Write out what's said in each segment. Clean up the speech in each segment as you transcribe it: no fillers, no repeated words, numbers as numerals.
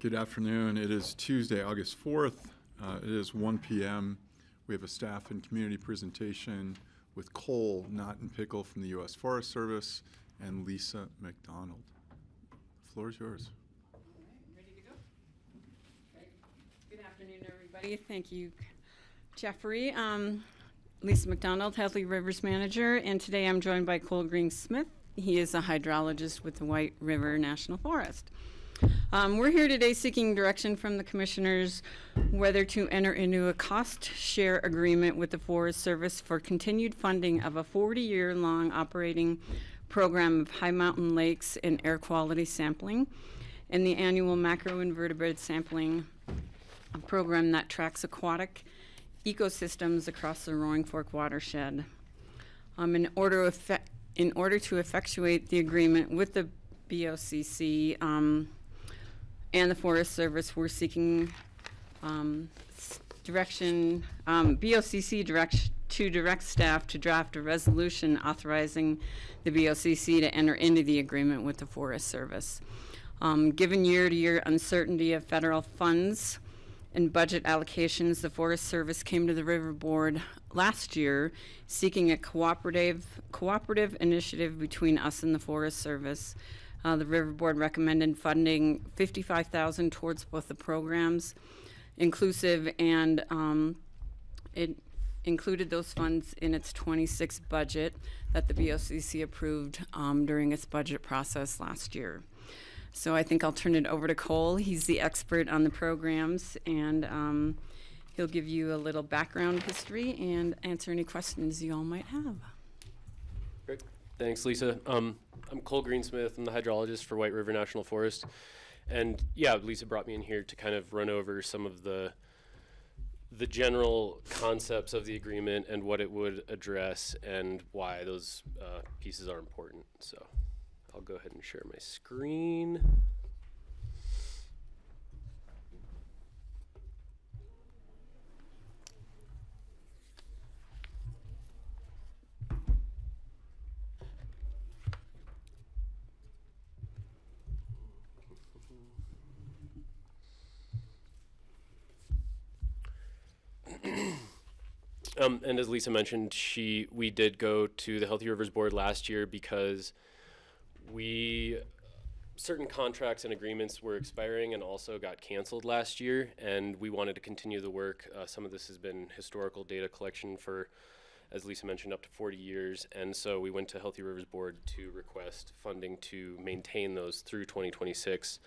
Good afternoon. It is Tuesday, August 4th. It is 1 p.m. We have a staff and community presentation with Cole, Not and Pickle from the U.S. Forest Service, and Lisa MacDonald. The floor is yours. All right, ready to go? Okay. Good afternoon, everybody. Thank you, Jeffrey. Lisa MacDonald, Healthy Rivers Manager, and today I'm joined by Cole Green-Smith. He is a hydrologist with the White River National Forest. We're here today seeking direction from the commissioners whether to enter into a cost share agreement with the Forest Service for continued funding of a 40-year-long operating program of high mountain lakes and air quality sampling and the annual macroinvertebrate sampling program that tracks aquatic ecosystems across the Roaring Fork watershed. In order to effectuate the agreement with the BoCC and the Forest Service, we're seeking direction, BoCC direct staff to draft a resolution authorizing the BoCC to enter into the agreement with the Forest Service. Given year-to-year uncertainty of federal funds and budget allocations, the Forest Service came to the River Board last year seeking a cooperative initiative between us and the Forest Service. The River Board recommended funding $55,000 towards both the programs, inclusive, and it included those funds in its 26 budget that the BoCC approved during its budget process last year. So I think I'll turn it over to Cole. He's the expert on the programs, and he'll give you a little background history and answer any questions you all might have. Great. Thanks, Lisa. I'm Cole Green-Smith. I'm the hydrologist for White River National Forest. And yeah, Lisa brought me in here to kind of run over some of the general concepts of the agreement and what it would address and why those pieces are important. So I'll go ahead and share my screen. And as Lisa mentioned, we did go to the Healthy Rivers Board last year because certain contracts and agreements were expiring and also got canceled last year, and we wanted to continue the work. Some of this has been historical data collection for, as Lisa mentioned, up to 40 years, and so we went to Healthy Rivers Board to request funding to maintain those through 2026.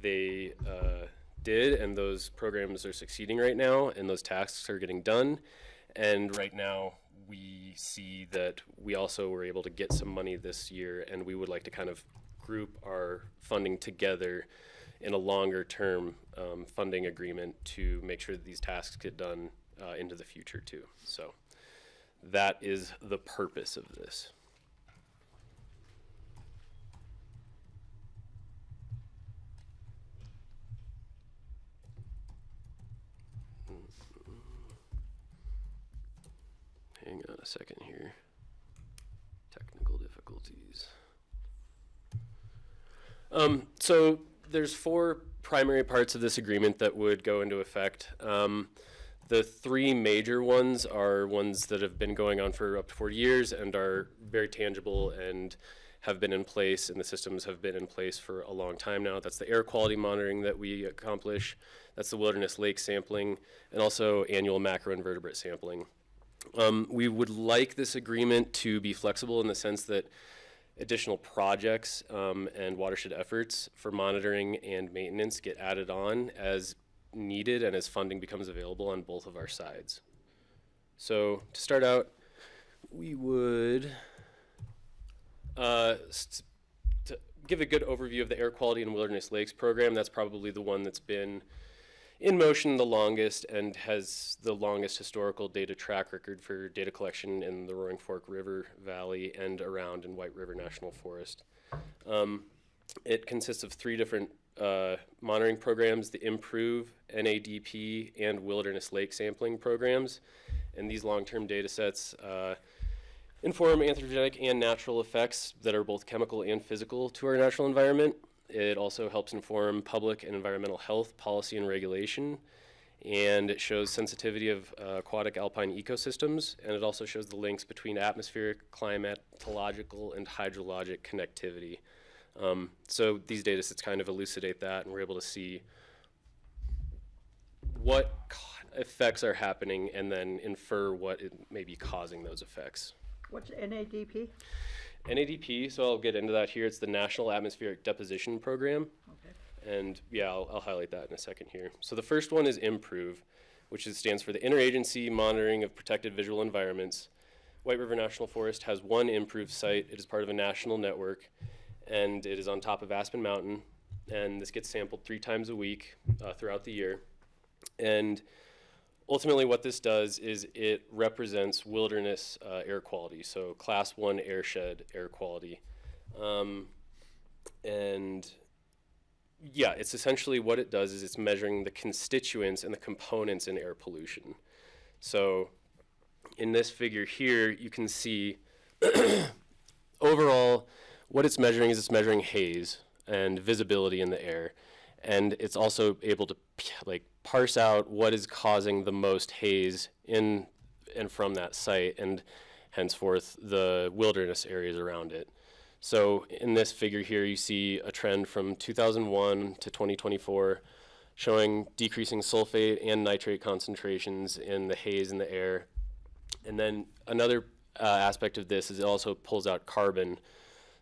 They did, and those programs are succeeding right now, and those tasks are getting done. And right now, we see that we also were able to get some money this year, and we would like to kind of group our funding together in a longer-term funding agreement to make sure that these tasks get done into the future, too. So that is the purpose of this. Hang on a second here. Technical difficulties. So there's four primary parts of this agreement that would go into effect. The three major ones are ones that have been going on for up to 40 years and are very tangible and have been in place, and the systems have been in place for a long time now. That's the air quality monitoring that we accomplish. That's the wilderness lake sampling, and also annual macroinvertebrate sampling. We would like this agreement to be flexible in the sense that additional projects and watershed efforts for monitoring and maintenance get added on as needed and as funding becomes available on both of our sides. So to start out, we would to give a good overview of the air quality and wilderness lakes program. That's probably the one that's been in motion the longest and has the longest historical data track record for data collection in the Roaring Fork River Valley and around in White River National Forest. It consists of three different monitoring programs: the Improve, NADP, and Wilderness Lake Sampling programs. And these long-term data sets inform anthropogenic and natural effects that are both chemical and physical to our natural environment. It also helps inform public and environmental health policy and regulation, and it shows sensitivity of aquatic alpine ecosystems, and it also shows the links between atmospheric, climatological, and hydrologic connectivity. So these data sets kind of elucidate that, and we're able to see what effects are happening and then infer what it may be causing those effects. What's NADP? NADP, so I'll get into that here. It's the National Atmospheric Deposition Program. Okay. And yeah, I'll highlight that in a second here. So the first one is IMPROVE, which stands for the Interagency Monitoring of Protected Visual Environments. White River National Forest has one IMPROVE site. It is part of a national network, and it is on top of Aspen Mountain. And this gets sampled 3 times a week throughout the year. And ultimately what this does is it represents wilderness air quality, so class 1 airshed air quality. And yeah, it's essentially what it does is it's measuring the constituents and the components in air pollution. So in this figure here, you can see overall what it's measuring is it's measuring haze and visibility in the air. And it's also able to parse out what is causing the most haze in and from that site, and henceforth the wilderness areas around it. So in this figure here, you see a trend from 2001 to 2024 showing decreasing sulfate and nitrate concentrations in the haze in the air. And then another aspect of this is it also pulls out carbon.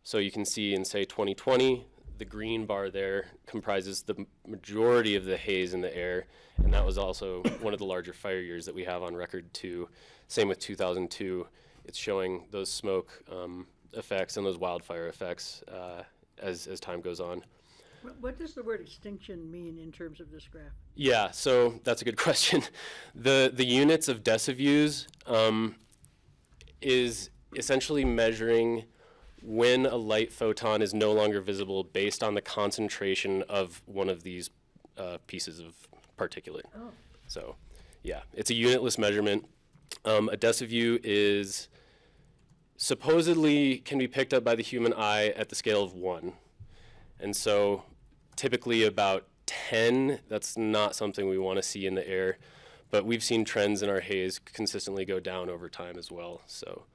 So you can see in, say, 2020, the green bar there comprises the majority of the haze in the air, and that was also one of the larger fire years that we have on record too. Same with 2002. It's showing those smoke effects and those wildfire effects as time goes on. What does the word extinction mean in terms of this graph? Yeah, so that's a good question. The units of deciviews is essentially measuring when a light photon is no longer visible based on the concentration of one of these pieces of particulate. Oh. So yeah, it's a unitless measurement. A deciview is supposedly can be picked up by the human eye at the scale of 1. And so typically about 10, that's not something we want to see in the air, but we've seen trends in our haze consistently go down over time as well. So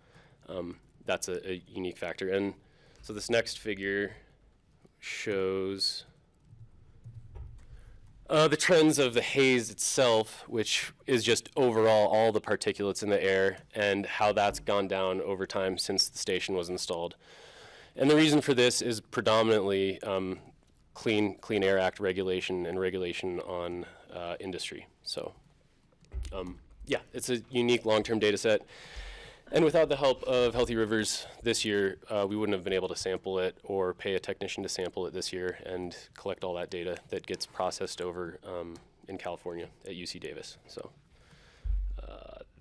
that's a unique factor. And so this next figure shows the trends of the haze itself, which is just overall all the particulates in the air and how that's gone down over time since the station was installed. And the reason for this is predominantly Clean Air Act regulation and regulation on industry. So yeah, it's a unique long-term data set. And without the help of Healthy Rivers this year, we wouldn't have been able to sample it or pay a technician to sample it this year and collect all that data that gets processed over in California at UC Davis. So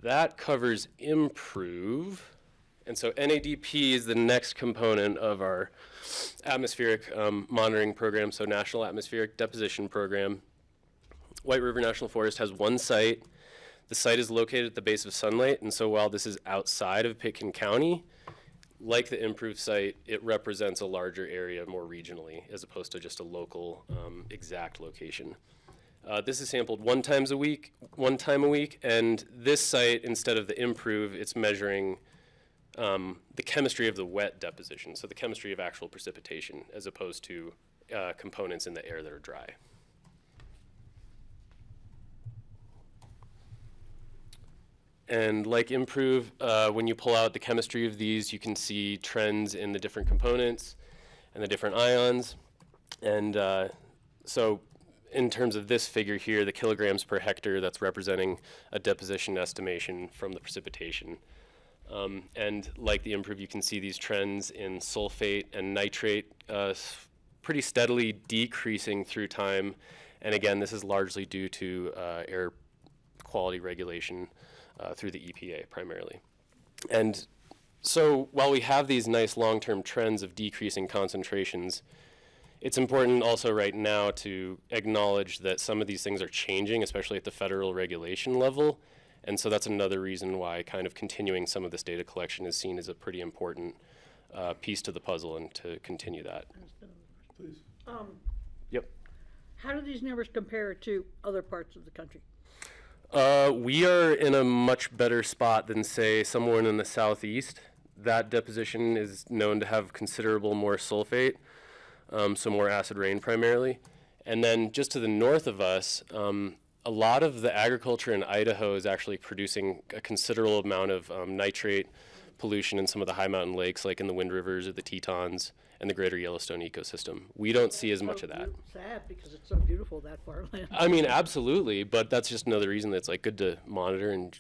that covers IMPROVE. And so NADP is the next component of our atmospheric monitoring program, so National Atmospheric Deposition Program. White River National Forest has one site. The site is located at the base of Sunlight, and so while this is outside of Pitkin County, like the IMPROVE site, it represents a larger area more regionally as opposed to just a local exact location. This is sampled one time a week, and this site, instead of the IMPROVE, it's measuring the chemistry of the wet deposition, so the chemistry of actual precipitation, as opposed to components in the air that are dry. And like IMPROVE, when you pull out the chemistry of these, you can see trends in the different components and the different ions. And so in terms of this figure here, the kilograms per hectare, that's representing a deposition estimation from the precipitation. And like the IMPROVE, you can see these trends in sulfate and nitrate pretty steadily decreasing through time. And again, this is largely due to air quality regulation through the EPA primarily. And so while we have these nice long-term trends of decreasing concentrations, it's important also right now to acknowledge that some of these things are changing, especially at the federal regulation level. And so that's another reason why kind of continuing some of this data collection is seen as a pretty important piece to the puzzle and to continue that. Please. Yep. How do these numbers compare to other parts of the country? We are in a much better spot than, say, somewhere in the southeast. That deposition is known to have considerable more sulfate, so more acid rain primarily. And then just to the north of us, a lot of the agriculture in Idaho is actually producing a considerable amount of nitrate pollution in some of the high mountain lakes, like in the Wind Rivers or the Tetons and the greater Yellowstone ecosystem. We don't see as much of that. Sad, because it's so beautiful, that farmland. I mean, absolutely, but that's just another reason that's like good to monitor and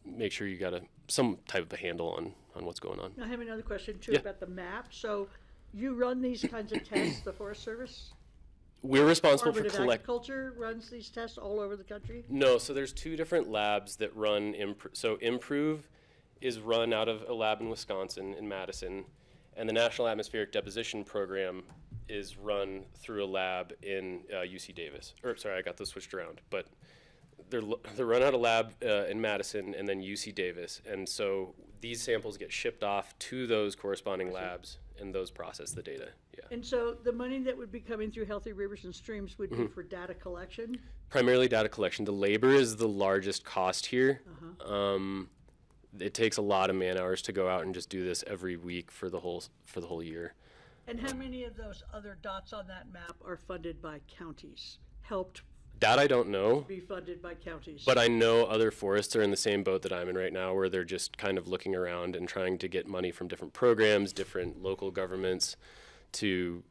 make sure you got some type of a handle on what's going on. I have another question too Yeah. about the map. So you run these kinds of tests, the Forest Service? We're responsible for Department of Agriculture runs these tests all over the country? No, so there's two different labs that run so Improve is run out of a lab in Wisconsin, in Madison, and the National Atmospheric Deposition Program is run through a lab in UC Davis. Or sorry, I got those switched around, but they're run out of lab in Madison and then UC Davis, and so these samples get shipped off to those corresponding labs, and those process the data. Yeah. And so the money that would be coming through Healthy Rivers and Streams would be for data collection? Primarily data collection. The labor is the largest cost here. It takes a lot of man hours to go out and just do this every week for the whole year. And how many of those other dots on that map are funded by counties? Helped That I don't know, be funded by counties? but I know other forests are in the same boat that I'm in right now, where they're just kind of looking around and trying to get money from different programs, different local governments, to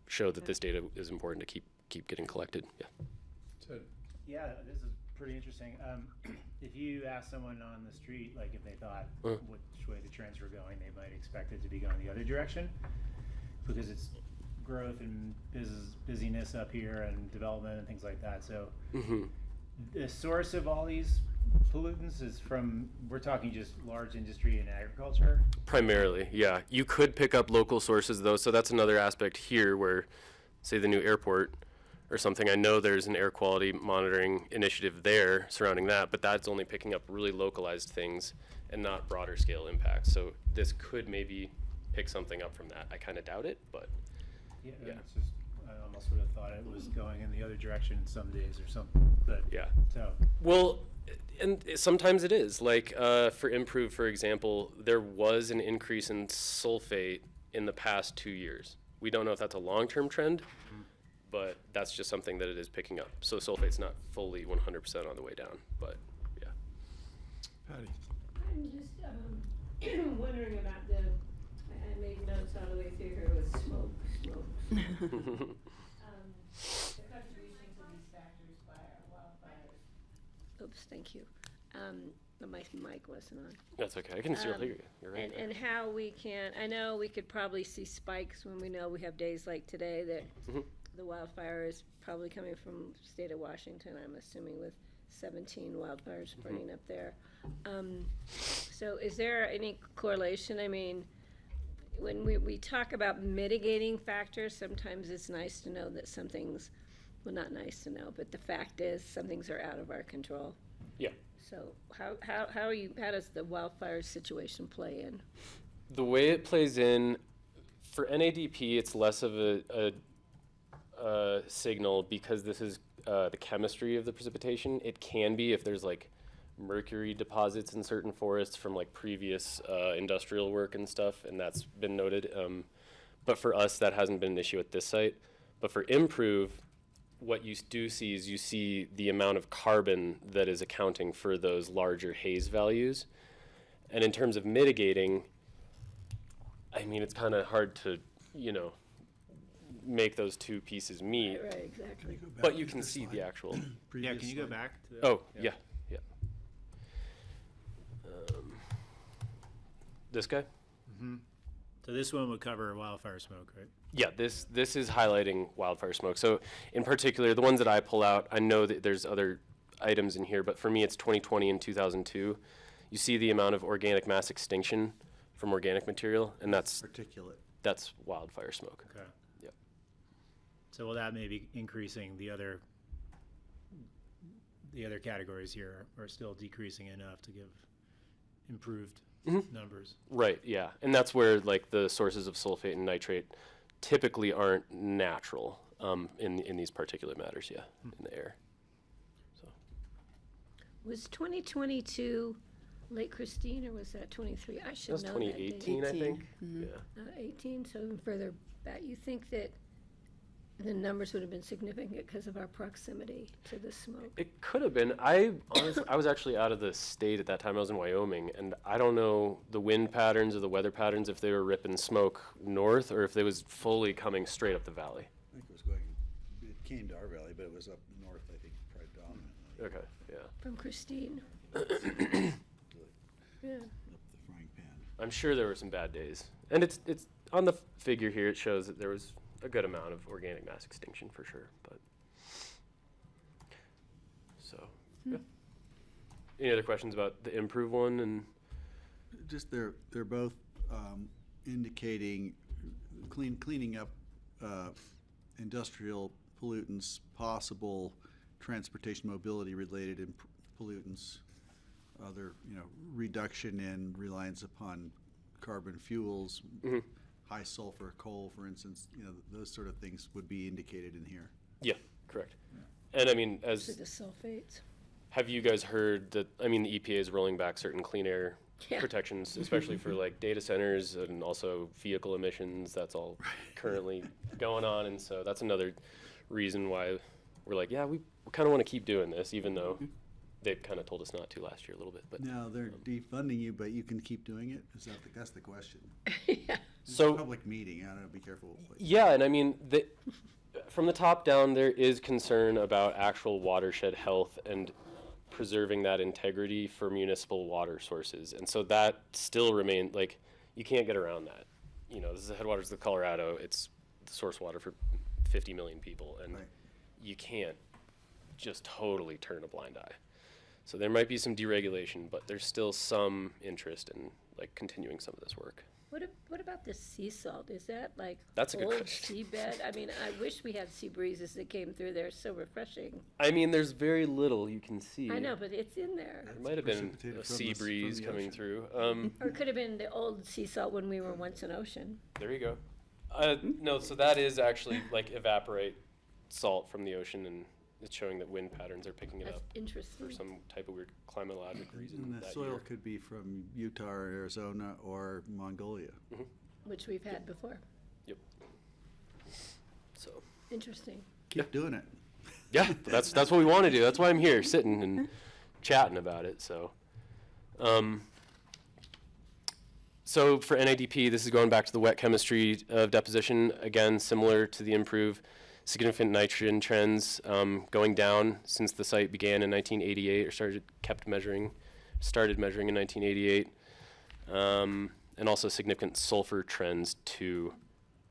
show that this data is important to keep getting collected. Yeah. Ted? Yeah, this is pretty interesting. If you ask someone on the street, like if they thought which way the trends were going, they might expect it to be going the other direction, because it's growth and busyness up here and development and things like that. So the source of all these pollutants is from, we're talking just large industry and agriculture. Primarily, yeah. You could pick up local sources though, so that's another aspect here where, say, the new airport or something, I know there's an air quality monitoring initiative there surrounding that, but that's only picking up really localized things and not broader scale impacts. So this could maybe pick something up from that. I kind of doubt it, but Yeah, Yeah. it's just, I almost would have thought it was going in the other direction some days or something, but yeah. so. Well, and sometimes it is. Like for Improve, for example, there was an increase in sulfate in the past 2 years. We don't know if that's a long-term trend, but that's just something that it is picking up. So sulfate's not fully 100% on the way down, but yeah. Patty? I'm just wondering about I made notes all the way through here with smoke. The contribution to these factors by our wildfires. Oops, thank you. My mic wasn't on. That's okay. I can still hear you. You're right. And how we can, I know we could probably see spikes when we know we have days like today that the wildfire is probably coming from state of Washington, I'm assuming, with 17 wildfires burning up there. So is there any correlation? I mean, when we talk about mitigating factors, sometimes it's nice to know that some things, well, not nice to know, but the fact is some things are out of our control. Yeah. So how does the wildfire situation play in? The way it plays in, for NADP, it's less of a signal because this is the chemistry of the precipitation. It can be if there's like mercury deposits in certain forests from like previous industrial work and stuff, and that's been noted. But for us, that hasn't been an issue at this site. But for Improve, what you do see is you see the amount of carbon that is accounting for those larger haze values. And in terms of mitigating, I mean, it's kind of hard to, make those two pieces meet. Right, exactly. But you can see the actual. Yeah, Previous can you go slide. back to that? Oh, yeah. This guy? So this one would cover wildfire smoke, right? Yeah, this is highlighting wildfire smoke. So in particular, the ones that I pull out, I know that there's other items in here, but for me it's 2020 and 2002. You see the amount of organic mass extinction from organic material, and that's wildfire smoke. Okay. Yep. So will that maybe increasing the other categories here are still decreasing enough to give improved numbers? Right, yeah. And that's where like the sources of sulfate and nitrate typically aren't natural in these particulate matters, in the air. So Was 2022 Lake Christine, or was that 23? I should that was know that date. 2018, I think. Mhm. Yeah. 18, so even further back. You think that the numbers would have been significant because of our proximity to the smoke? It could have been. I was actually out of the state at that time. I was in Wyoming, and I don't know the wind patterns or the weather patterns, if they were ripping smoke north or if they was fully coming straight up the valley. I think it was going, it came to our valley, but it was up north, I think, predominantly. Okay, yeah. From Christine. Yeah. Up the frying pan. I'm sure there were some bad days. And it's on the figure here, it shows that there was a good amount of organic mass extinction for sure, but. So, yeah. Any other questions about the improve one? And Just they're both indicating cleaning up industrial pollutants, possible transportation mobility related pollutants, other, reduction in reliance upon carbon fuels, high sulfur coal, for instance, those sort of things would be indicated in here. yeah, correct. And I mean, To the sulfates. have you guys heard that, the EPA is rolling back certain clean air Yeah. protections, especially for like data centers and also vehicle emissions? That's all currently going on. And so that's another reason why we're like, yeah, we kind of want to keep doing this, even though they kind of told us not to last year a little bit. But Now, they're defunding you, but you can keep doing it? That's the question. Yeah. It's So- a public meeting, I don't know, be careful. yeah, and from the top down, there is concern about actual watershed health and preserving that integrity for municipal water sources. And so that still remains, like, you can't get around that. This is the headwaters of the Colorado. It's the source water for 50 million people. And Right. you can't just totally turn a blind eye. So there might be some deregulation, but there's still some interest in, like, continuing some of this work. What about the sea salt? Is that like That's a good old question. seabed? I wish we had sea breezes that came through there. It's so refreshing. There's very little you can see. I know, but it's in there. There might have been precipitated a from sea the breeze coming ocean. through. Or it could have been the old sea salt when we were once an ocean. There you go. No, so that is actually like evaporate salt from the ocean, and it's showing that wind patterns are picking it That's up interesting. for some type of weird climatologic reason. And the that soil year. could be from Utah or Arizona or Mongolia. Which we've had before. Yep. So Interesting. Keep doing it. yeah, but that's what we want to do. That's why I'm here, sitting and chatting about it. So, so for NADP, this is going back to the wet chemistry of deposition. Again, similar to the improve, significant nitrogen trends going down since the site began in 1988, or started measuring in 1988, and also significant sulfur trends too.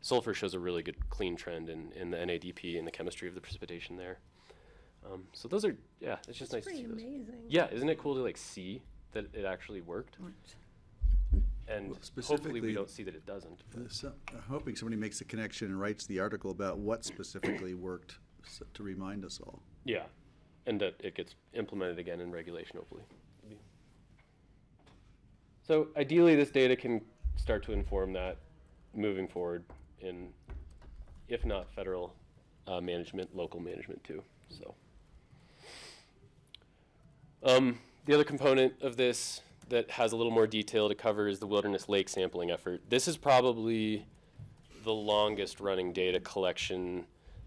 Sulfur shows a really good clean trend in the NADP and the chemistry of the precipitation there. So those are, it's just nice to Pretty see those. amazing. Yeah, isn't it cool to like see that it actually worked? And Well, hopefully specifically- we don't see that it doesn't. I'm hoping somebody makes a connection and writes the article about what specifically worked to remind us all. Yeah, and that it gets implemented again in regulation, hopefully. So ideally, this data can start to inform that moving forward in, if not federal management, local management too. So the other component of this that has a little more detail to cover is the wilderness lake sampling effort. This is probably the longest running data collection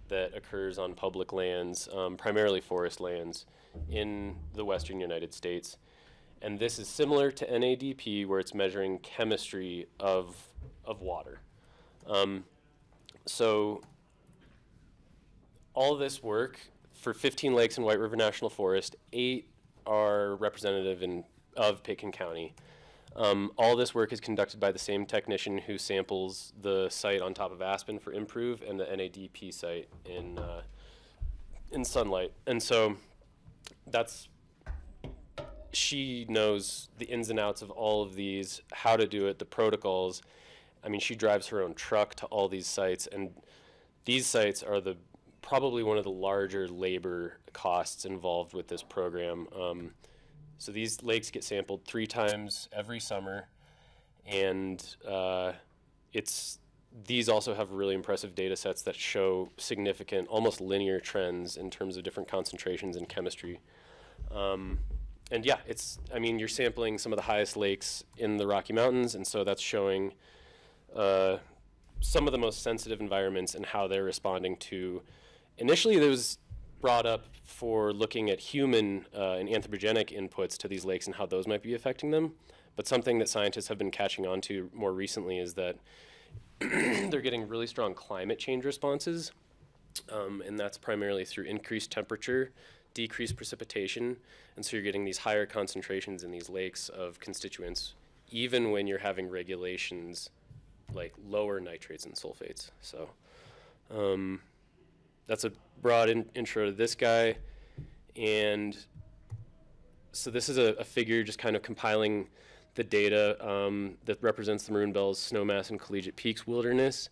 that occurs on public lands, primarily forest lands, in the western United States. And this is similar to NADP, where it's measuring chemistry of water. So all this work for 15 lakes in White River National Forest, 8 are representative of Pitkin County. All this work is conducted by the same technician who samples the site on top of Aspen for Improve and the NADP site in Sunlight. And so she knows the ins and outs of all of these, how to do it, the protocols. She drives her own truck to all these sites, and these sites are probably one of the larger labor costs involved with this program. So these lakes get sampled 3 times every summer, and it's these also have really impressive data sets that show significant, almost linear trends in terms of different concentrations in chemistry. And yeah, I mean, you're sampling some of the highest lakes in the Rocky Mountains, and so that's showing some of the most sensitive environments and how they're responding to. Initially, there was brought up for looking at human and anthropogenic inputs to these lakes and how those might be affecting them. But something that scientists have been catching on to more recently is that they're getting really strong climate change responses, and that's primarily through increased temperature, decreased precipitation, and so you're getting these higher concentrations in these lakes of constituents, even when you're having regulations like lower nitrates and sulfates. So that's a broad intro to this guy. And so this is a figure just kind of compiling the data that represents the Maroon Bells, Snowmass, and Collegiate Peaks wilderness.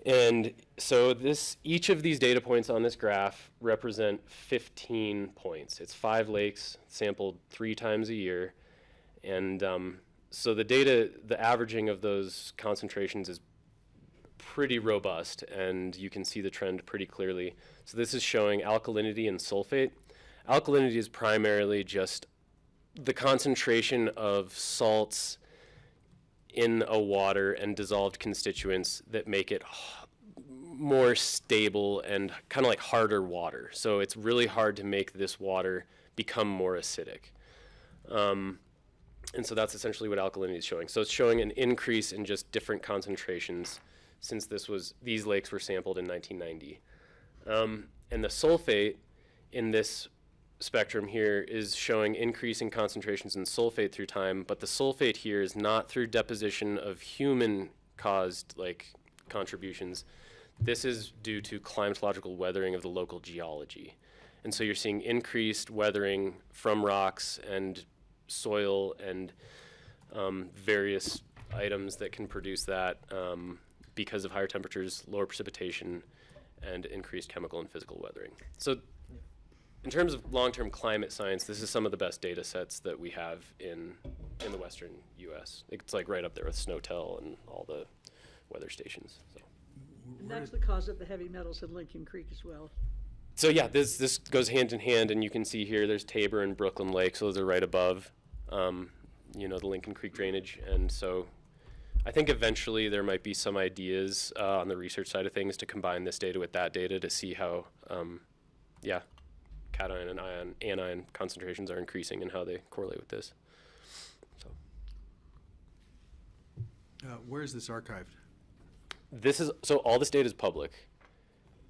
And so each of these data points on this graph represent 15 points. It's 5 lakes sampled 3 times a year. And so the averaging of those concentrations is pretty robust, and you can see the trend pretty clearly. So this is showing alkalinity and sulfate. Alkalinity is primarily just the concentration of salts in a water and dissolved constituents that make it more stable and kind of like harder water. So it's really hard to make this water become more acidic. And so that's essentially what alkalinity is showing. So it's showing an increase in just different concentrations since these lakes were sampled in 1990. And the sulfate in this spectrum here is showing increasing concentrations in sulfate through time, but the sulfate here is not through deposition of human-caused contributions. This is due to climatological weathering of the local geology. And so you're seeing increased weathering from rocks and soil and various items that can produce that because of higher temperatures, lower precipitation, and increased chemical and physical weathering. So in terms of long-term climate science, this is some of the best data sets that we have in the western U.S. It's like right up there with SNOWTEL and all the weather stations. So. And that's the cause of the heavy metals in Lincoln Creek as well. So yeah, this goes hand in hand, and you can see here there's Tabor and Brooklyn Lake, so those are right above, the Lincoln Creek drainage. And so I think eventually there might be some ideas on the research side of things to combine this data with that data to see how, cation and anion concentrations are increasing and how they correlate with this. So. Where is this archived? So all this data is public,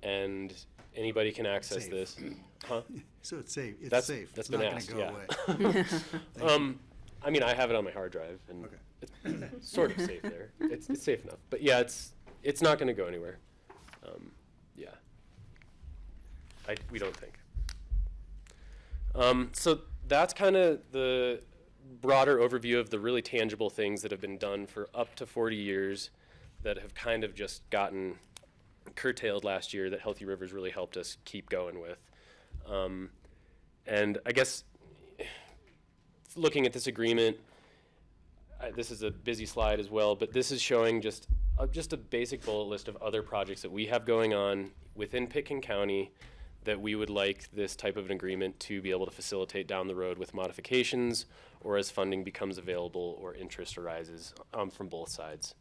and anybody can access Safe. this. Huh? So it's safe. It's That's safe. that's It's been not asked. gonna Yeah. go away. I mean, I have it on my hard drive, and Okay. it's sort of safe there. It's safe enough, but yeah, it's not going to go anywhere. Yeah, we don't think. So that's kind of the broader overview of the really tangible things that have been done for up to 40 years that have kind of just gotten curtailed last year that Healthy Rivers really helped us keep going with. And I guess looking at this agreement, this is a busy slide as well, but this is showing just a basic bullet list of other projects that we have going on within Pitkin County that we would like this type of an agreement to be able to facilitate down the road with modifications or as funding becomes available or interest arises from both sides.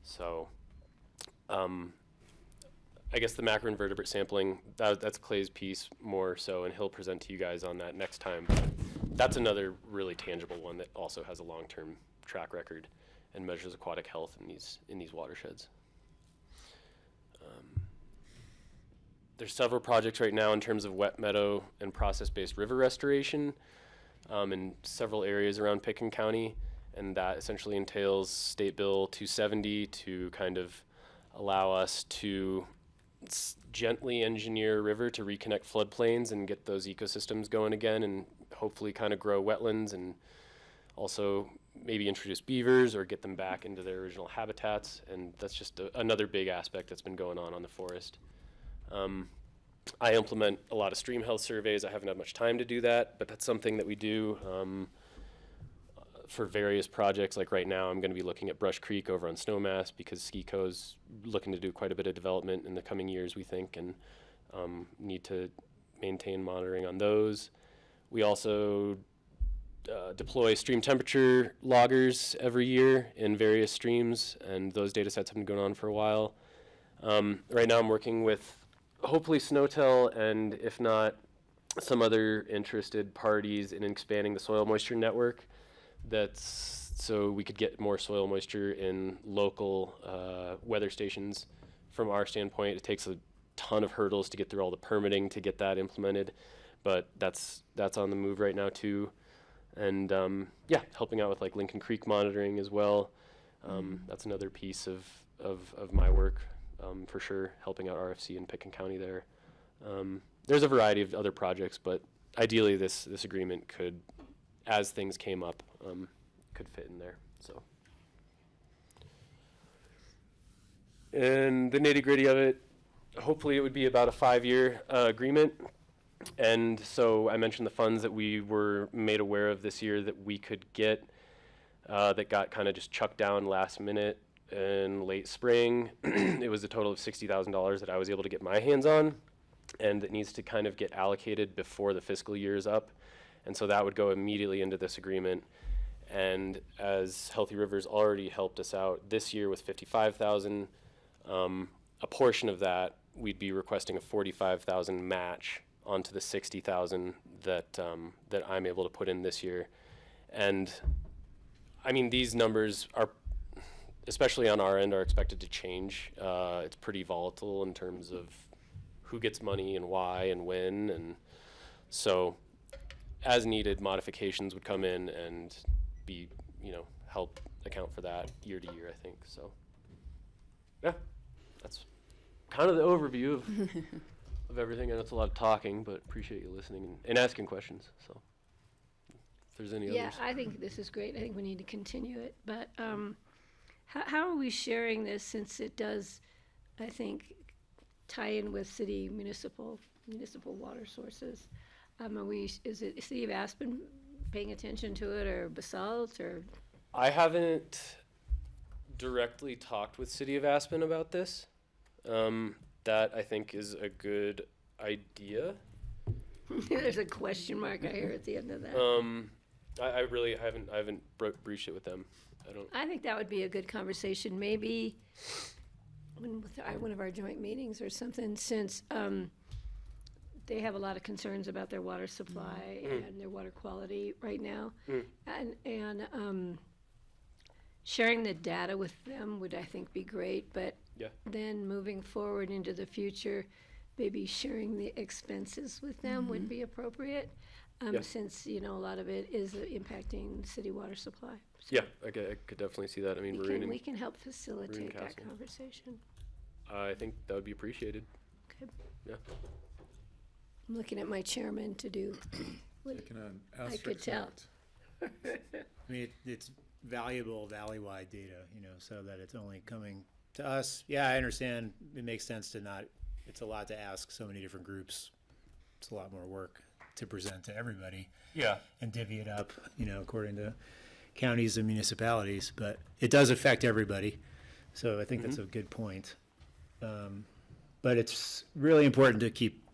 So I guess the macroinvertebrate sampling, that's Clay's piece more so, and he'll present to you guys on that next time. But that's another really tangible one that also has a long-term track record and measures aquatic health in these watersheds. There's several projects right now in terms of wet meadow and process-based river restoration in several areas around Pitkin County, and that essentially entails State Bill 270 to kind of allow us to gently engineer a river to reconnect floodplains and get those ecosystems going again, and hopefully kind of grow wetlands and also maybe introduce beavers or get them back into their original habitats. And that's just another big aspect that's been going on the forest. I implement a lot of stream health surveys. I haven't had much time to do that, but that's something that we do for various projects. Like right now, I'm going to be looking at Brush Creek over on Snowmass because SKICO's looking to do quite a bit of development in the coming years, we think, and need to maintain monitoring on those. We also deploy stream temperature loggers every year in various streams, and those data sets have been going on for a while. Right now I'm working with hopefully Snowtel, and if not, some other interested parties in expanding the soil moisture network. That's so we could get more soil moisture in local weather stations. From our standpoint, it takes a ton of hurdles to get through all the permitting to get that implemented, but that's on the move right now too. And yeah, helping out with like Lincoln Creek monitoring as well. That's another piece of my work, for sure, helping out RFC in Pitkin County there. There's a variety of other projects, but ideally this agreement could, as things came up, could fit in there. So, and the nitty-gritty of it, hopefully it would be about a 5-year agreement. And so I mentioned the funds that we were made aware of this year that we could get, that got kind of just chucked down last minute in late spring. It was a total of $60,000 that I was able to get my hands on, and it needs to kind of get allocated before the fiscal year is up. And so that would go immediately into this agreement. And as Healthy Rivers already helped us out this year with $55,000, a portion of that we'd be requesting a $45,000 match onto the $60,000 that I'm able to put in this year. And I mean, these numbers are, especially on our end, are expected to change. It's pretty volatile in terms of who gets money and why and when, and so as needed modifications would come in and be, help account for that year to year, I think. So yeah, that's kind of the overview of everything. I know it's a lot of talking, but appreciate you listening and asking questions. So if there's any Yeah, others. I think this is great. I think we need to continue it. But how are we sharing this, since it does, I think, tie in with city municipal water sources? Is it City of Aspen paying attention to it, or Basalt, or? I haven't directly talked with City of Aspen about this. That I think is a good idea. There's a question mark I hear at the end of that. I really haven't breached it with them. I think that would be a good conversation, maybe with one of our joint meetings or something, since they have a lot of concerns about their water supply and their water quality right now. And sharing the data with them would, I think, be great, but then moving forward into the future, maybe sharing the expenses with them would be appropriate, since, a lot of it is impacting city water supply. So Yeah, I could definitely see that. I mean, we can help facilitate that Castle. conversation. I think that would be appreciated. Okay. Yeah. I'm looking at my chairman to do what Taking an I could asterisk tell. note. I mean, it's valuable valley-wide data, so that it's only coming to us. Yeah, I understand. It makes sense to not, it's a lot to ask so many different groups. It's a lot more work to present to everybody. Yeah. And divvy it up, according to counties and municipalities, but it does affect everybody. So I think that's a good point. But it's really important to keep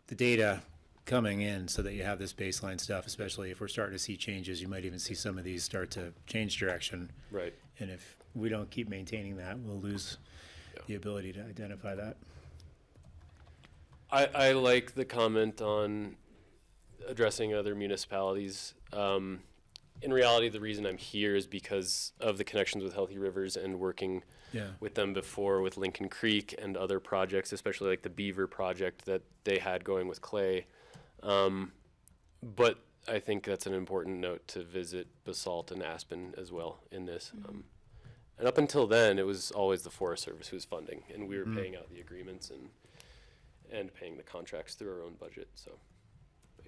the data coming in so that you have this baseline stuff, especially if we're starting to see changes. You might even see some of these start to change direction. Right. And if we don't keep maintaining that, we'll lose the ability to identify that. I like the comment on addressing other municipalities. In reality, the reason I'm here is because of the connections with Healthy Rivers and working with them before with Lincoln Creek and other projects, especially like the Beaver project that they had going with Clay. But I think that's an important note to visit Basalt and Aspen as well in this. And up until then, it was always the Forest Service who was funding, and we were paying out the agreements and paying the contracts through our own budget. So, but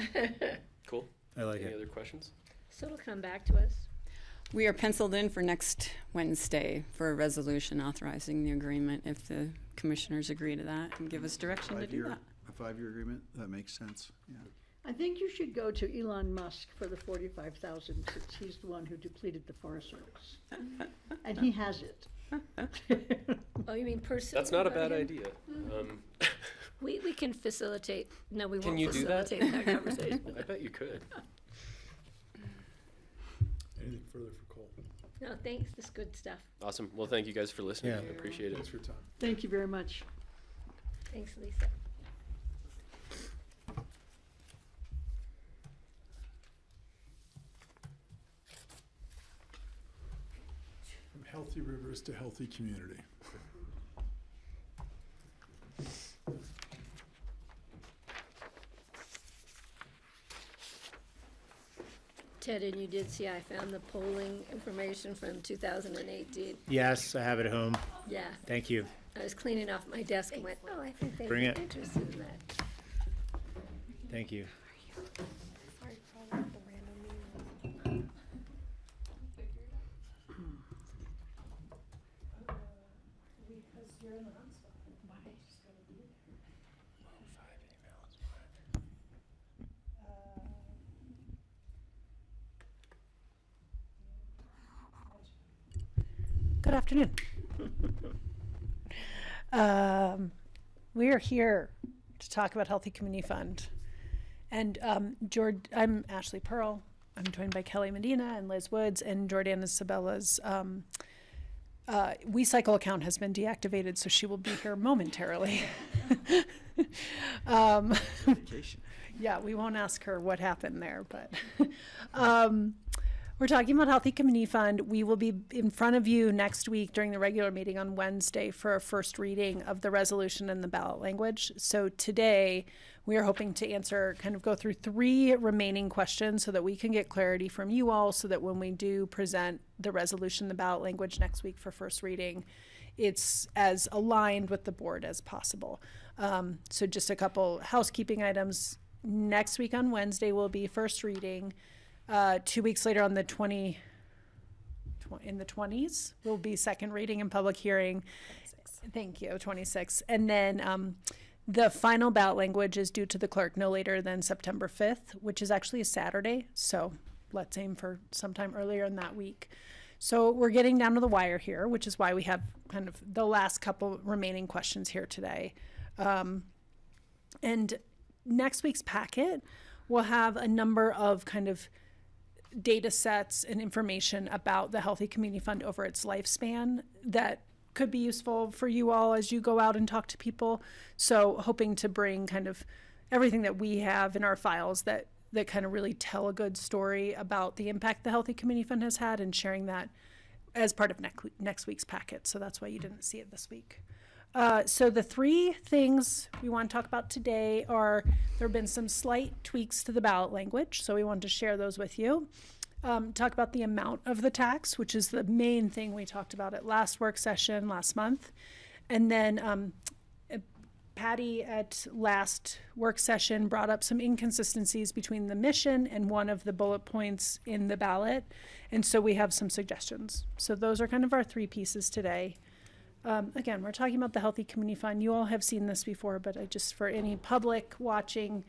yeah. Cool. I like Any it. other questions? So it'll come back to us. We are penciled in for next Wednesday for a resolution authorizing the agreement if the commissioners agree to that and give us direction to do that. A 5-year agreement, that makes sense, yeah. I think you should go to Elon Musk for the 45,000 since he's the one who depleted the Forest Service. And he has it. Oh, you mean personally? That's not a bad idea. We can facilitate, no, we Can won't you do that? facilitate that conversation. I bet you could. Anything further for Cole? No, thanks, this is good stuff. Awesome. Well, thank you guys for listening. Yeah. I appreciate it. Thanks for your time. Thank you very much. Thanks, Lisa. From healthy rivers to healthy community. Ted, and you did see I found the polling information from 2018. Yes, I have it at home. Yeah, Thank you. I was cleaning off my desk and went, oh, I think they'd Bring be it. interested in that. Thank you. Good afternoon. We are here to talk about Healthy Community Fund. And I'm Ashley Perl. I'm joined by Kelly Medina and Liz Woods, and Jordana Sabella's WeCycle account has been deactivated, so she will be here momentarily. Vacation. Yeah, we won't ask her what happened there, but we're talking about Healthy Community Fund. We will be in front of you next week during the regular meeting on Wednesday for a first reading of the resolution and the ballot language. So today we are hoping to go through 3 remaining questions so that we can get clarity from you all, so that when we do present the resolution, the ballot language next week for first reading, it's as aligned with the board as possible. So just a couple housekeeping items. Next week on Wednesday will be first reading. 2 weeks later on the 20s will be second reading and public hearing. 26. Thank you, 26. And then the final ballot language is due to the clerk no later than September 5th, which is actually a Saturday. So let's aim for sometime earlier in that week. So we're getting down to the wire here, which is why we have kind of the last couple remaining questions here today. And next week's packet will have a number of kind of data sets and information about the Healthy Community Fund over its lifespan that could be useful for you all as you go out and talk to people. So hoping to bring kind of everything that we have in our files that kind of really tell a good story about the impact the Healthy Community Fund has had, and sharing that as part of next week's packet. So that's why you didn't see it this week. So the 3 things we want to talk about today are, there have been some slight tweaks to the ballot language, so we wanted to share those with you. Talk about the amount of the tax, which is the main thing we talked about at last work session last month. And then Patty at last work session brought up some inconsistencies between the mission and one of the bullet points in the ballot. And so we have some suggestions. So those are kind of our 3 pieces today. Again, we're talking about the Healthy Community Fund. You all have seen this before, but for any public watching,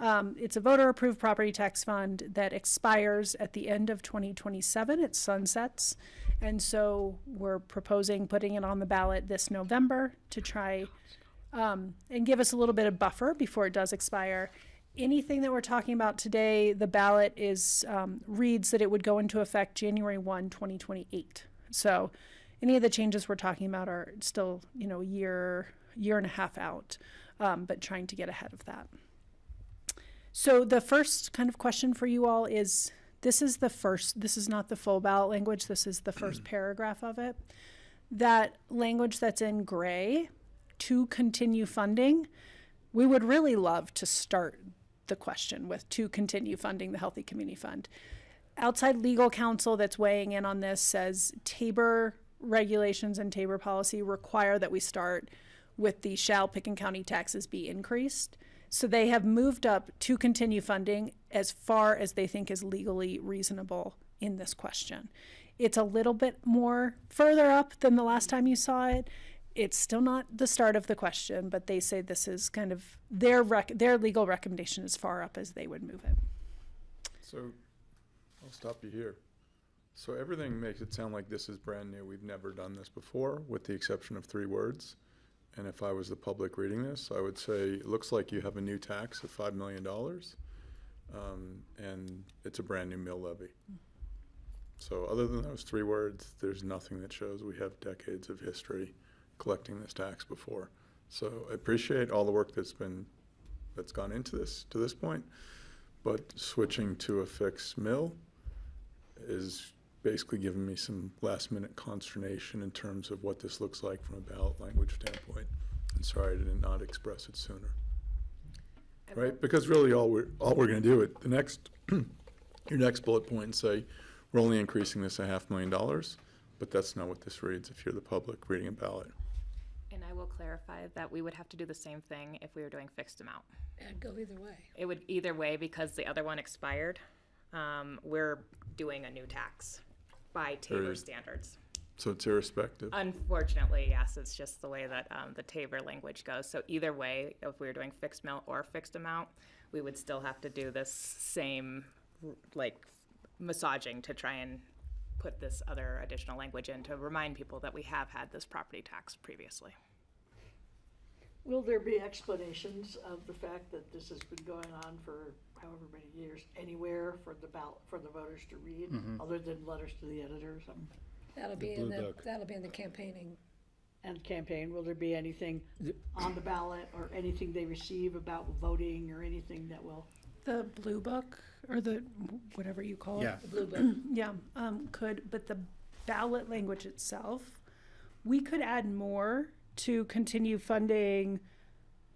it's a voter-approved property tax fund that expires at the end of 2027. It sunsets. And so we're proposing putting it on the ballot this November to try and give us a little bit of buffer before it does expire. Anything that we're talking about today, the ballot reads that it would go into effect January 1, 2028. So any of the changes we're talking about are still, a year and a half out, but trying to get ahead of that. So the first kind of question for you all is, this is not the full ballot language, this is the first paragraph of it. That language that's in gray, to continue funding, we would really love to start the question with to continue funding the Healthy Community Fund. Outside legal counsel that's weighing in on this says Tabor regulations and Tabor policy require that we start with the shall Pitkin County taxes be increased. So they have moved up to continue funding as far as they think is legally reasonable in this question. It's a little bit more further up than the last time you saw it. it's still not the start of the question, but they say this is kind of their legal recommendation as far up as they would move it. So I'll stop you here. So everything makes it sound like this is brand new. We've never done this before, with the exception of 3 words. And if I was the public reading this, I would say, it looks like you have a new tax of $5 million, and it's a brand new mill levy. So other than those 3 words, there's nothing that shows we have decades of history collecting this tax before. So I appreciate all the work that's gone into this to this point, but switching to a fixed mill is basically giving me some last-minute consternation in terms of what this looks like from a ballot language standpoint. And sorry I did not express it sooner. Right? Because really all we're going to do at the next, your next bullet point and say, we're only increasing this $500,000, but that's not what this reads if you're the public reading a ballot. And I will clarify that we would have to do the same thing if we were doing fixed amount. It'd go either way. It would either way because the other one expired. We're doing a new tax by Tabor standards. So it's irrespective. Unfortunately, yes, it's just the way that the Tabor language goes. So either way, if we were doing fixed mill or fixed amount, we would still have to do this same, like, massaging to try and put this other additional language in to remind people that we have had this property tax previously. Will there be explanations of the fact that this has been going on for however many years anywhere for the voters to read, other than letters to the editor or something? That'll be in the campaigning. And campaign, will there be anything on the ballot or anything they receive about voting or anything that will? The blue book, or the, whatever you call it. Yeah. The blue book. Yeah, but the ballot language itself, we could add more to continue funding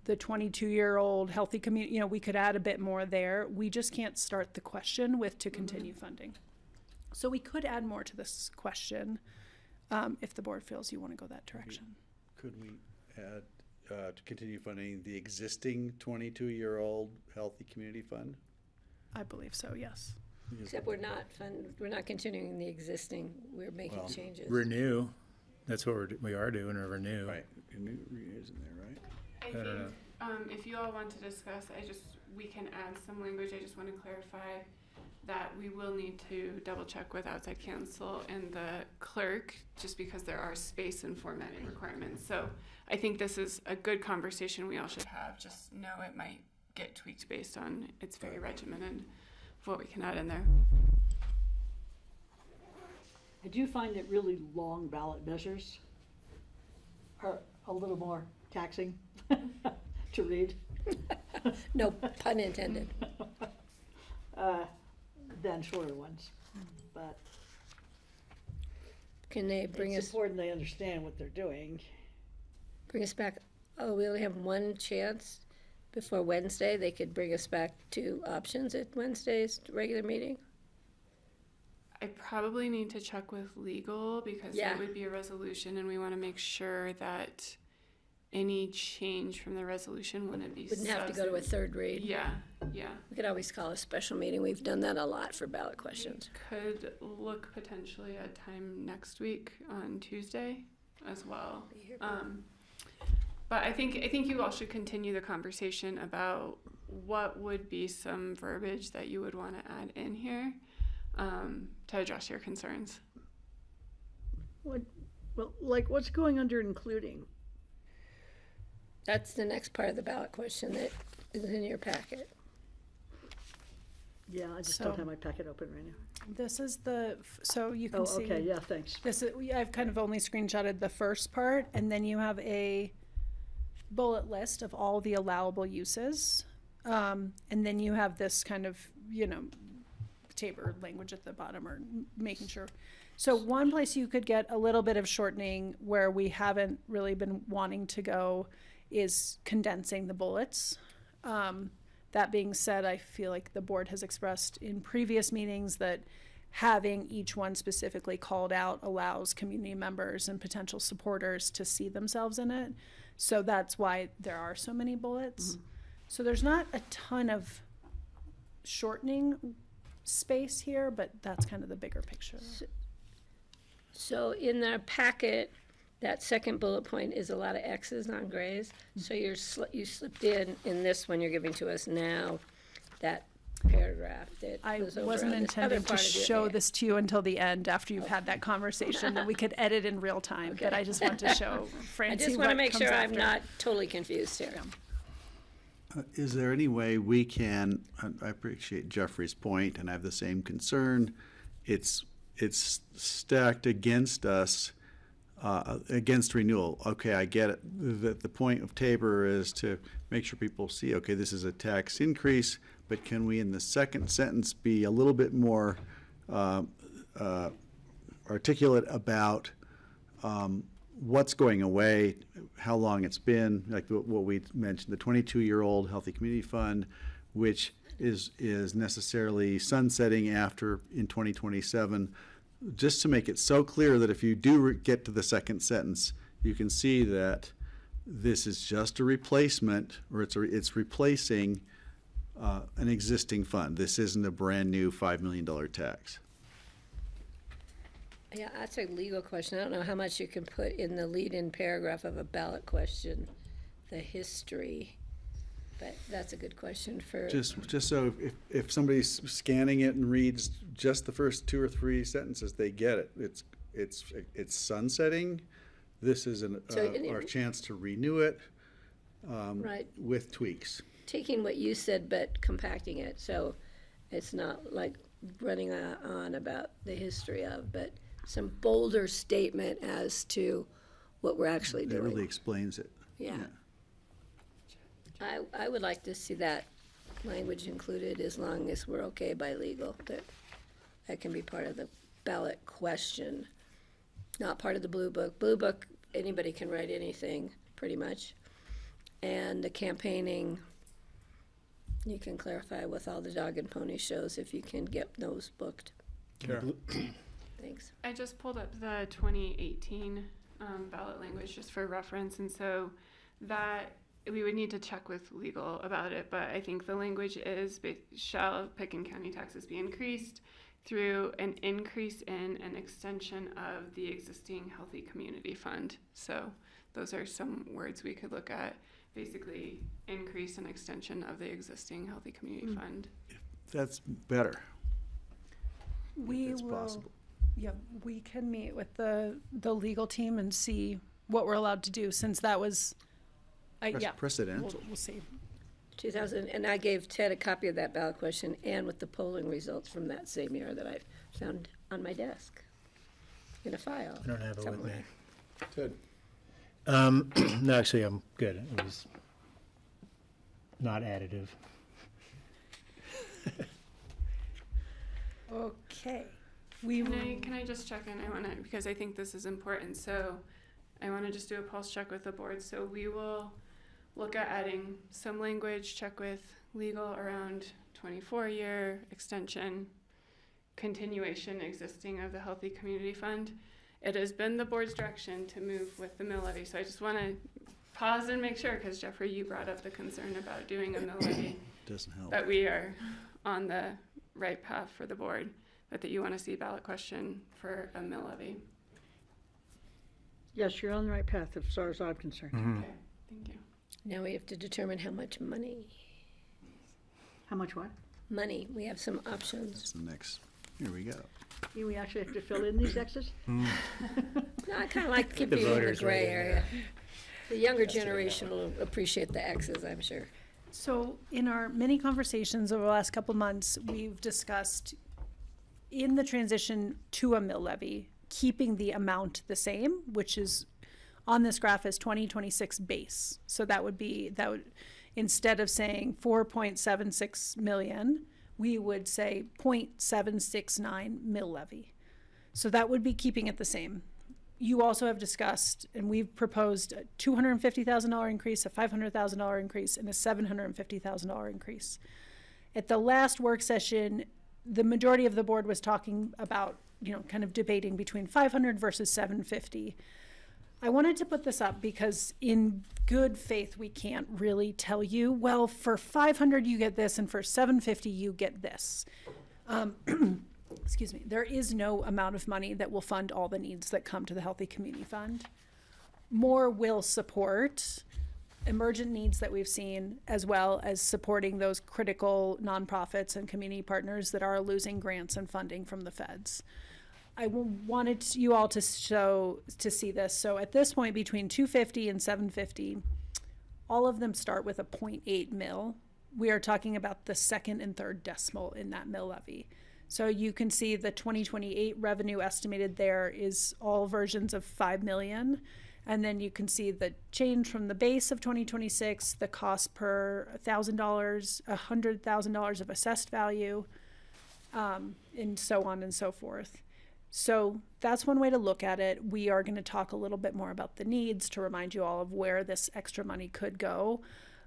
the 22-year-old healthy community. We could add a bit more there. We just can't start the question with to continue funding. So we could add more to this question if the board feels you want to go that direction. Could we add to continue funding the existing 22-year-old healthy community fund? I believe so, yes. Except we're not continuing the existing, we're making changes. Renew, that's what we are doing, a renew. Right, renew is in there, right? I think if you all want to discuss, we can add some language. I just want to clarify that we will need to double check with outside counsel and the clerk, just because there are space and formatting requirements. So I think this is a good conversation we all should have. Just know it might get tweaked based on it's very regimented of what we can add in there. I do find that really long ballot measures are a little more taxing to read. No pun intended. Than shorter ones, but Can they bring it's us important they understand what they're doing. back? Oh, we only have one chance before Wednesday. They could bring us back 2 options at Wednesday's regular meeting. I probably need to check with legal because Yeah. it would be a resolution and we want to make sure that any change from the resolution wouldn't be Wouldn't have to go to a third read. Yeah. We could always call a special meeting. We've done that a lot for ballot questions. Could look potentially at time next week on Tuesday as well. But I think you all should continue the conversation about what would be some verbiage that you would want to add in here to address your concerns. What's going under including? That's the next part of the ballot question that is in your packet. Yeah, I just So- don't have my packet open right now. This is so you can Oh, see. okay, yeah, thanks. I've kind of only screenshotted the first part, and then you have a bullet list of all the allowable uses. And then you have this kind of, Tabor language at the bottom, or making sure. So one place you could get a little bit of shortening where we haven't really been wanting to go is condensing the bullets. That being said, I feel like the board has expressed in previous meetings that having each one specifically called out allows community members and potential supporters to see themselves in it. So that's why there are so many bullets. So there's not a ton of shortening space here, but that's kind of the bigger picture. So in our packet, that second bullet point is a lot of X's on grays. So you slipped in this one you're giving to us now, that paragraph that I was over wasn't on this other intending to part of your show hand. this to you until the end after you've had that conversation that we could edit in real time, but I just want to show I Francie just want to what make comes sure I'm after. not totally confused here. Is there any way we can, I appreciate Jeffrey's point, and I have the same concern. It's stacked against us, against renewal. Okay, I get it. The point of Tabor is to make sure people see, okay, this is a tax increase, but can we in the second sentence be a little bit more articulate about what's going away, how long it's been, like what we mentioned, the 22-year-old Healthy Community Fund, which is necessarily sunsetting after in 2027, just to make it so clear that if you do get to the second sentence, you can see that this is just a replacement, or it's replacing an existing fund. This isn't a brand new $5 million tax. Yeah, that's a legal question. I don't know how much you can put in the lead-in paragraph of a ballot question, the history, but that's a good question for. Just so if somebody's scanning it and reads just the first 2 or 3 sentences, they get it. It's sunsetting. This is our chance to renew it Right. with tweaks. Taking what you said but compacting it, so it's not like running on about the history of, but some bolder statement as to what we're actually It doing. really explains it. Yeah. I would like to see that language included as long as we're okay by legal, that can be part of the ballot question, not part of the blue book. Blue book, anybody can write anything, pretty much. And the campaigning, you can clarify with all the dog and pony shows if you can get those booked. Kara. Thanks. I just pulled up the 2018 ballot language just for reference, and so that we would need to check with legal about it, but I think the language is, shall Pitkin County taxes be increased through an increase in an extension of the existing Healthy Community Fund. So those are some words we could look at, basically increase and extension of the existing Healthy Community Fund. That's better. We It's will, possible. yeah, we can meet with the legal team and see what we're allowed to do, since that was, yeah. Precedential. We'll see. 2000, and I gave Ted a copy of that ballot question and with the polling results from that same year that I found on my desk in a file. I don't have it with me. Ted. No, actually, I'm good. It was not additive. Okay. We will, Can I just check in? I want to, because I think this is important. So I want to just do a pulse check with the board. So we will look at adding some language, check with legal around 24-year extension, continuation existing of the Healthy Community Fund. It has been the board's direction to move with the mill levy. So I just want to pause and make sure, because Jeffrey, you brought up the concern about doing a mill levy, Doesn't help. that we are on the right path for the board, but that you want to see ballot question for a mill levy. Yes, you're on the right path as far as I'm concerned. Okay, thank you. Now we have to determine how much money. How much what? Money, we have some options. That's the next, here we go. Do we actually have to fill in these X's? No, I kind of like to keep The people in the voters gray right in area. The younger generation will appreciate the X's, I'm sure. so in our many conversations over the last couple months, we've discussed in the transition to a mill levy, keeping the amount the same, which is on this graph is 2026 base. So that would instead of saying 4.76 million, we would say 0.769 mill levy. So that would be keeping it the same. You also have discussed, and we've proposed a $250,000 increase, a $500,000 increase, and a $750,000 increase. At the last work session, the majority of the board was talking about, kind of debating between 500 versus 750. I wanted to put this up because in good faith, we can't really tell you, well, for 500 you get this and for 750 you get this. Excuse me, there is no amount of money that will fund all the needs that come to the Healthy Community Fund. more will support emergent needs that we've seen, as well as supporting those critical nonprofits and community partners that are losing grants and funding from the feds. I wanted you all to see this. So at this point, between 250 and 750, all of them start with a 0.8 mil. We are talking about the second and third decimal in that mill levy. So you can see the 2028 revenue estimated there is all versions of 5 million. And then you can see the change from the base of 2026, the cost per $1,000, $100,000 of assessed value, and so on and so forth. So that's one way to look at it. We are going to talk a little bit more about the needs to remind you all of where this extra money could go.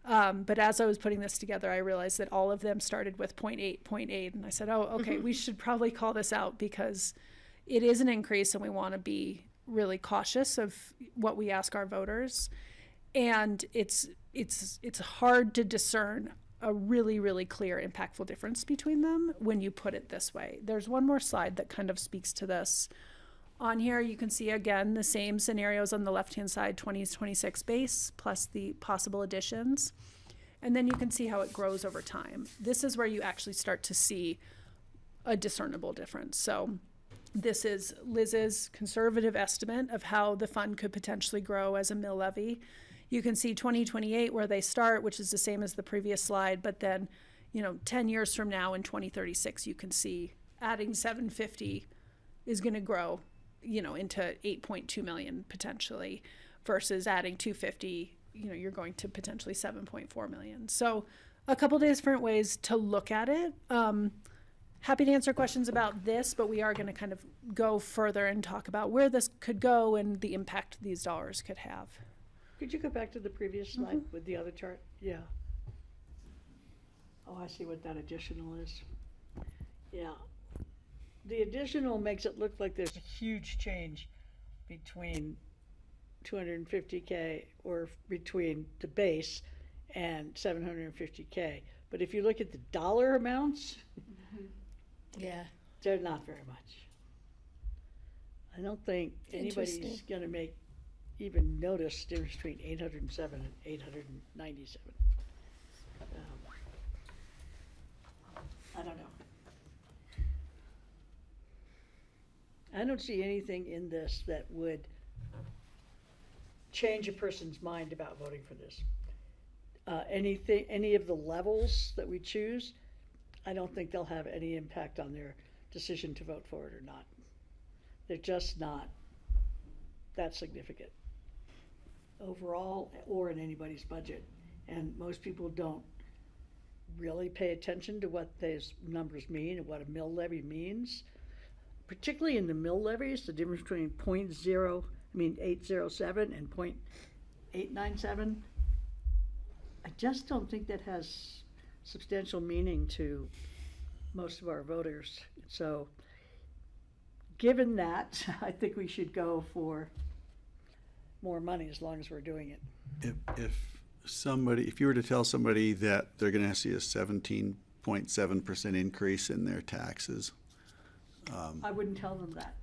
But as I was putting this together, I realized that all of them started with 0.8. And I said, oh, okay, we should probably call this out because it is an increase and we want to be really cautious of what we ask our voters. And it's hard to discern a really, really clear, impactful difference between them when you put it this way. There's one more slide that kind of speaks to this. On here, you can see, again, the same scenarios on the left-hand side, 2026 base, plus the possible additions. And then you can see how it grows over time. This is where you actually start to see a discernible difference. So this is Liz's conservative estimate of how the fund could potentially grow as a mill levy. You can see 2028 where they start, which is the same as the previous slide, but then, 10 years from now in 2036, you can see adding 750 is going to grow, into 8.2 million potentially, versus adding 250, you're going to potentially 7.4 million. So a couple different ways to look at it. Happy to answer questions about this, but we are going to kind of go further and talk about where this could go and the impact these dollars could have. Could you go back to the previous slide with the other chart? Yeah. Oh, I see what that additional is. Yeah. The additional makes it look like there's a huge change between 250K or between the base and 750K. But if you look at the dollar amounts, yeah, they're not very much. I don't think anybody's going to even notice the difference between 807 and 897. I don't know. I don't see anything in this that would change a person's mind about voting for this. Any of the levels that we choose, I don't think they'll have any impact on their decision to vote for it or not. They're just not that significant overall or in anybody's budget. And most people don't really pay attention to what those numbers mean and what a mill levy means. Particularly in the mill levies, the difference between 807 and 0.897, I just don't think that has substantial meaning to most of our voters. So given that, I think we should go for more money as long as we're doing it. If you were to tell somebody that they're going to see a 17.7% increase in their taxes, I wouldn't tell them that.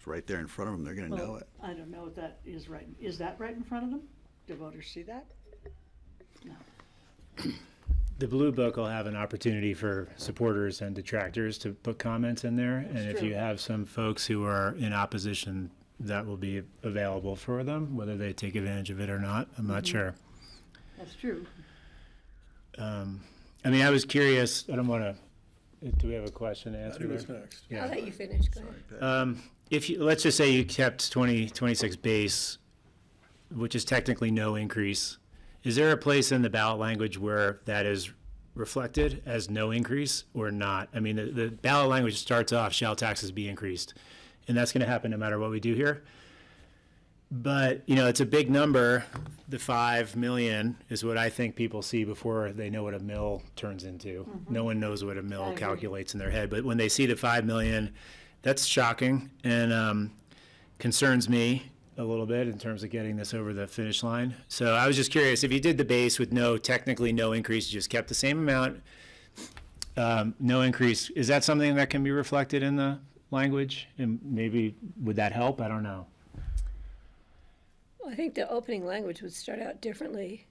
it's right there in front of them, they're going to know it. I don't know if that is right. Is that right in front of them? Do voters see that? No. The Blue Book will have an opportunity for supporters and detractors to put comments in there. That's and if true. you have some folks who are in opposition, that will be available for them, whether they take advantage of it or not. I'm not sure. That's true. I was curious. I don't want to. Do we have a question to answer? Who was there? next? Yeah. I'll let you finish. Go ahead. If you, let's just say you kept 2026 base, which is technically no increase, is there a place in the ballot language where that is reflected as no increase or not? I mean, the ballot language starts off, shall taxes be increased, and that's going to happen no matter what we do here. But, it's a big number. The 5 million is what I think people see before they know what a mill turns into. No one knows what a mill I agree. calculates in their head. But when they see the 5 million, that's shocking and concerns me a little bit in terms of getting this over the finish line. So I was just curious, if you did the base with technically no increase, you just kept the same amount, no increase, is that something that can be reflected in the language? And maybe would that help? I don't know. I think the opening language would start out differently,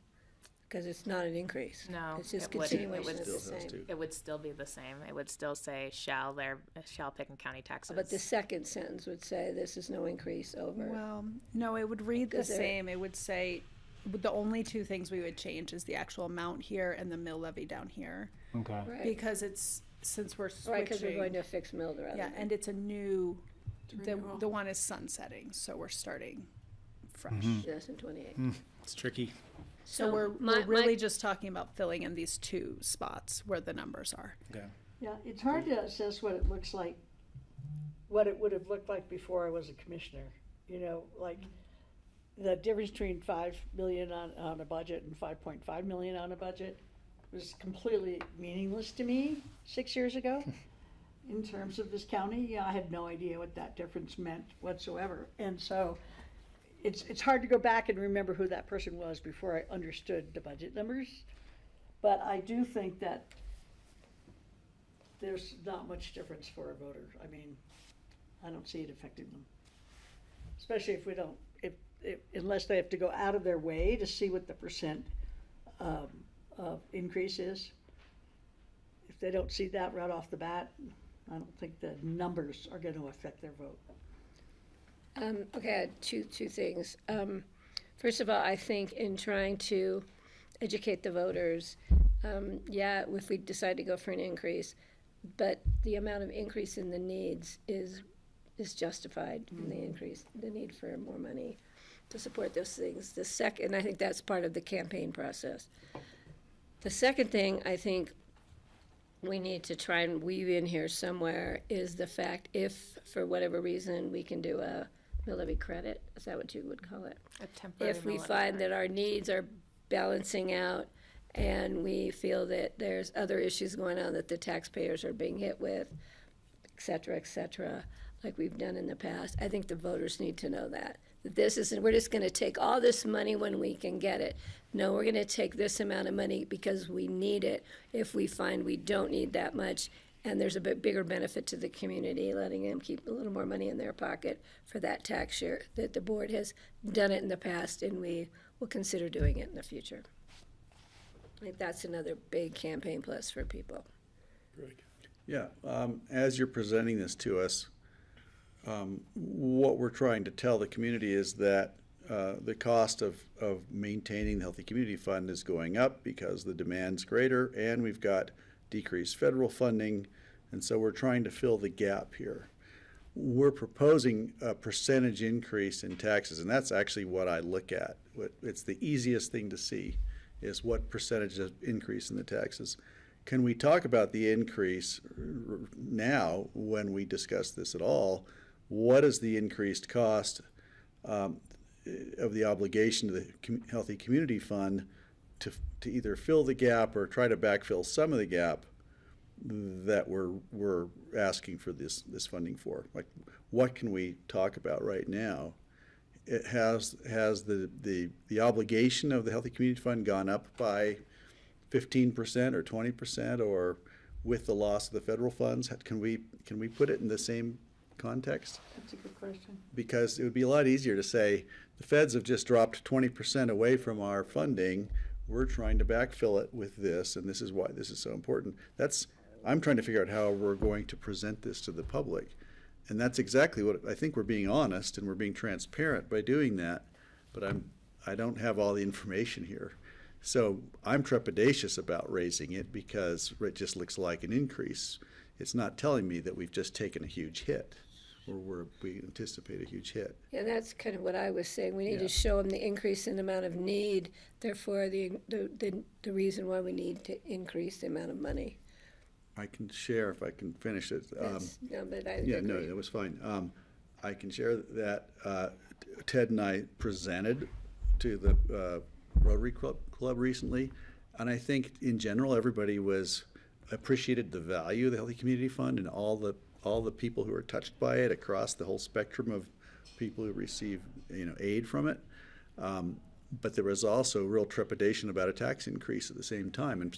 because it's not an increase. No, It's just it wouldn't. continuation of the Still has same. to. It would still be the same. It would still say shall Pitkin County taxes. But the second sentence would say this is no increase over. Well, no, it would read the Is there- same. It would say, the only two things we would change is the actual amount here and the mill levy down here. Okay. Right, Because it's, since we're switching. right, because we're going to a fixed mill rather Yeah, than. and it's a new, the renewal. one is sunsetting, so we're starting fresh. 2028. It's tricky. So we're my- really just talking about filling in these two spots where the numbers are. Okay. Yeah, it's hard to assess what it looks like, what it would have looked like before I was a commissioner. You know, like the difference between 5 million on a budget and 5.5 million on a budget was completely meaningless to me 6 years ago. In terms of this county, yeah, I had no idea what that difference meant whatsoever. And so it's hard to go back and remember who that person was before I understood the budget numbers. But I do think that there's not much difference for a voter. I mean, I don't see it affecting them. Especially if we don't, unless they have to go out of their way to see what the percent of increase is. If they don't see that right off the bat, I don't think the numbers are gonna affect their vote. Okay, I had two things. First of all, I think in trying to educate the voters, yeah, if we decide to go for an increase, but the amount of increase in the needs is justified in the need for more money to support those things. The second, I think that's part of the campaign process. The second thing I think we need to try and weave in here somewhere is the fact if, for whatever reason, we can do a mill levy credit, is that what you would call it? A temporary If we mill levy find credit. that our needs are balancing out and we feel that there's other issues going on that the taxpayers are being hit with, et cetera, like we've done in the past, I think the voters need to know that. That this isn't, we're just gonna take all this money when we can get it. No, we're gonna take this amount of money because we need it. If we find we don't need that much, and there's a bit bigger benefit to the community, letting them keep a little more money in their pocket for that tax share, that the board has done it in the past and we will consider doing it in the future. I think that's another big campaign plus for people. Yeah, as you're presenting this to us, what we're trying to tell the community is that the cost of maintaining the Healthy Community Fund is going up because the demand's greater and we've got decreased federal funding, and so we're trying to fill the gap here. We're proposing a percentage increase in taxes, and that's actually what I look at. It's the easiest thing to see is what percentage of increase in the taxes. Can we talk about the increase now when we discuss this at all? What is the increased cost of the obligation to the Healthy Community Fund to either fill the gap or try to backfill some of the gap that we're asking for this funding for? Like, what can we talk about right now? It has the obligation of the Healthy Community Fund gone up by 15% or 20%, or with the loss of the federal funds? Can we put it in the same context? That's a good question. Because it would be a lot easier to say, the feds have just dropped 20% away from our funding, we're trying to backfill it with this, and this is why this is so important. I'm trying to figure out how we're going to present this to the public. And that's exactly what, I think we're being honest and we're being transparent by doing that, but I don't have all the information here. So I'm trepidatious about raising it because it just looks like an increase. It's not telling me that we've just taken a huge hit, or we anticipate a huge hit. Yeah, that's kind of what I was saying. We need Yeah. to show them the increase in amount of need, therefore the reason why we need to increase the amount of money. I can share if I can finish it. No, but I Yeah, agree. no, that was fine. I can share that Ted and I presented to the Rotary Club recently, and I think in general everybody appreciated the value of the Healthy Community Fund and all the people who are touched by it across the whole spectrum of people who receive aid from it. But there was also real trepidation about a tax increase at the same time, and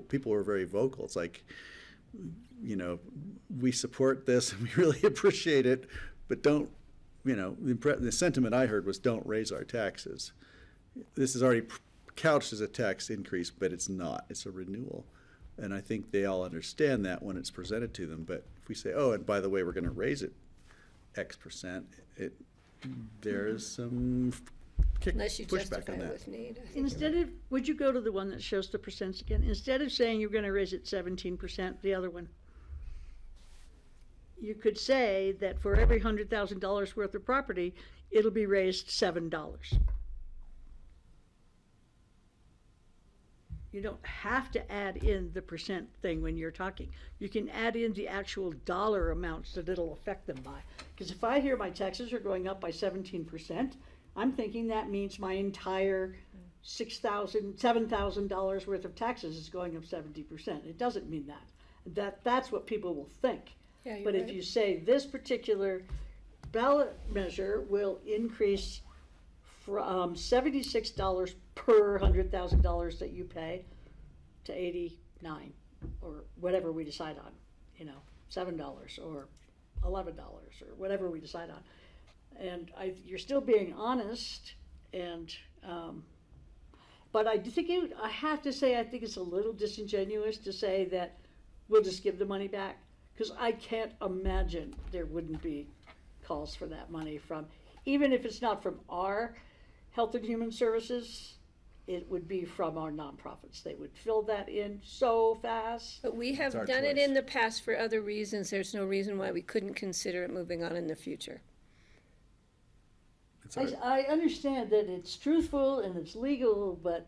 people were very vocal. It's like, we support this and we really appreciate it, but don't you know, the sentiment I heard was don't raise our taxes. This is already couched as a tax increase, but it's not. It's a renewal. And I think they all understand that when it's presented to them. But if we say, oh, and by the way, we're going to raise it X percent, there is some Unless you pushback justify on it that. with need. I think Instead of, would you go to the one that shows the percents again? Instead of saying you're gonna raise it 17%, the other one, you could say that for every $100,000 worth of property, it'll be raised $7. You don't have to add in the percent thing when you're talking. You can add in the actual dollar amounts that it'll affect them by. Because if I hear my taxes are going up by 17%, I'm thinking that means my entire $7,000 worth of taxes is going up 70%. It doesn't mean that. That's what people will think. Yeah, you're But if right. you say this particular ballot measure will increase from $76 per $100,000 that you pay to $89 or whatever we decide on, you know, $7 or $11 or whatever we decide on. And you're still being honest, and but I think I have to say I think it's a little disingenuous to say that we'll just give the money back, because I can't imagine there wouldn't be calls for that money from, even if it's not from our Health and Human Services, it would be from our nonprofits. They would fill that in so fast. But we have our done it choice. in the past for other reasons. There's no reason why we couldn't consider it moving on in the future. It's our- I understand that it's truthful and it's legal, but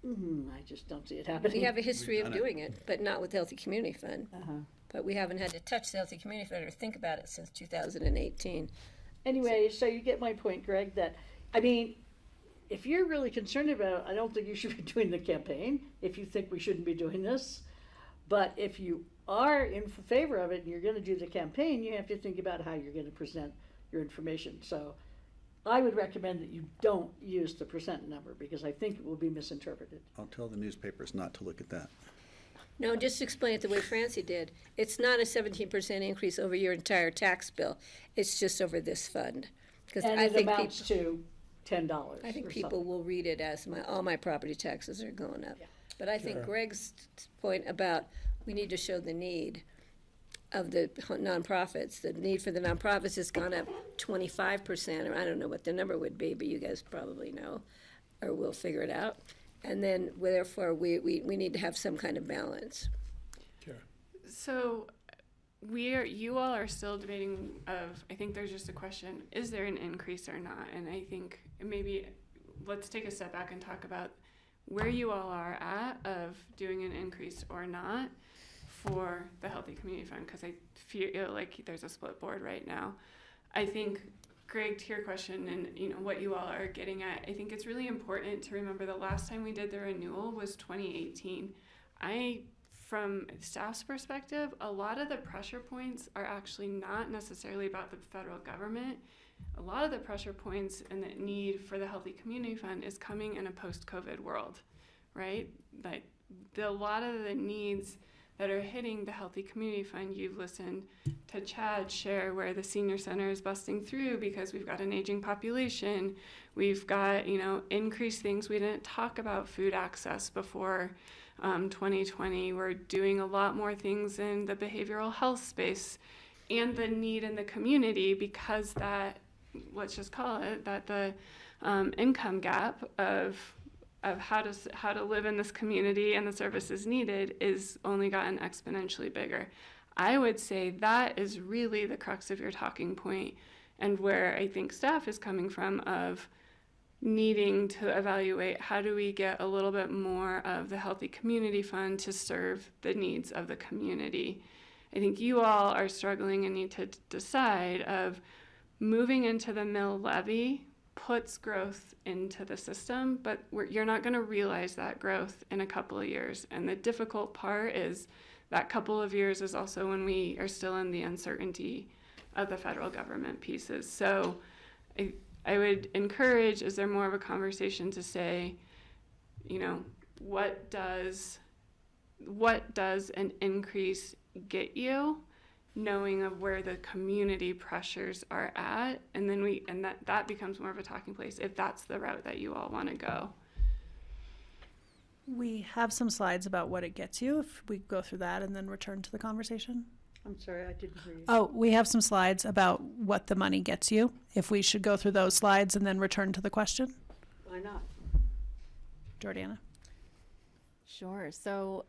I just don't see it happening. We have a history of done it. doing it, but not with the Healthy Community Fund. Uh-huh. But we haven't had to touch the Healthy Community Fund or think about it since 2018. Anyway, so you get my point, Greg, that, I mean, if you're really concerned about it, I don't think you should be doing the campaign, if you think we shouldn't be doing this. But if you are in favor of it and you're gonna do the campaign, you have to think about how you're gonna present your information. So I would recommend that you don't use the percent number, because I think it will be misinterpreted. I'll tell the newspapers not to look at that. No, just explain it the way Francie did. It's not a 17% increase over your entire tax bill. It's just over this fund. Because And I it think amounts people, to $10 I think or people something. will read it as all my property taxes are going up. Yeah. But I think Greg's point about we need to show the need of the nonprofits, the need for the nonprofits has gone up 25%, or I don't know what the number would be, but you guys probably know, or we'll figure it out. And then therefore we need to have some kind of balance. So you all are still debating I think there's just a question, is there an increase or not? And I think maybe let's take a step back and talk about where you all are at of doing an increase or not for the Healthy Community Fund, because I feel like there's a split board right now. I think, Greg, to your question and what you all are getting at, I think it's really important to remember the last time we did the renewal was 2018. From staff's perspective, a lot of the pressure points are actually not necessarily about the federal government. A lot of the pressure points and the need for the Healthy Community Fund is coming in a post-COVID world, right? Like a lot of the needs that are hitting the Healthy Community Fund, you've listened to Chad share where the senior center is busting through because we've got an aging population. We've got, increased things. We didn't talk about food access before 2020. We're doing a lot more things in the behavioral health space and the need in the community, because that, let's just call it, that the income gap of how to live in this community and the services needed is only gotten exponentially bigger. I would say that is really the crux of your talking point, and where I think staff is coming from of needing to evaluate how do we get a little bit more of the Healthy Community Fund to serve the needs of the community. I think you all are struggling and need to decide of moving into the mill levy puts growth into the system, but you're not going to realize that growth in a couple of years. And the difficult part is that couple of years is also when we are still in the uncertainty of the federal government pieces. So I would encourage, is there more of a conversation to say, what does an increase get you? knowing of where the community pressures are at, and then that becomes more of a talking place if that's the route that you all want to go. We have some slides about what it gets you, if we go through that and then return to the conversation. I'm sorry, I didn't hear you. Oh, we have some slides about what the money gets you, if we should go through those slides and then return to the question. Why not? Jordana? Sure. So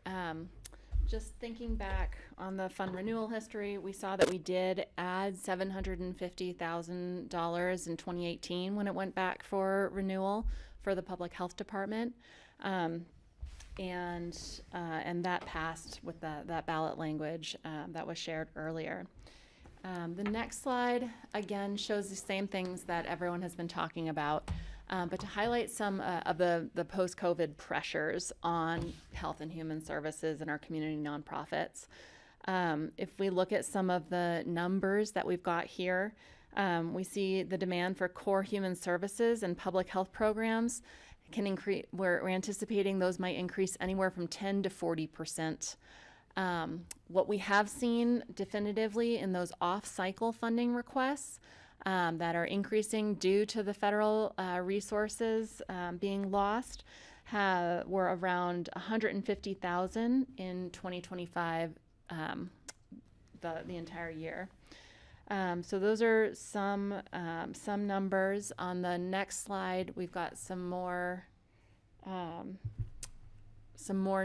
just thinking back on the fund renewal history, we saw that we did add $750,000 in 2018 when it went back for renewal for the public health department. And that passed with that ballot language that was shared earlier. The next slide, again, shows the same things that everyone has been talking about, but to highlight some of the post-COVID pressures on health and human services and our community nonprofits. If we look at some of the numbers that we've got here, we see the demand for core human services and public health programs can increase. We're anticipating those might increase anywhere from 10 to 40%. What we have seen definitively in those off-cycle funding requests that are increasing due to the federal resources being lost were around 150,000 in 2025, the entire year. So those are some numbers. On the next slide, we've got some more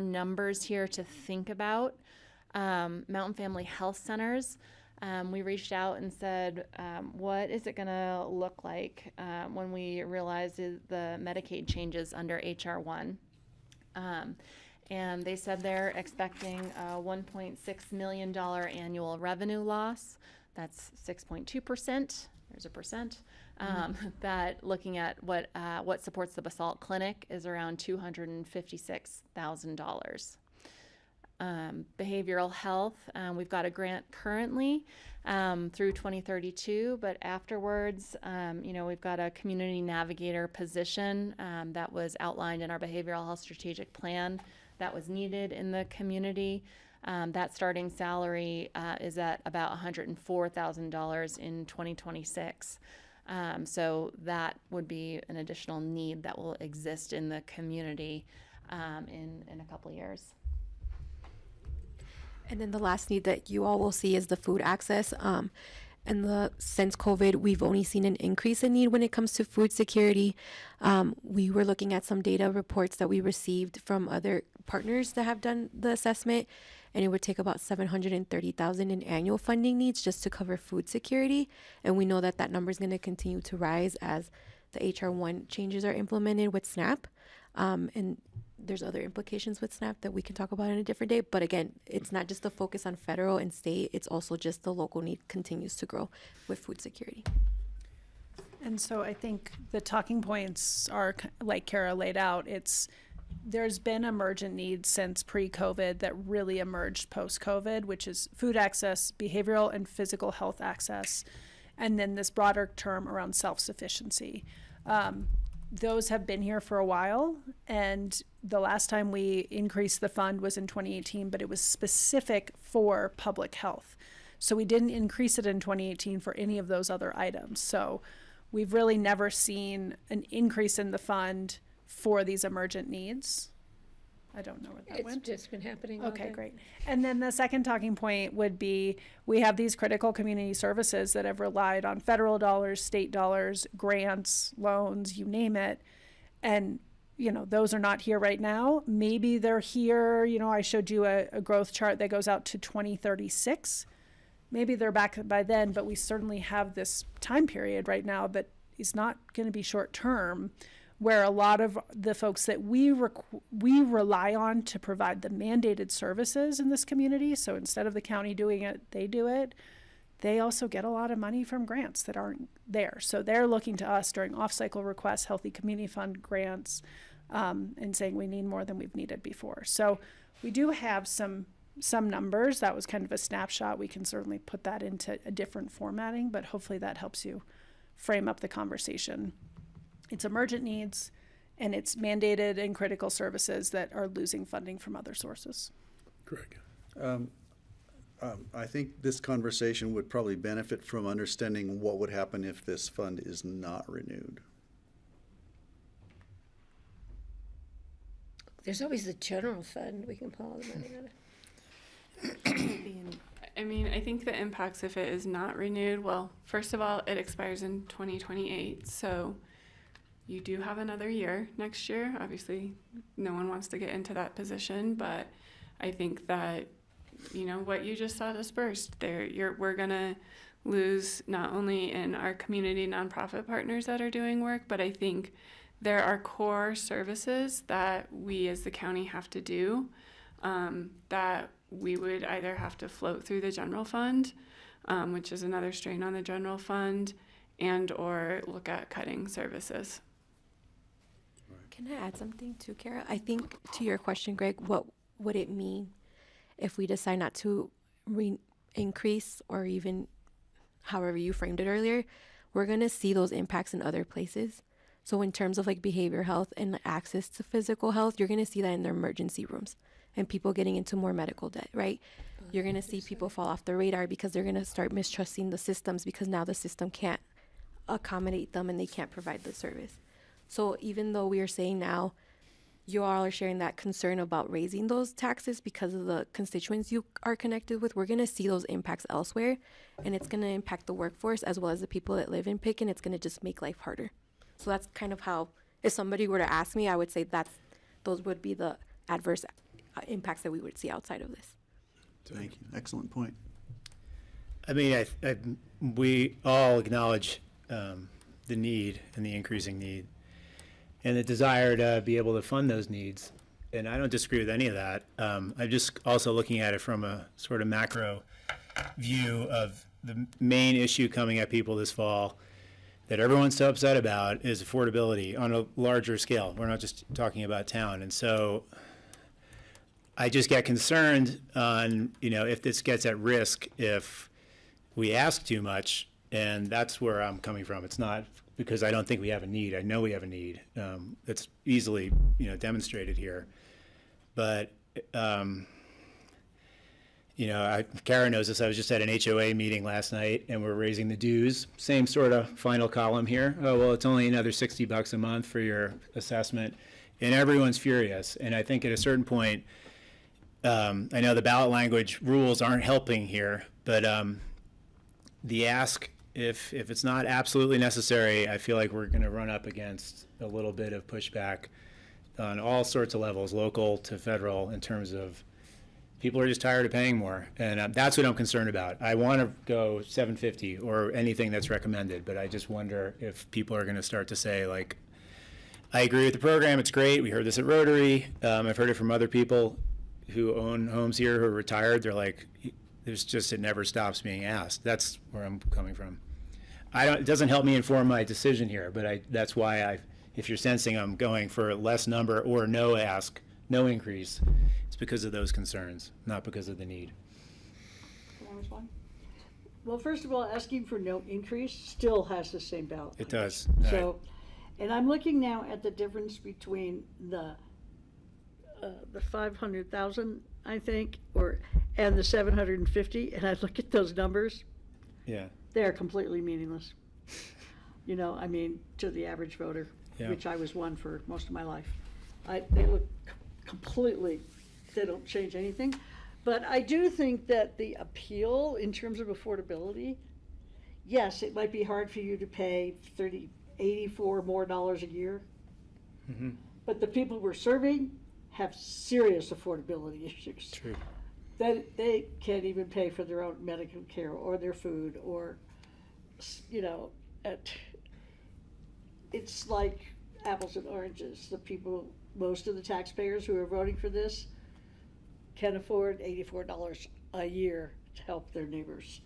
numbers here to think about. Mountain Family Health Centers. We reached out and said, what is it going to look like when we realize the Medicaid changes under HR 1? And they said they're expecting a $1.6 million annual revenue loss. That's 6.2%. There's a percent. That looking at what supports the Basalt Clinic is around $256,000. Behavioral health, we've got a grant currently through 2032, but afterwards, we've got a community navigator position that was outlined in our behavioral health strategic plan that was needed in the community. That starting salary is at about $104,000 in 2026. So that would be an additional need that will exist in the community in a couple of years. And then the last need that you all will see is the food access. Since COVID, we've only seen an increase in need when it comes to food security. We were looking at some data reports that we received from other partners that have done the assessment, and it would take about $730,000 in annual funding needs just to cover food security. And we know that that number is going to continue to rise as the HR 1 changes are implemented with SNAP. And there's other implications with SNAP that we can talk about in a different day. But again, it's not just the focus on federal and state, it's also just the local need continues to grow with food security. And so I think the talking points are, like Cora laid out, there's been emergent needs since pre-COVID that really emerged post-COVID, which is food access, behavioral and physical health access, and then this broader term around self-sufficiency. Those have been here for a while, and the last time we increased the fund was in 2018, but it was specific for public health. So we didn't increase it in 2018 for any of those other items. So we've really never seen an increase in the fund for these emergent needs. I don't know where that went. It's just been happening all Okay, day. great. And then the second talking point would be, we have these critical community services that have relied on federal dollars, state dollars, grants, loans, you name it. And, those are not here right now. Maybe they're here, I showed you a growth chart that goes out to 2036. Maybe they're back by then, but we certainly have this time period right now that is not going to be short term, where a lot of the folks that we rely on to provide the mandated services in this community, so instead of the county doing it, they do it, they also get a lot of money from grants that aren't there. So they're looking to us during off-cycle requests, Healthy Community Fund grants, and saying we need more than we've needed before. So we do have some numbers. That was kind of a snapshot. We can certainly put that into a different formatting, but hopefully that helps you frame up the conversation. It's emergent needs, and it's mandated and critical services that are losing funding from other sources. Greg. I think this conversation would probably benefit from understanding what would happen if this fund is not renewed. There's always the general fund we can pull all the money out of. I mean, I think the impacts if it is not renewed, well, first of all, it expires in 2028, so you do have another year next year. Obviously, no one wants to get into that position, but I think that, you know, what you just saw dispersed there, we're gonna lose not only in our community nonprofit partners that are doing work, but I think there are core services that we as the county have to do, that we would either have to float through the general fund, which is another strain on the general fund, and or look at cutting services. Can I add something too, Kara? I think to your question, Greg, what would it mean if we decide not to increase, or even however you framed it earlier? We're going to see those impacts in other places. So in terms of like behavioral health and access to physical health, you're going to see that in their emergency rooms and people getting into more medical debt, right? You're going to see people fall off the radar because they're going to start mistrusting the systems because now the system can't accommodate them and they can't provide the service. So even though we are saying now, you all are sharing that concern about raising those taxes because of the constituents you are connected with, we're going to see those impacts elsewhere, and it's going to impact the workforce as well as the people that live in Pitkin. It's going to just make life harder. So that's kind of how, if somebody were to ask me, I would say those would be the adverse impacts that we would see outside of this. Thank you. Excellent point. I mean, we all acknowledge the need and the increasing need and the desire to be able to fund those needs. And I don't disagree with any of that. I'm just also looking at it from a sort of macro view of the main issue coming at people this fall that everyone's so upset about is affordability on a larger scale. We're not just talking about town. And so I just get concerned on, you know, if this gets at risk, if we ask too much, and that's where I'm coming from. It's not because I don't think we have a need. I know we have a need. That's easily, you know, demonstrated here. But, you know, Kara knows this. I was just at an HOA meeting last night, and we're raising the dues. Same sort of final column here. Oh, well, it's only another $60 a month for your assessment. And everyone's furious. And I think at a certain point, I know the ballot language rules aren't helping here, but the ask, if it's not absolutely necessary, I feel like we're going to run up against a little bit of pushback on all sorts of levels, local to federal, in terms of people are just tired of paying more. And that's what I'm concerned about. I want to go $750 or anything that's recommended, but I just wonder if people are going to start to say, like, I agree with the program, it's great, we heard this at Rotary, I've heard it from other people who own homes here who are retired. They're like, it never stops being asked. That's where I'm coming from. It doesn't help me inform my decision here, but that's why if you're sensing I'm going for less number or no increase, it's because of those concerns, not because of the need. Can I respond? Well, first of all, asking for no increase still has the same ballot. It does. So, and I'm looking now at the difference between the 500,000, I think, and the 750, and I look at those numbers. Yeah. They are completely meaningless. You know, I mean, to the average voter, Yeah. which I was one for most of my life. They look completely, they don't change anything. But I do think that the appeal in terms of affordability, yes, it might be hard for you to pay $84 more a year. Mm-hmm. But the people we're serving have serious affordability issues. True. That they can't even pay for their own medical care or their food or, you know, it's like apples and oranges. The people, most of the taxpayers who are voting for this can afford $84 a year to help their neighbors,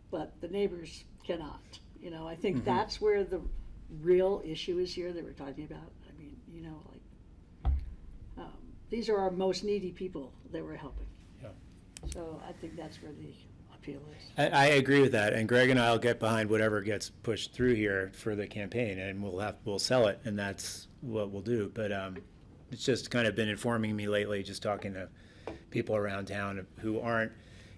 but the neighbors cannot. You know, I think that's where the real issue is here that we're talking about. I mean, you know, like, these are our most needy people that we're helping. Yeah. So I think that's where the appeal is. I agree with that, and Greg and I'll get behind whatever gets pushed through here for the campaign, and we'll sell it, and that's what we'll do. But it's just kind of been informing me lately, just talking to people around town who aren't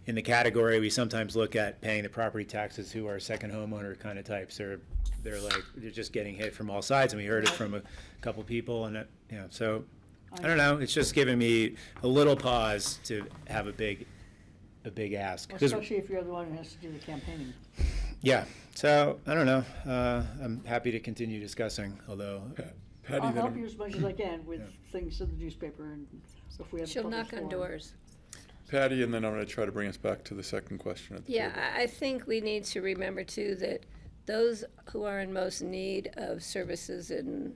in the category, we sometimes look at paying the property taxes who are second homeowner kind of types, or they're just getting hit from all sides, and we heard it from a couple people, and so I don't know. It's just giving me a little pause to have a big ask. 'Cause- Especially if you're the one who has to do the campaigning. yeah. So I don't know. I'm happy to continue discussing, although. Patty, I'll then help you as much as I can with things in the newspaper, and if we have. a She'll published knock on forum. doors. Patty, and then I'm going to try to bring us back to the second question at the Yeah, table. I think we need to remember too that those who are in most need of services and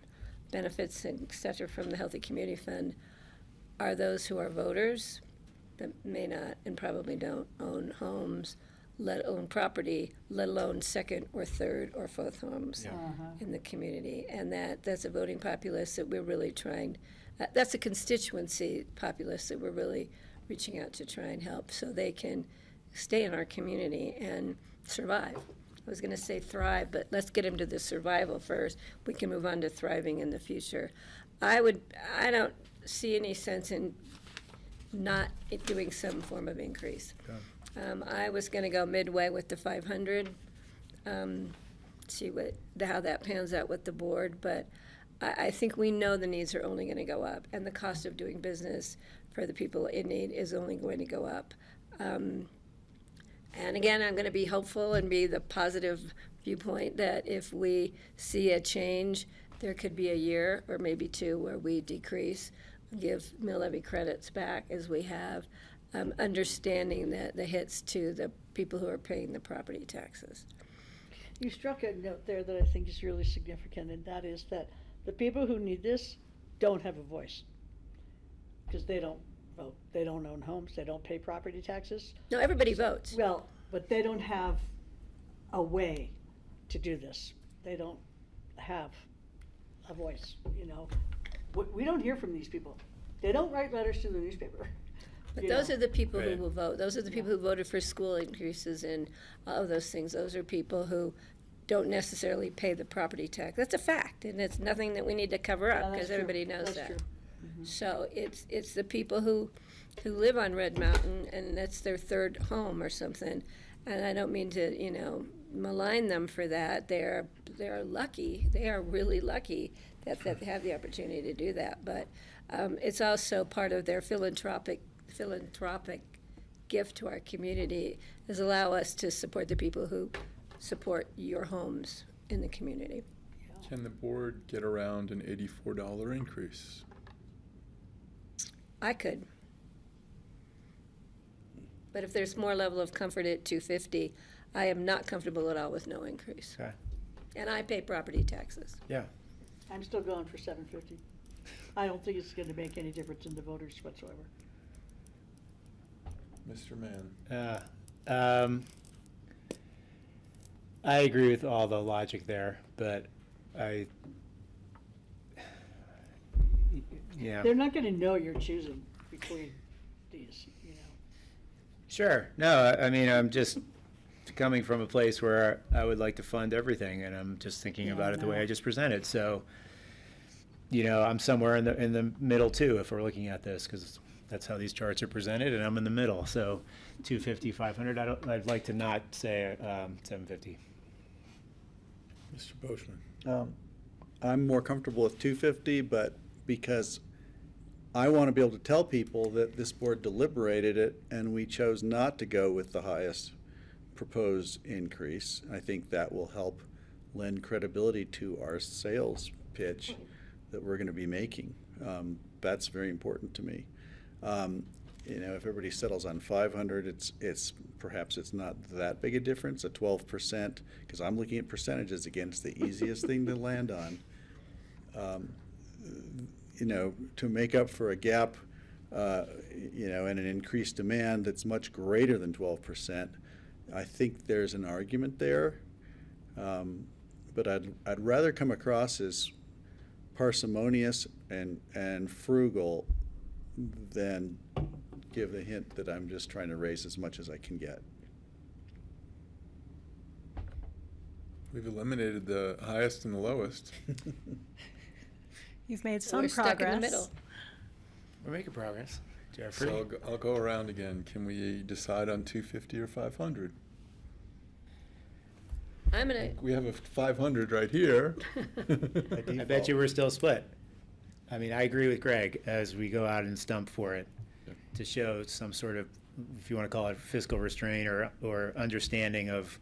benefits and et cetera from the Healthy Community Fund are those who are voters that may not and probably don't own homes, let alone property, let alone second or third or fourth homes in the community. And that's a voting populace that we're really trying, that's a constituency populace that we're really reaching out to try and help so they can stay in our community and survive. I was going to say thrive, but let's get them to the survival first. We can move on to thriving in the future. I don't see any sense in not doing some form of increase. I was going to go midway with the 500, see how that pans out with the board, but I think we know the needs are only going to go up, and the cost of doing business for the people in need is only going to go up. And again, I'm going to be hopeful and be the positive viewpoint that if we see a change, there could be a year or maybe two where we decrease, give mill levy credits back as we have, understanding that the hits to the people who are paying the property taxes. You struck a note there that I think is really significant, and that is that the people who need this don't have a voice. Because they don't vote, they don't own homes, they don't pay property taxes. No, everybody votes. Well, but they don't have a way to do this. They don't have a voice, you know. We don't hear from these people. They don't write letters to the newspaper. But those are the people who Right. will vote. Those are the people who voted for school increases and all of those things. Those are people who don't necessarily pay the property tax. That's a fact, and it's nothing that we need to cover up, because everybody knows that. So it's the people who live on Red Mountain, and that's their third home or something. And I don't mean to, malign them for that. They're lucky. They are really lucky that they have the opportunity to do that. But it's also part of their philanthropic gift to our community, is allow us to support the people who support your homes in the community. Can the board get around an $84 increase? I could. But if there's more level of comfort at $250, I am not comfortable at all with no increase. Okay. And I pay property taxes. Yeah. I'm still going for $750. I don't think it's gonna make any difference in the voters whatsoever. Mr. Mann? I agree with all the logic there, but yeah. They're not gonna know you're choosing between these, Sure. No, I mean, I'm just coming from a place where I would like to fund everything, and I'm just thinking Yeah, about it the way no. I just presented. So, I'm somewhere in the middle too, if we're looking at this, because that's how these charts are presented, and I'm in the middle. So, 250, 500. I'd like to not say 750. Mr. Boschman? I'm more comfortable with 250, but because I want to be able to tell people that this board deliberated it and we chose not to go with the highest proposed increase. I think that will help lend credibility to our sales pitch that we're going to be making. That's very important to me. If everybody settles on 500, it's perhaps it's not that big a difference, a 12%, because I'm looking at percentages again. It's the easiest thing to land on. To make up for a gap, and an increased demand that's much greater than 12%, I think there's an argument there. But I'd rather come across as parsimonious and frugal than give the hint that I'm just trying to raise as much as I can get. We've eliminated the highest and the lowest. You've made So some we're progress. stuck in the middle. We're making progress. Jeffrey? So I'll go around again. Can we decide on 250 or 500? I'm gonna, We have a 500 right here. I bet you we're still split. I mean, I agree with Greg as we go out and stump for it to show some sort of, if you want to call it fiscal restraint or understanding of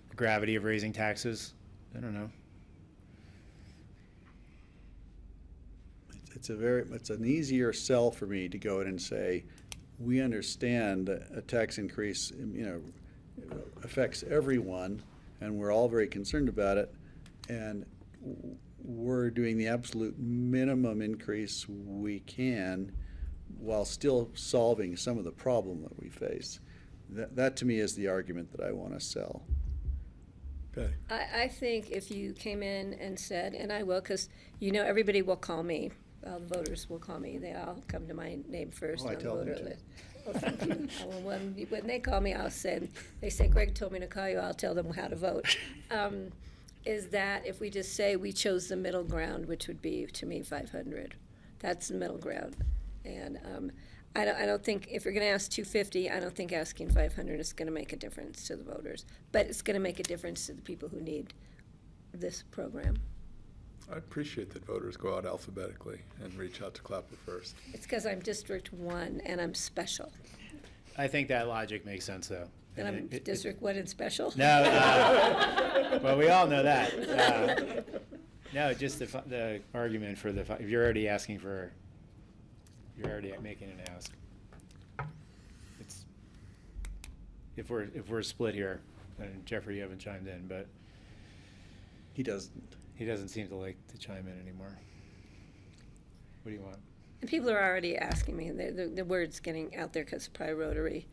the gravity of raising taxes. I don't know. It's an easier sell for me to go in and say, we understand that a tax increase, affects everyone, and we're all very concerned about it, and we're doing the absolute minimum increase we can while still solving some of the problem that we face. That to me is the argument that I want to sell. Okay. I think if you came in and said, and I will, because everybody will call me, all the voters will call me, they all come to my name first Oh, I on the tell them voter to. list. Well, thank you. When they call me, I'll say, they say, Greg told me to call you, I'll tell them how to vote. Is that if we just say we chose the middle ground, which would be, to me, 500. That's the middle ground. And I don't think, if you're going to ask 250, I don't think asking 500 is going to make a difference to the voters. But it's going to make a difference to the people who need this program. I appreciate that voters go out alphabetically and reach out to Clapper first. It's because I'm District 1 and I'm special. I think that logic makes sense, though. And I'm District 1 and special? No, well, we all know that. No, just the argument for if you're already asking for, you're already making an ask. It's, if we're split here, and Jeffrey, you haven't chimed in, but He doesn't. he doesn't seem to like to chime in anymore. What do you want? And people are already asking me, the word's getting out there because probably Rotary,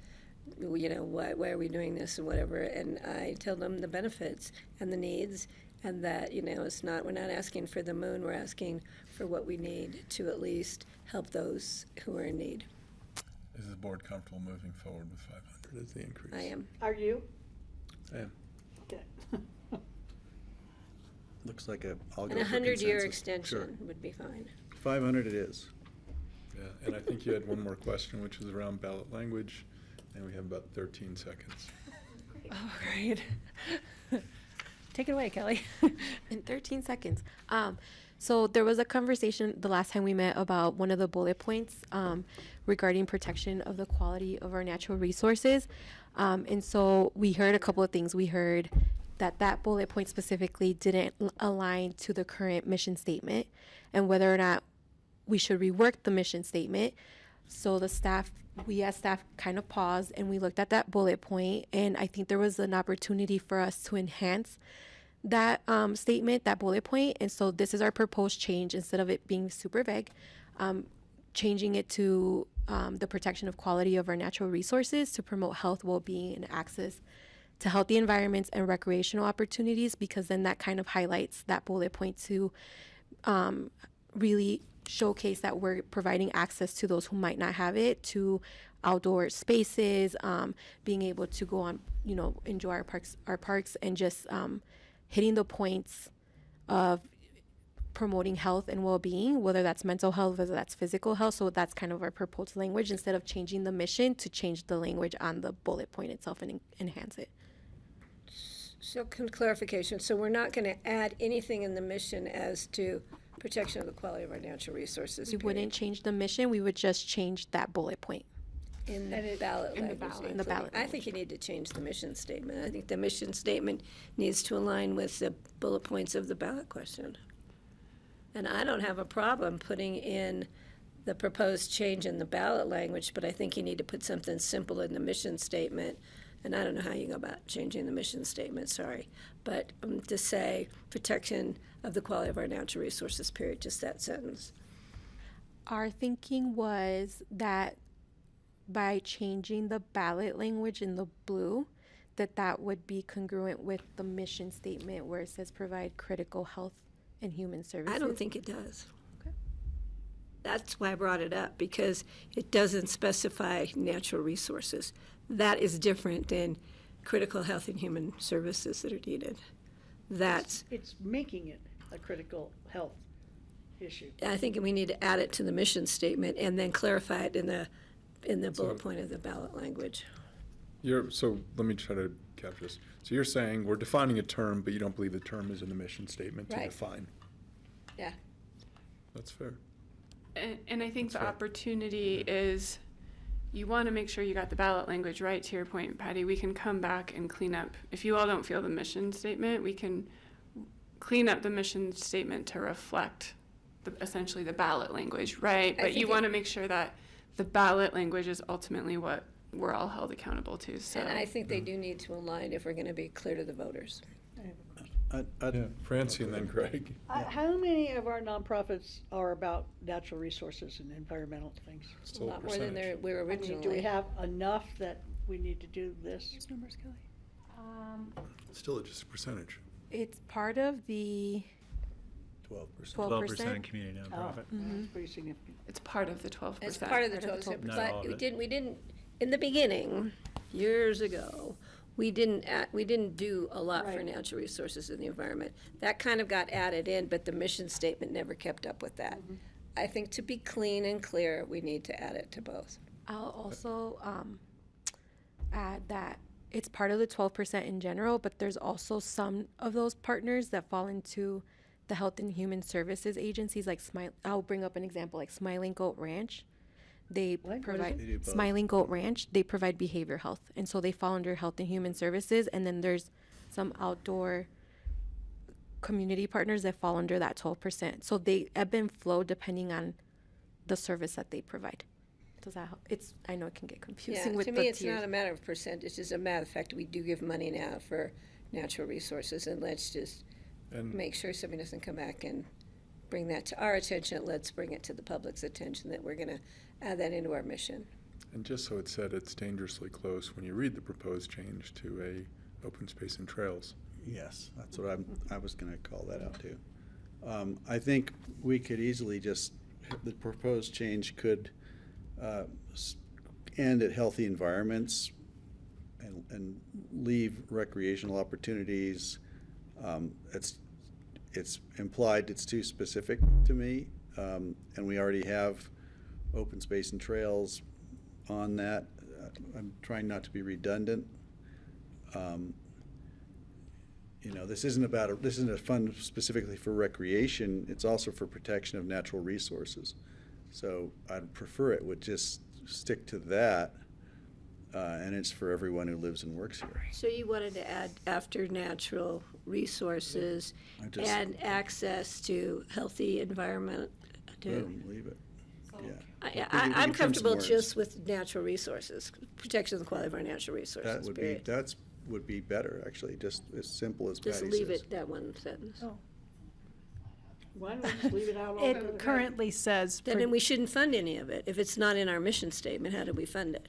why are we doing this and whatever, and I tell them the benefits and the needs, and that, we're not asking for the moon, we're asking for what we need to at least help those who are in need. Is the board comfortable moving forward with 500 as the increase? I am. Are you? I am. Okay. Looks like I'll And go a for 100-year consensus. extension would be fine. 500 it is. Yeah, and I think you had one more question, which is around ballot language, and we have about 13 seconds. Oh, great. Take it away, Kelly. In 13 seconds. So there was a conversation the last time we met about one of the bullet points regarding protection of the quality of our natural resources. And so we heard a couple of things. We heard that bullet point specifically didn't align to the current mission statement and whether or not we should rework the mission statement. So we as staff kind of paused and we looked at that bullet point, and I think there was an opportunity for us to enhance that statement, that bullet point. And so this is our proposed change. Instead of it being super vague, changing it to the protection of quality of our natural resources to promote health, well-being, and access to healthy environments and recreational opportunities, because then that kind of highlights that bullet point to really showcase that we're providing access to those who might not have it, to outdoor spaces, being able to go on, enjoy our parks, and just hitting the points of promoting health and well-being, whether that's mental health, whether that's physical health. So that's kind of our proposed language, instead of changing the mission, to change the language on the bullet point itself and enhance it. So clarification, so we're not going to add anything in the mission as to protection of the quality of our natural resources. We wouldn't change the mission, we would just change that bullet point. In the ballot in the language. ballot. In the ballot I think you need to change the mission statement. I think the mission statement needs to align with the bullet points of the ballot question. And I don't have a problem putting in the proposed change in the ballot language, but I think you need to put something simple in the mission statement. And I don't know how you go about changing the mission statement, sorry. But to say protection of the quality of our natural resources, period, just that sentence. Our thinking was that by changing the ballot language in the blue, that would be congruent with the mission statement where it says provide critical health and human services. I don't think it does. Okay. That's why I brought it up, because it doesn't specify natural resources. That is different than critical health and human services that are needed. It's making it a critical health issue. I think we need to add it to the mission statement and then clarify it in the So- point of the ballot language. So let me try to capture this. So you're saying we're defining a term, but you don't believe the term is in the mission statement to Right. define. Yeah. That's fair. And I think That's the fair. opportunity is you want to make sure you got the ballot language right. To your point, Patty, we can come back and clean up. If you all don't feel the mission statement, we can clean up the mission statement to reflect essentially the ballot language, right? But you want to make sure that the ballot language is ultimately what we're all held accountable to. So And I think they do need to align if we're going to be clear to the voters. Francie and then Greg. How many of our nonprofits are about natural resources and environmental things? A Still a lot more than percentage. we were I mean, originally. do we have enough that we need to do this? Numbers, Kelly. Still just a percentage. It's part of the 12%. 12%. community Oh, nonprofit. that's pretty significant. it's part of the 12%. It's part of the Part of the 12%, Not all but of it. we didn't, in the beginning, years ago, we didn't do a lot for Right. natural resources in the environment. That kind of got added in, but the mission statement never kept up with that. I think to be clean and clear, we need to add it to both. I'll also add that it's part of the 12% in general, but there's also some of those partners that fall into the Health and Human Services agencies, like I'll bring up an example, like Smiling Goat Ranch. They What is provide it? They do both. Smiling Goat Ranch. They provide behavior health, and so they fall under Health and Human Services. And then there's some outdoor community partners that fall under that 12%. So they ebb and flow depending on the service that they provide. Does that help? I know it can get Yeah, confusing with to the me, it's tiers. not a matter of percentage, it's a matter of fact, we do give money now for natural resources, and let's just And make sure somebody doesn't come back and bring that to our attention. Let's bring it to the public's attention that we're gonna add that into our mission. And just so it's said, it's dangerously close when you read the proposed change to a open space and trails. Yes, that's what I was gonna call that out too. I think we could easily the proposed change could end at healthy environments and leave recreational opportunities. It's implied it's too specific to me, and we already have open space and trails on that. I'm trying not to be redundant. This isn't a fund specifically for recreation, it's also for protection of natural resources. So I'd prefer it would just stick to that, and it's for everyone who lives and works here. So you wanted to add after natural resources I just- and access to healthy environment too? Boom, leave it, yeah. I'm We can trim some comfortable words. just with natural resources, protection of the quality of our natural That resources, would be, period. would be better, actually, just as simple as Patty Just says. leave it, that one sentence. Oh. Why don't we just leave it out altogether? It currently says, Then we shouldn't fund any of it. If it's not in our mission statement, how do we fund it?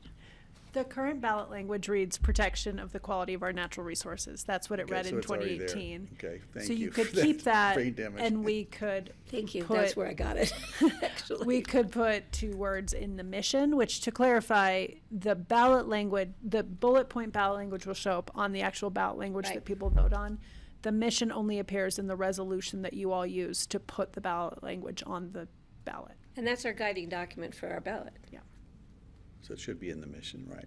the current ballot language reads protection of the quality of our natural resources. That's what it Okay, read so in it's already there. 2018. Okay, thank So you you could for that keep that, brain damage. and we could Thank you, put- that's where I got it, actually. We could put two words in the mission, which, to clarify, the ballot language, the bullet point ballot language will show up on the actual ballot language Right. that people vote on. The mission only appears in the resolution that you all use to put the ballot language on the ballot. And that's our guiding document for our ballot. So it should be in the mission, right?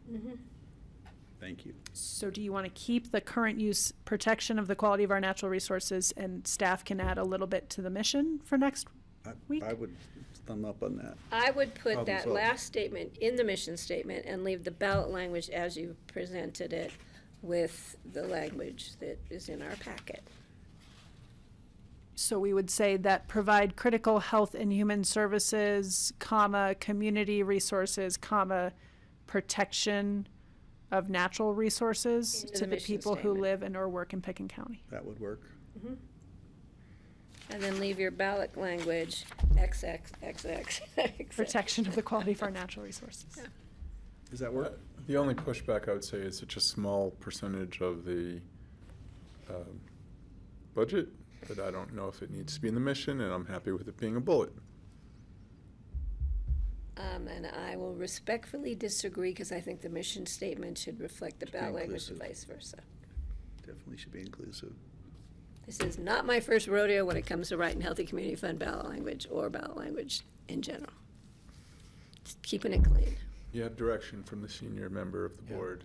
Thank you. So do you want to keep the current use protection of the quality of our natural resources, and staff can add a little bit to the mission for next week? I would thumb up on that. I would put Problem that solved. last statement in the mission statement and leave the ballot language as you presented it with the language that is in our packet. So we would say that provide critical health and human services, comma, community resources, comma, protection of natural resources Into to the the mission people who statement. live and or work in Pitkin County. That would work. And then leave your ballot language XXXX. Protection of the quality of our natural resources. Does that work? The only pushback I would say is it's a small percentage of the budget, but I don't know if it needs to be in the mission, and I'm happy with it being a bullet. And I will respectfully disagree because I think the mission statement should reflect the Should be ballot language and inclusive. vice versa. Definitely should be inclusive. This is not my first rodeo when it comes to writing healthy community fund ballot language or ballot language in general. Just keeping it clean. You have direction from the senior member of the board.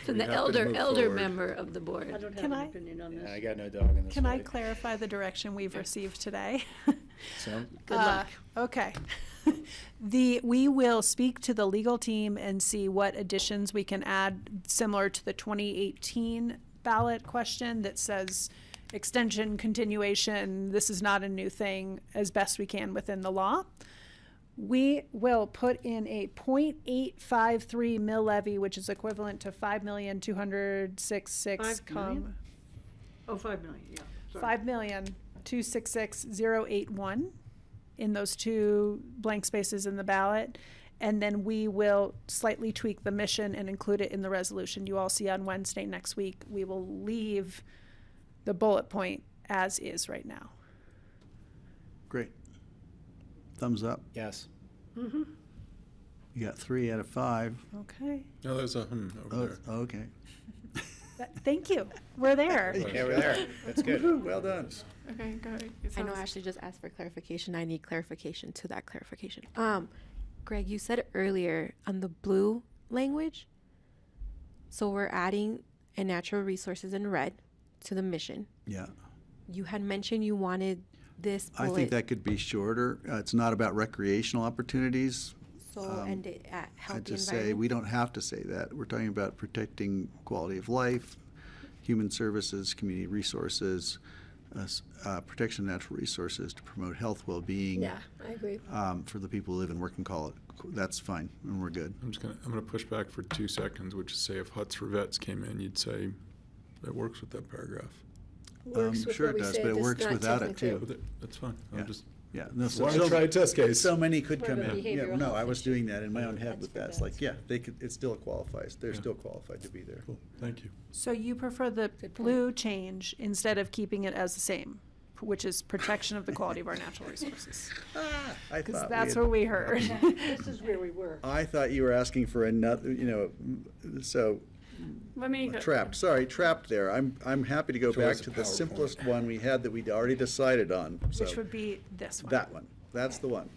From We the have to move elder forward. member of the board. I don't have Can an I- opinion on this. I got no dog in this Can I fight. clarify the direction we've received today? So, Good luck. Okay. We will speak to the legal team and see what additions we can add, similar to the 2018 ballot question that says extension, continuation, this is not a new thing, as best we can within the law. We will put in a 0.853 mill levy, which is equivalent to 5,266,666. 5 million? Oh, 5 million, yeah. Sorry. 5,266,081 in those two blank spaces in the ballot. And then we will slightly tweak the mission and include it in the resolution you all see on Wednesday next week. We will leave the bullet point as is right now. Great. Thumbs up. yes. Mm-hmm. You got 3 out of 5. Okay. No, there's a over Oh, there. okay. Thank you. We're there. Yeah, we're there. That's good. Well done. Okay, go ahead. It I know sounds- Ashley just asked for clarification. I need clarification to that clarification. Greg, you said earlier on the blue language, so we're adding a natural resources in red to the mission. Yeah. You had mentioned you wanted this I bullet, think that could be shorter. It's not about recreational opportunities. so end it at healthy I'd just say, environment. we don't have to say that. We're talking about protecting quality of life, human services, community resources, protection of natural resources to promote health, well-being. Yeah, I agree. For the people who live and work in Colorado. That's fine, and we're good. I'm gonna push back for 2 seconds, which is say if Huts for Vets came in, you'd say that works with that paragraph. Works with Sure what it we does, say, but it just works not without it technically. too. With it, that's fine. Yeah. I'm just Yeah, no, wanted to try a test case. So many could For come the in. Yeah, behavioral no, I health was issue. doing that in my own head That's with for that. It's vets. like, yeah, they could, it still qualifies. They're Yeah. still qualified to be there. Cool. Thank you. So you prefer the Good point. blue change instead of keeping it as the same, which is protection of the quality of our natural resources? I Because thought that's we what had, we heard. This is where we were. I thought you were asking for another, so Let me go. trapped there. I'm happy to go So back it's a to the PowerPoint. simplest one we had that we'd already decided on. So Which would be this one. that one, that's the one.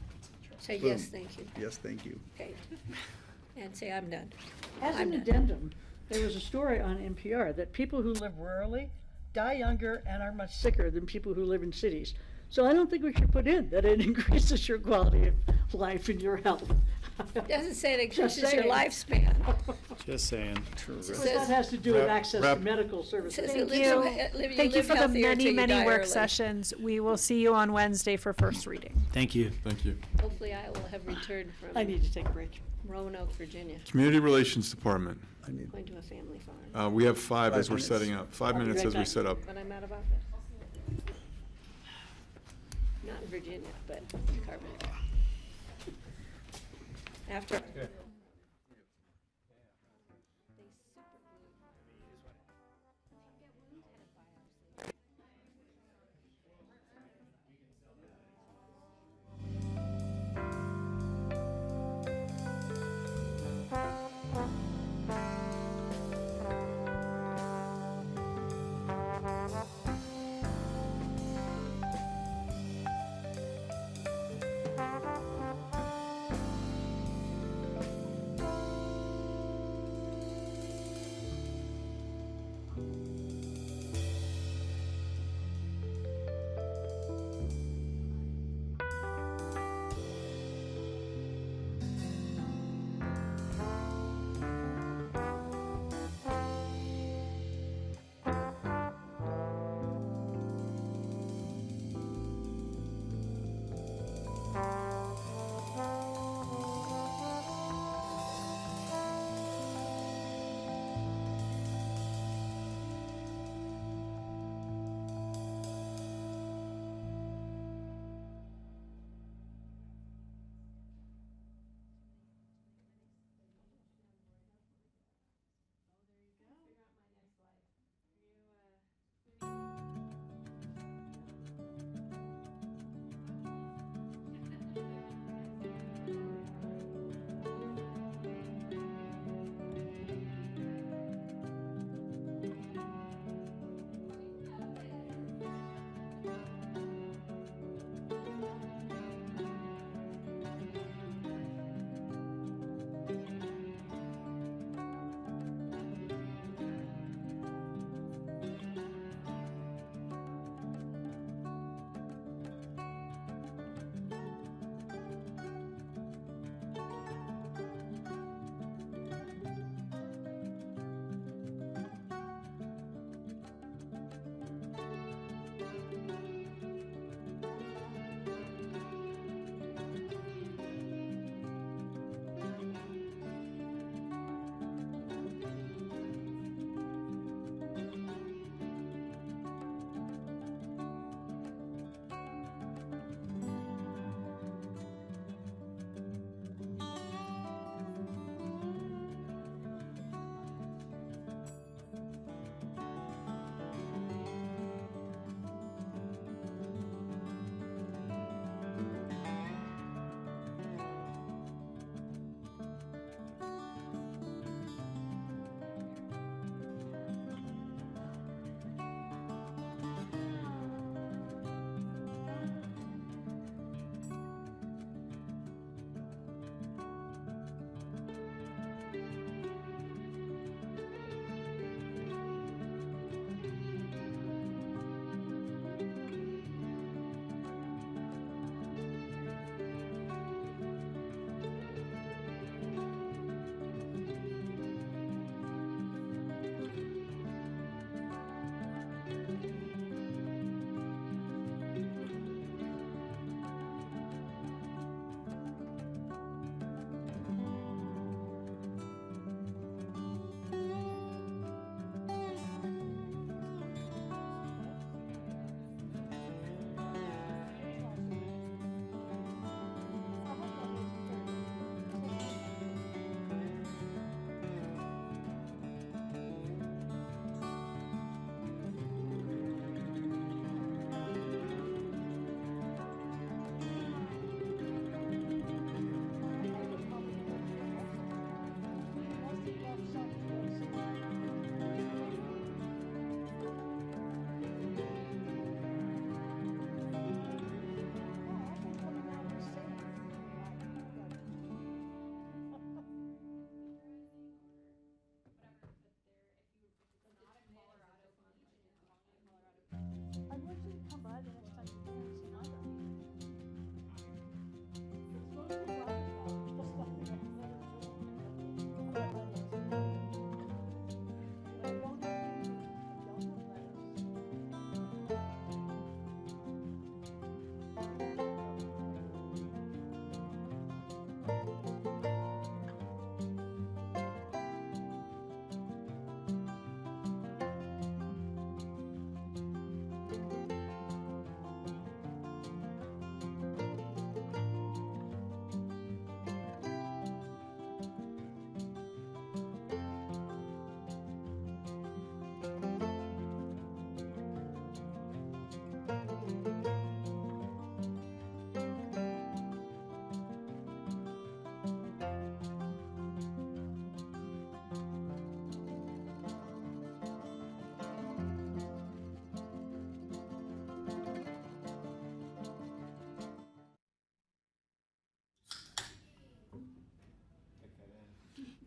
Say Boom. yes, thank you. Yes, thank you. Okay. And say I'm done. As I'm an done. addendum, there was a story on NPR that people who live rurally die younger and are much sicker than people who live in cities. So I don't think we should put in that it increases your quality of life and your health. Doesn't say it Just increases your saying. lifespan. Just saying. Because that has to do with access to Wrap- medical services. Says Thank live you. live Thank you for the healthier till many, you many die work early. sessions. We will see you on Wednesday for first reading. Thank you. Thank you. Hopefully I will have returned I from need to take a break. Roanoke, Virginia, Community Relations Department. I need, going to a family farm. We have 5 as 5 we're minutes. setting up. 5 I'll be minutes right as we back. set up. But I'm out of office. Not in Virginia, but Carbon. After.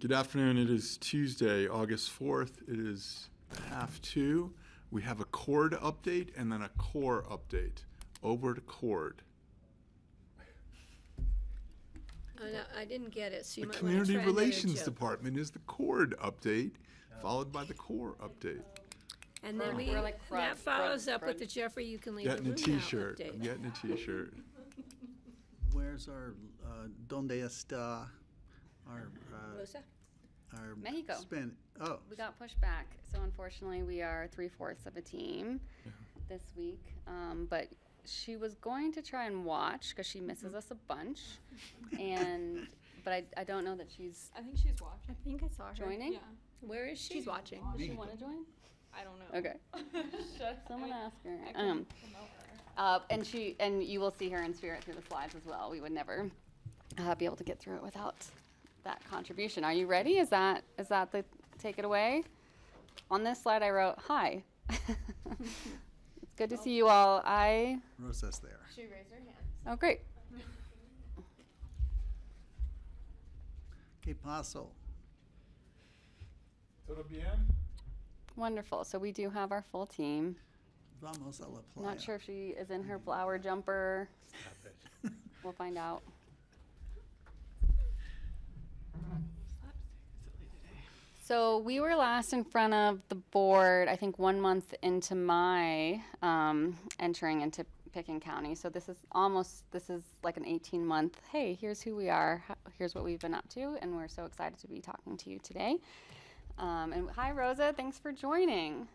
Good afternoon. It is Tuesday, August 4th. It is 1:30. We have a Cord update and then a Core update. Over to Cord. No, I didn't get it, so you The might want to Community try another Relations joke. Department is the Cord update, followed by the Core update. And then We're like that crud, follows crud, up with crud. the Jeffrey, you can leave the Getting a room now t-shirt. I'm update. getting a t-shirt. Where's our, donde está our, Rosa? our Mexico. spend, oh, We got pushed back, so unfortunately we are 3/4 of a team this week. But she was going to try and watch because she misses us a bunch, but I don't know that she's I think she's watching. I think I saw her. joining. Yeah, Where is she? she's watching. Does she want to join? I don't know. Okay, someone ask her. I can promote her. And you will see her in spirit through the slides as well. We would never be able to get through it without that contribution. Are you ready? Is that the take it away? On this slide I wrote, hi. It's good to see you all. Rosa's there. She raised her hand. Oh, great. Que paso? Todo bien? Wonderful. So we do have our full team. Vamos a la playa. Not sure if she is in her flower jumper. We'll find out. So we were last in front of the board, I think 1 month into my entering into Pitkin County. So this is like an 18-month, hey, here's who we are, here's what we've been up to, and we're so excited to be talking to you today. And hi, Rosa, thanks for joining.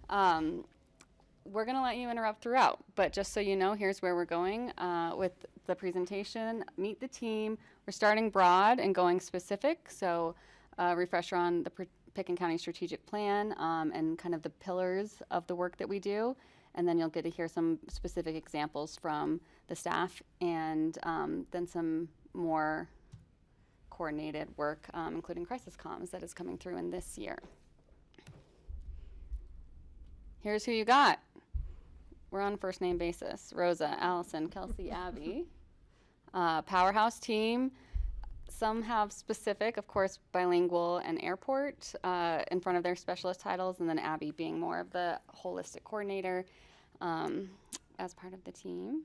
We're gonna let you interrupt throughout, but just so you know, here's where we're going with the presentation. Meet the team. We're starting broad and going specific. So refresher on the Pitkin County Strategic Plan and kind of the pillars of the work that we do. And then you'll get to hear some specific examples from the staff and then some more coordinated work, including crisis comms that is coming through in this year. Here's who you got. We're on first name basis. Rosa, Alycin, Kelsey, Abby. Powerhouse team. Some have specific, of course, bilingual and airport in front of their specialist titles, and then Abby being more of the holistic coordinator as part of the team.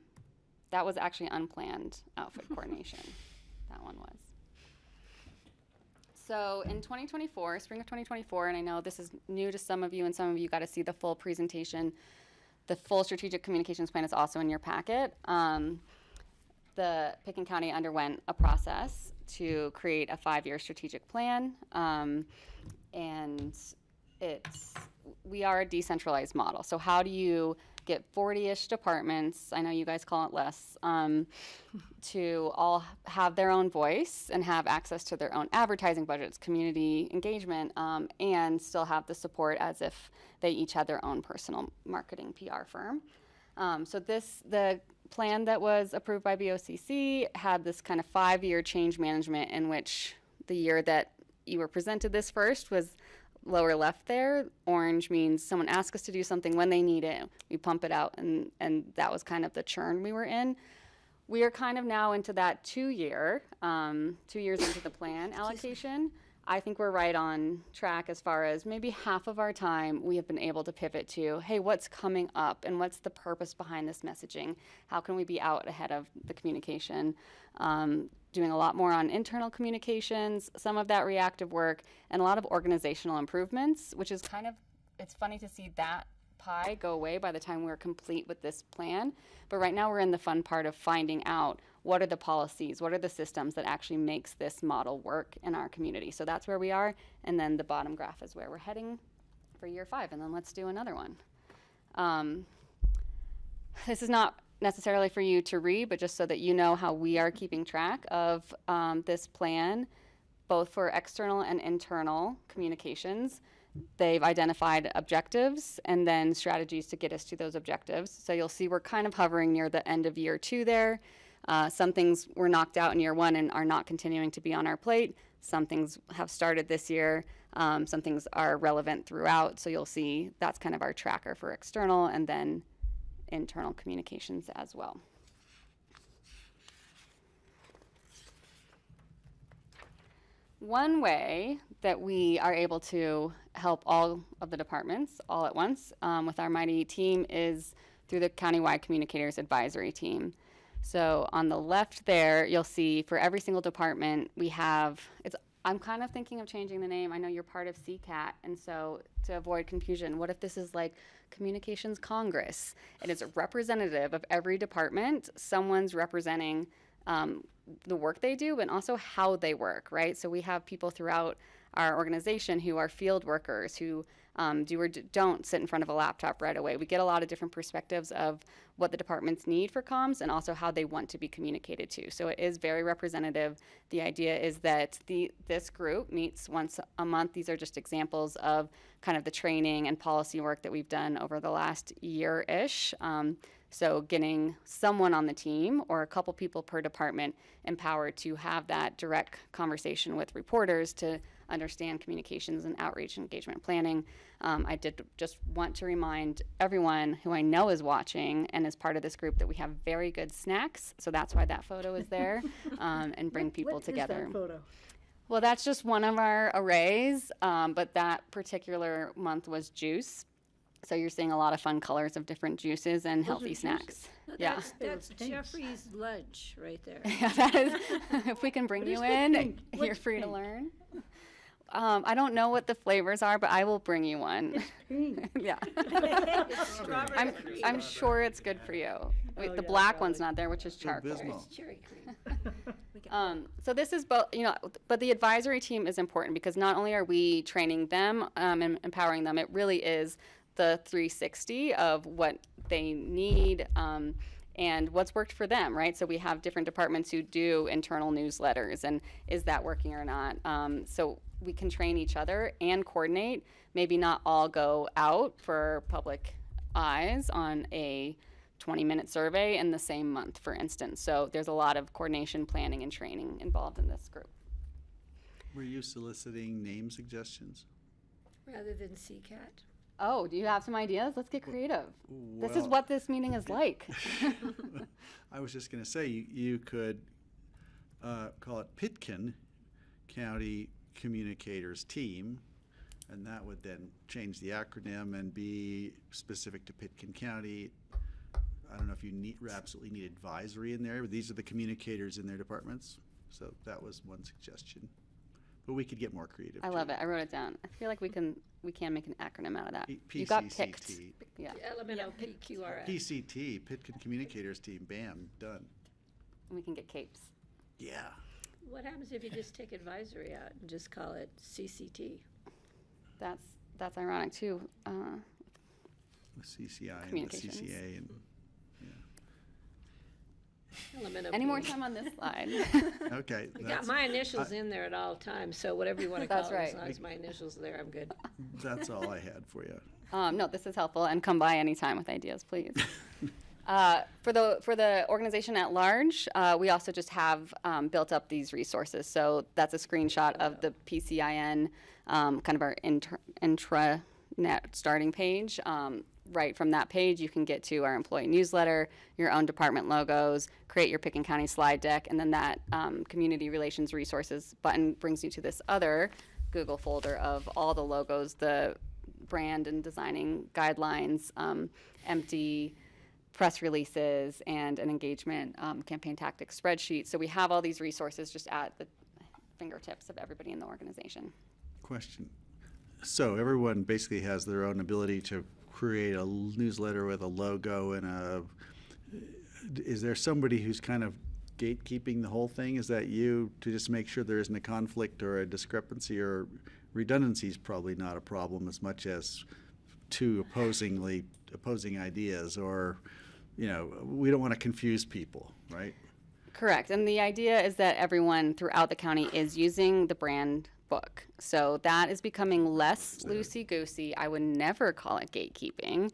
That was actually unplanned outfit coordination. That one was. So in 2024, spring of 2024, and I know this is new to some of you, and some of you got to see the full presentation. The full strategic communications plan is also in your packet. The Pitkin County underwent a process to create a 5-year strategic plan, and we are a decentralized model. So how do you get 40-ish departments, I know you guys call it less, to all have their own voice and have access to their own advertising budgets, community engagement, and still have the support as if they each had their own personal marketing PR firm. So the plan that was approved by BoCC had this kind of 5-year change management, in which the year that you were presented this first was lower left there. Orange means someone asks us to do something when they need it. We pump it out, and that was kind of the churn we were in. We are kind of now into that 2 years into the plan allocation. I think we're right on track as far as maybe half of our time we have been able to pivot to, hey, what's coming up and what's the purpose behind this messaging? How can we be out ahead of the communication? Doing a lot more on internal communications, some of that reactive work, and a lot of organizational improvements, which is kind of, it's funny to see that pie go away by the time we're complete with this plan. But right now we're in the fun part of finding out what are the policies, what are the systems that actually makes this model work in our community. So that's where we are, and then the bottom graph is where we're heading for year 5, and then let's do another one. This is not necessarily for you to read, but just so that you know how we are keeping track of this plan, both for external and internal communications. They've identified objectives and then strategies to get us to those objectives. So you'll see we're kind of hovering near the end of year 2 there. Some things were knocked out in year 1 and are not continuing to be on our plate. Some things have started this year. Some things are relevant throughout. So you'll see that's kind of our tracker for external and then internal communications as well. One way that we are able to help all of the departments all at once with our mighty team is through the countywide communicators advisory team. So on the left there, you'll see for every single department we have, I'm kind of thinking of changing the name. I know you're part of CCAT, and so to avoid confusion, what if this is like Communications Congress? And it's a representative of every department. Someone's representing the work they do, but also how they work, right? So we have people throughout our organization who are field workers, who do or don't sit in front of a laptop right away. We get a lot of different perspectives of what the departments need for comms and also how they want to be communicated to. So it is very representative. The idea is that this group meets once a month. These are just examples of kind of the training and policy work that we've done over the last year-ish. So getting someone on the team or a couple people per department empowered to have that direct conversation with reporters to understand communications and outreach and engagement planning. I did just want to remind everyone who I know is watching and is part of this group that we have very good snacks. So that's why that photo is there, and bring people together. What is that photo? Well, that's just one of our arrays, but that particular month was juice. So you're seeing a lot of fun colors of different juices and healthy snacks. Yeah. That's Jeffrey's lunch right there. Yeah, that is, if we can bring you in, you're free to learn. I don't know what the flavors are, but I will bring you one. Yeah. I'm sure it's good for you. Wait, the black one's not there, which is charcoal. Cherry cream. So this is both, but the advisory team is important because not only are we training them and empowering them, it really is the 360 of what they need and what's worked for them, right? So we have different departments who do internal newsletters, and is that working or not? So we can train each other and coordinate, maybe not all go out for public eyes on a 20-minute survey in the same month, for instance. So there's a lot of coordination, planning, and training involved in this group. Were you soliciting name suggestions? Rather than CCAT. Oh, do you have some ideas? Let's get creative. This is Well- what this meeting is like. I was just going to say, you could call it Pitkin County Communicators Team, and that would then change the acronym and be specific to Pitkin County. I don't know if you absolutely need advisory in there, but these are the communicators in their departments. So that was one suggestion. But we could get more creative. I love it. I wrote it down. I feel like we can make an acronym out of that. You got picked. Yeah. Elemental PQRS. PCT, Pitkin Communicators Team, bam, done. We can get capes. Yeah. What happens if you just take advisory out and just call it CCT? That's ironic too. The CCI and the Communications. CCA and Elemental Any more P. time on this slide? okay. I got my initials in there at all times, so whatever you want to call That's it, right. as long as my initials are there, I'm good. That's all I had for you. No, this is helpful, and come by anytime with ideas, please. For the organization at large, we also just have built up these resources. So that's a screenshot of the PCIN, kind of our intranet starting page. Right from that page, you can get to our employee newsletter, your own department logos, create your Pitkin County slide deck, and then that community relations resources button brings you to this other Google folder of all the logos, the brand and designing guidelines, empty press releases, and an engagement campaign tactics spreadsheet. So we have all these resources just at the fingertips of everybody in the organization. Question. So everyone basically has their own ability to create a newsletter with a logo and is there somebody who's kind of gatekeeping the whole thing? Is that you, to just make sure there isn't a conflict or a discrepancy, or redundancy is probably not a problem as much as two opposing ideas, or we don't want to confuse people, right? Correct. And the idea is that everyone throughout the county is using the brand book. So that is becoming less loosey-goosey. I would never call it gatekeeping.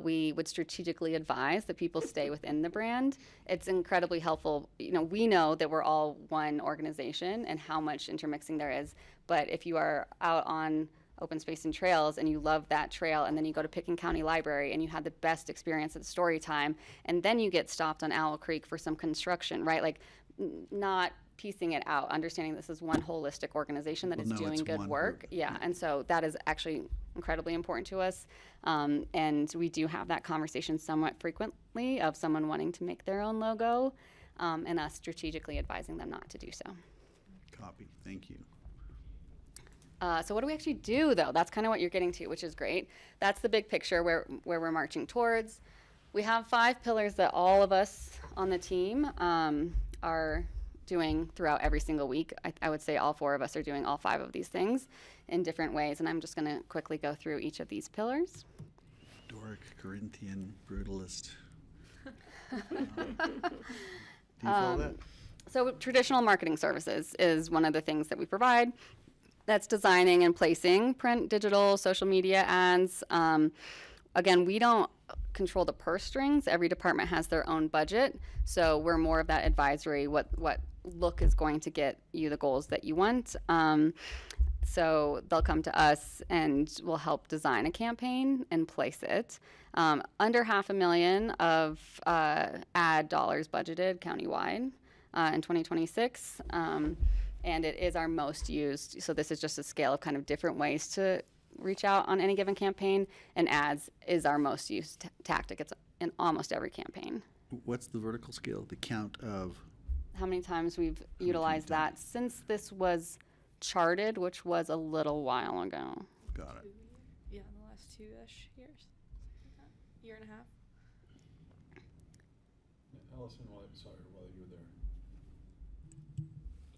We would strategically advise that people stay within the brand. It's incredibly helpful. We know that we're all one organization and how much intermixing there is. But if you are out on open space and trails and you love that trail, and then you go to Pitkin County Library and you had the best experience at story time, and then you get stopped on Owl Creek for some construction, right? Like, not piecing it out, understanding this is one holistic organization that is People know doing it's good one work. group. Yeah, and so that is actually incredibly important to us. And we do have that conversation somewhat frequently of someone wanting to make their own logo, and us strategically advising them not to do so. Copy, thank you. So what do we actually do, though? That's kind of what you're getting to, which is great. That's the big picture where we're marching towards. We have 5 pillars that all of us on the team are doing throughout every single week. I would say all 4 of us are doing all 5 of these things in different ways, and I'm just going to quickly go through each of these pillars. Doric, Corinthian, brutalist. Do you follow that? So traditional marketing services is one of the things that we provide. That's designing and placing print, digital, social media ads. Again, we don't control the purse strings. Every department has their own budget. So we're more of that advisory, what look is going to get you the goals that you want. So they'll come to us and we'll help design a campaign and place it. Under $500,000 of ad dollars budgeted countywide in 2026. And it is our most used. So this is just a scale of kind of different ways to reach out on any given campaign, and ads is our most used tactic. It's in almost every campaign. What's the vertical scale? The count of? How many times we've utilized that since this was charted, which was a little while ago. Got it. Yeah, in the last 2-ish years. Year and a half. Alycin, while you were there,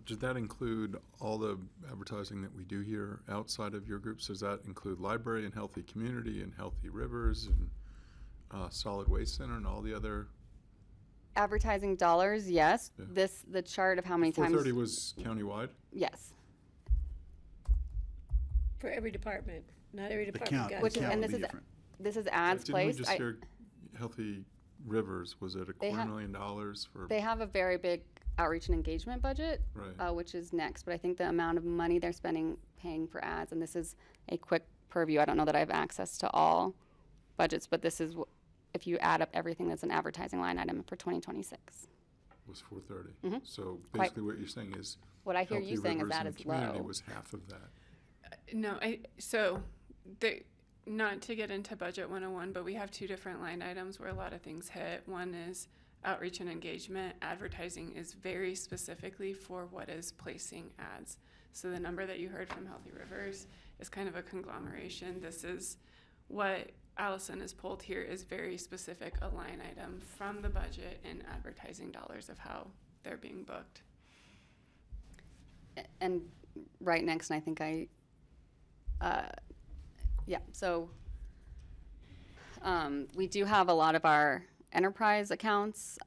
does that include all the advertising that we do here outside of your groups? Does that include library and healthy community and healthy rivers and solid waste center and all the other? Advertising dollars, yes. Yeah. The chart of how many times. 430 was countywide? Yes. For every department, not every The department count, got the it. count and would this be is different. This is ads Didn't we placed. just hear healthy rivers? Was it $250,000 for? They have a very big outreach and engagement budget, Right. which is next. But I think the amount of money they're paying for ads, and this is a quick purview. I don't know that I have access to all budgets, but this is if you add up everything that's an advertising line item for 2026. Was 430. Mhm. So Quite- basically, what you're saying is What I hear you healthy saying is rivers that in the is community low. was half of that. No, not to get into budget 101, but we have 2 different line items where a lot of things hit. One is outreach and engagement. Advertising is very specifically for what is placing ads. So the number that you heard from Healthy Rivers is kind of a conglomeration. This is what Alycin has pulled here is very specific, a line item from the budget and advertising dollars of how they're being booked. And right next, and I think so we do have a lot of our enterprise accounts,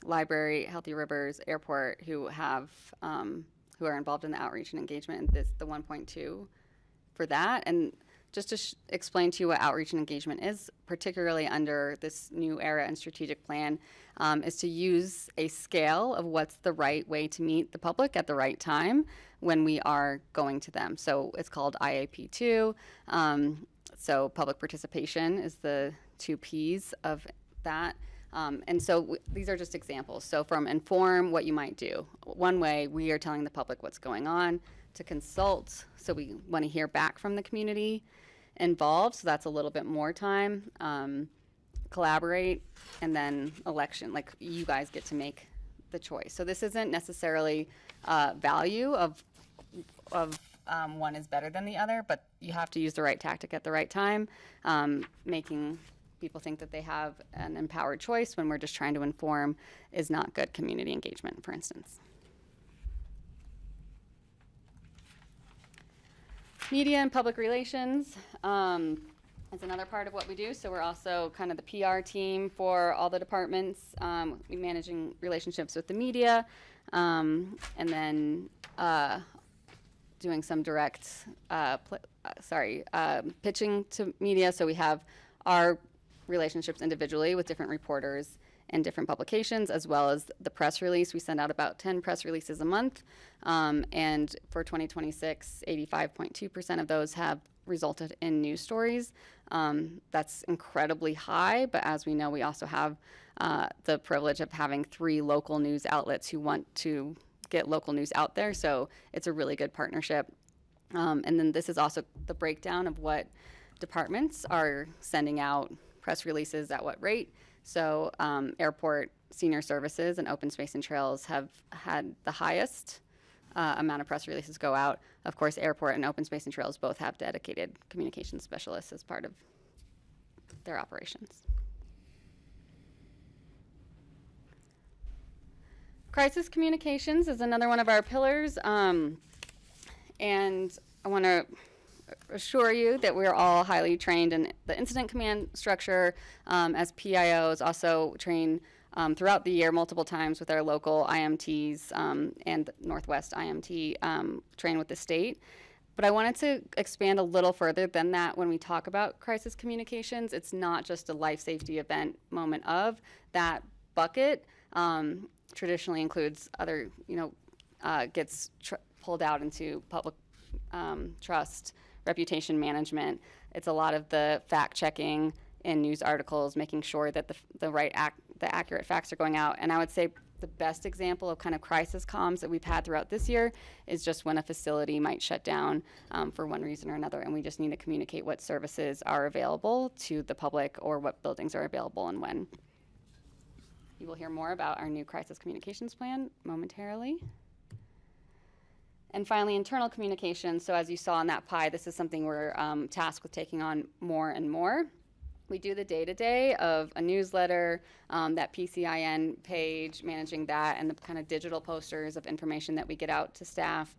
library, Healthy Rivers, airport, who are involved in the outreach and engagement, and the 1.2 for that. And just to explain to you what outreach and engagement is, particularly under this new era and strategic plan, is to use a scale of what's the right way to meet the public at the right time when we are going to them. So it's called IAP2. So public participation is the 2 Ps of that. And so these are just examples. So from inform, what you might do. One way, we are telling the public what's going on. To consult, so we want to hear back from the community involved, so that's a little bit more time. Collaborate, and then election, like you guys get to make the choice. So this isn't necessarily value of one is better than the other, but you have to use the right tactic at the right time, making people think that they have an empowered choice when we're just trying to inform is not good community engagement, for instance. Media and public relations is another part of what we do. So we're also kind of the PR team for all the departments. We're managing relationships with the media, and then doing some direct, pitching to media. So we have our relationships individually with different reporters and different publications, as well as the press release. We send out about 10 press releases a month. And for 2026, 85.2% of those have resulted in news stories. That's incredibly high, but as we know, we also have the privilege of having 3 local news outlets who want to get local news out there. So it's a really good partnership. And then this is also the breakdown of what departments are sending out press releases at what rate. So airport, senior services, and open space and trails have had the highest amount of press releases go out. Of course, airport and open space and trails both have dedicated communications specialists as part of their operations. Crisis communications is another one of our pillars, and I want to assure you that we're all highly trained in the incident command structure. As PIOs, also train throughout the year multiple times with our local IMTs and Northwest IMT, train with the state. But I wanted to expand a little further than that when we talk about crisis communications. It's not just a life safety event moment of. That bucket traditionally includes other, gets pulled out into public trust, reputation management. It's a lot of the fact checking in news articles, making sure that the accurate facts are going out. And I would say the best example of kind of crisis comms that we've had throughout this year is just when a facility might shut down for one reason or another, and we just need to communicate what services are available to the public or what buildings are available and when. You will hear more about our new crisis communications plan momentarily. And finally, internal communications. So as you saw in that pie, this is something we're tasked with taking on more and more. We do the day-to-day of a newsletter, that PCIN page, managing that, and the kind of digital posters of information that we get out to staff,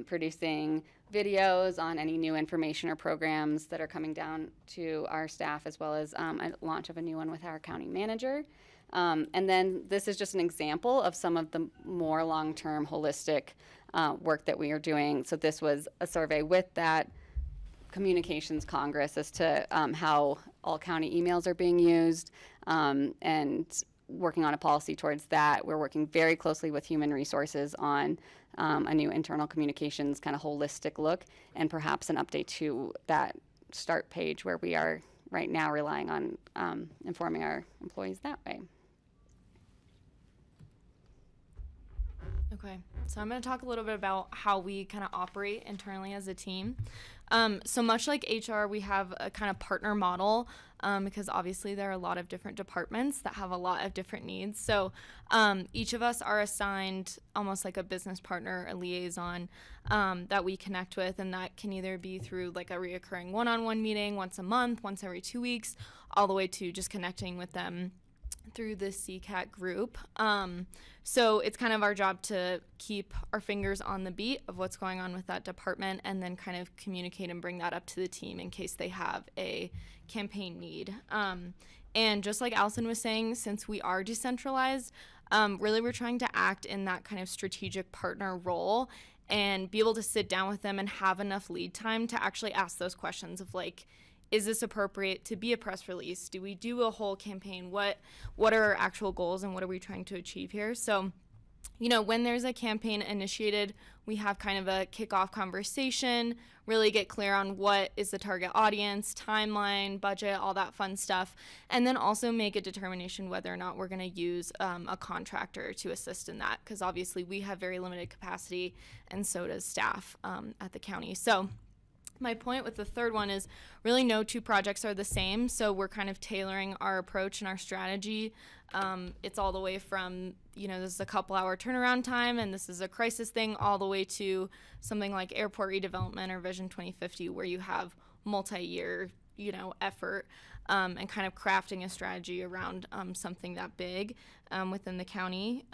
producing videos on any new information or programs that are coming down to our staff, as well as a launch of a new one with our county manager. And then this is just an example of some of the more long-term holistic work that we are doing. So this was a survey with that Communications Congress as to how all county emails are being used, and working on a policy towards that. We're working very closely with Human Resources on a new internal communications kind of holistic look, and perhaps an update to that start page where we are right now relying on informing our employees that way. Okay, so I'm going to talk a little bit about how we kind of operate internally as a team. So much like HR, we have a kind of partner model because obviously there are a lot of different departments that have a lot of different needs. So each of us are assigned almost like a business partner, a liaison that we connect with, and that can either be through like a reoccurring one-on-one meeting once a month, once every 2 weeks, all the way to just connecting with them through the CCAT group. So it's kind of our job to keep our fingers on the beat of what's going on with that department, and then kind of communicate and bring that up to the team in case they have a campaign need. And just like Alycin was saying, since we are decentralized, really we're trying to act in that kind of strategic partner role and be able to sit down with them and have enough lead time to actually ask those questions of like, is this appropriate to be a press release? Do we do a whole campaign? What are our actual goals and what are we trying to achieve here? So, when there's a campaign initiated, we have kind of a kickoff conversation, really get clear on what is the target audience, timeline, budget, all that fun stuff, and then also make a determination whether or not we're going to use a contractor to assist in that, because obviously we have very limited capacity and so does staff at the county. So my point with the third one is really no two projects are the same, so we're kind of tailoring our approach and our strategy. It's all the way from, this is a couple-hour turnaround time and this is a crisis thing, all the way to something like airport redevelopment or Vision 2050, where you have multi-year, effort and kind of crafting a strategy around something that big within the county.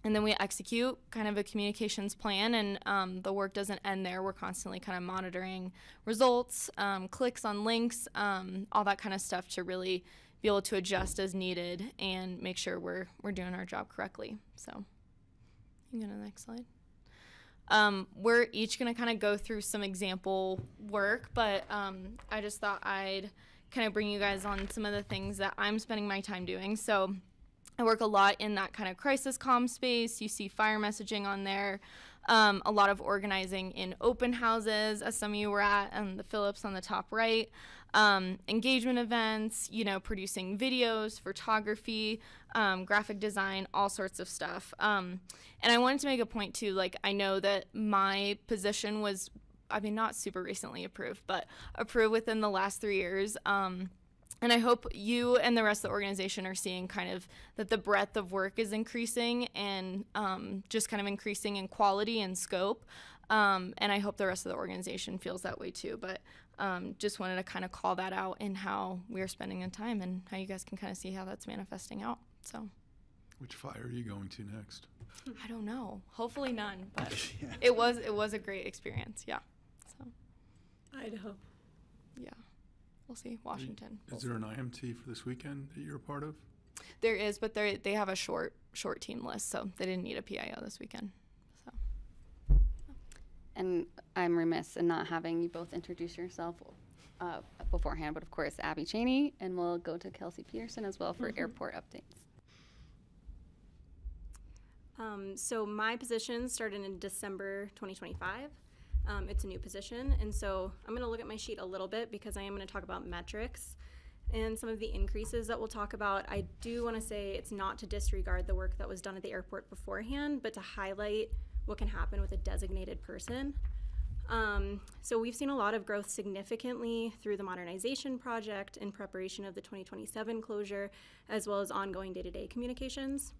And then we execute kind of a communications plan, and the work doesn't end there. We're constantly kind of monitoring results, clicks on links, all that kind of stuff to really be able to adjust as needed and make sure we're doing our job correctly. So you can go to the next slide. We're each going to kind of go through some example work, but I just thought I'd kind of bring you guys on some of the things that I'm spending my time doing. So I work a lot in that kind of crisis comm space. You see fire messaging on there. A lot of organizing in open houses, as some of you were at, and the Phillips on the top right. Engagement events, producing videos, photography, graphic design, all sorts of stuff. And I wanted to make a point too, I know that my position was, not super recently approved, but approved within the last 3 years. And I hope you and the rest of the organization are seeing kind of that the breadth of work is increasing and just kind of increasing in quality and scope. And I hope the rest of the organization feels that way too. But just wanted to kind of call that out in how we're spending the time and how you guys can kind of see how that's manifesting out. So, Which fire are you going to next? I don't know. Hopefully none, but it was a great experience. Yeah. So, Idaho. yeah. We'll see. Washington. Is there an IMT for this weekend that you're a part of? There is, but they have a short team list, so they didn't need a PIO this weekend. So. And I'm remiss in not having you both introduce yourself beforehand, but of course, Abby Cheney, and we'll go to Kelsey Peterson as well for airport updates. So my position started in December 2025. It's a new position, and so I'm going to look at my sheet a little bit because I am going to talk about metrics and some of the increases that we'll talk about. I do want to say it's not to disregard the work that was done at the airport beforehand, but to highlight what can happen with a designated person. So we've seen a lot of growth significantly through the modernization project in preparation of the 2027 closure, as well as ongoing day-to-day communications.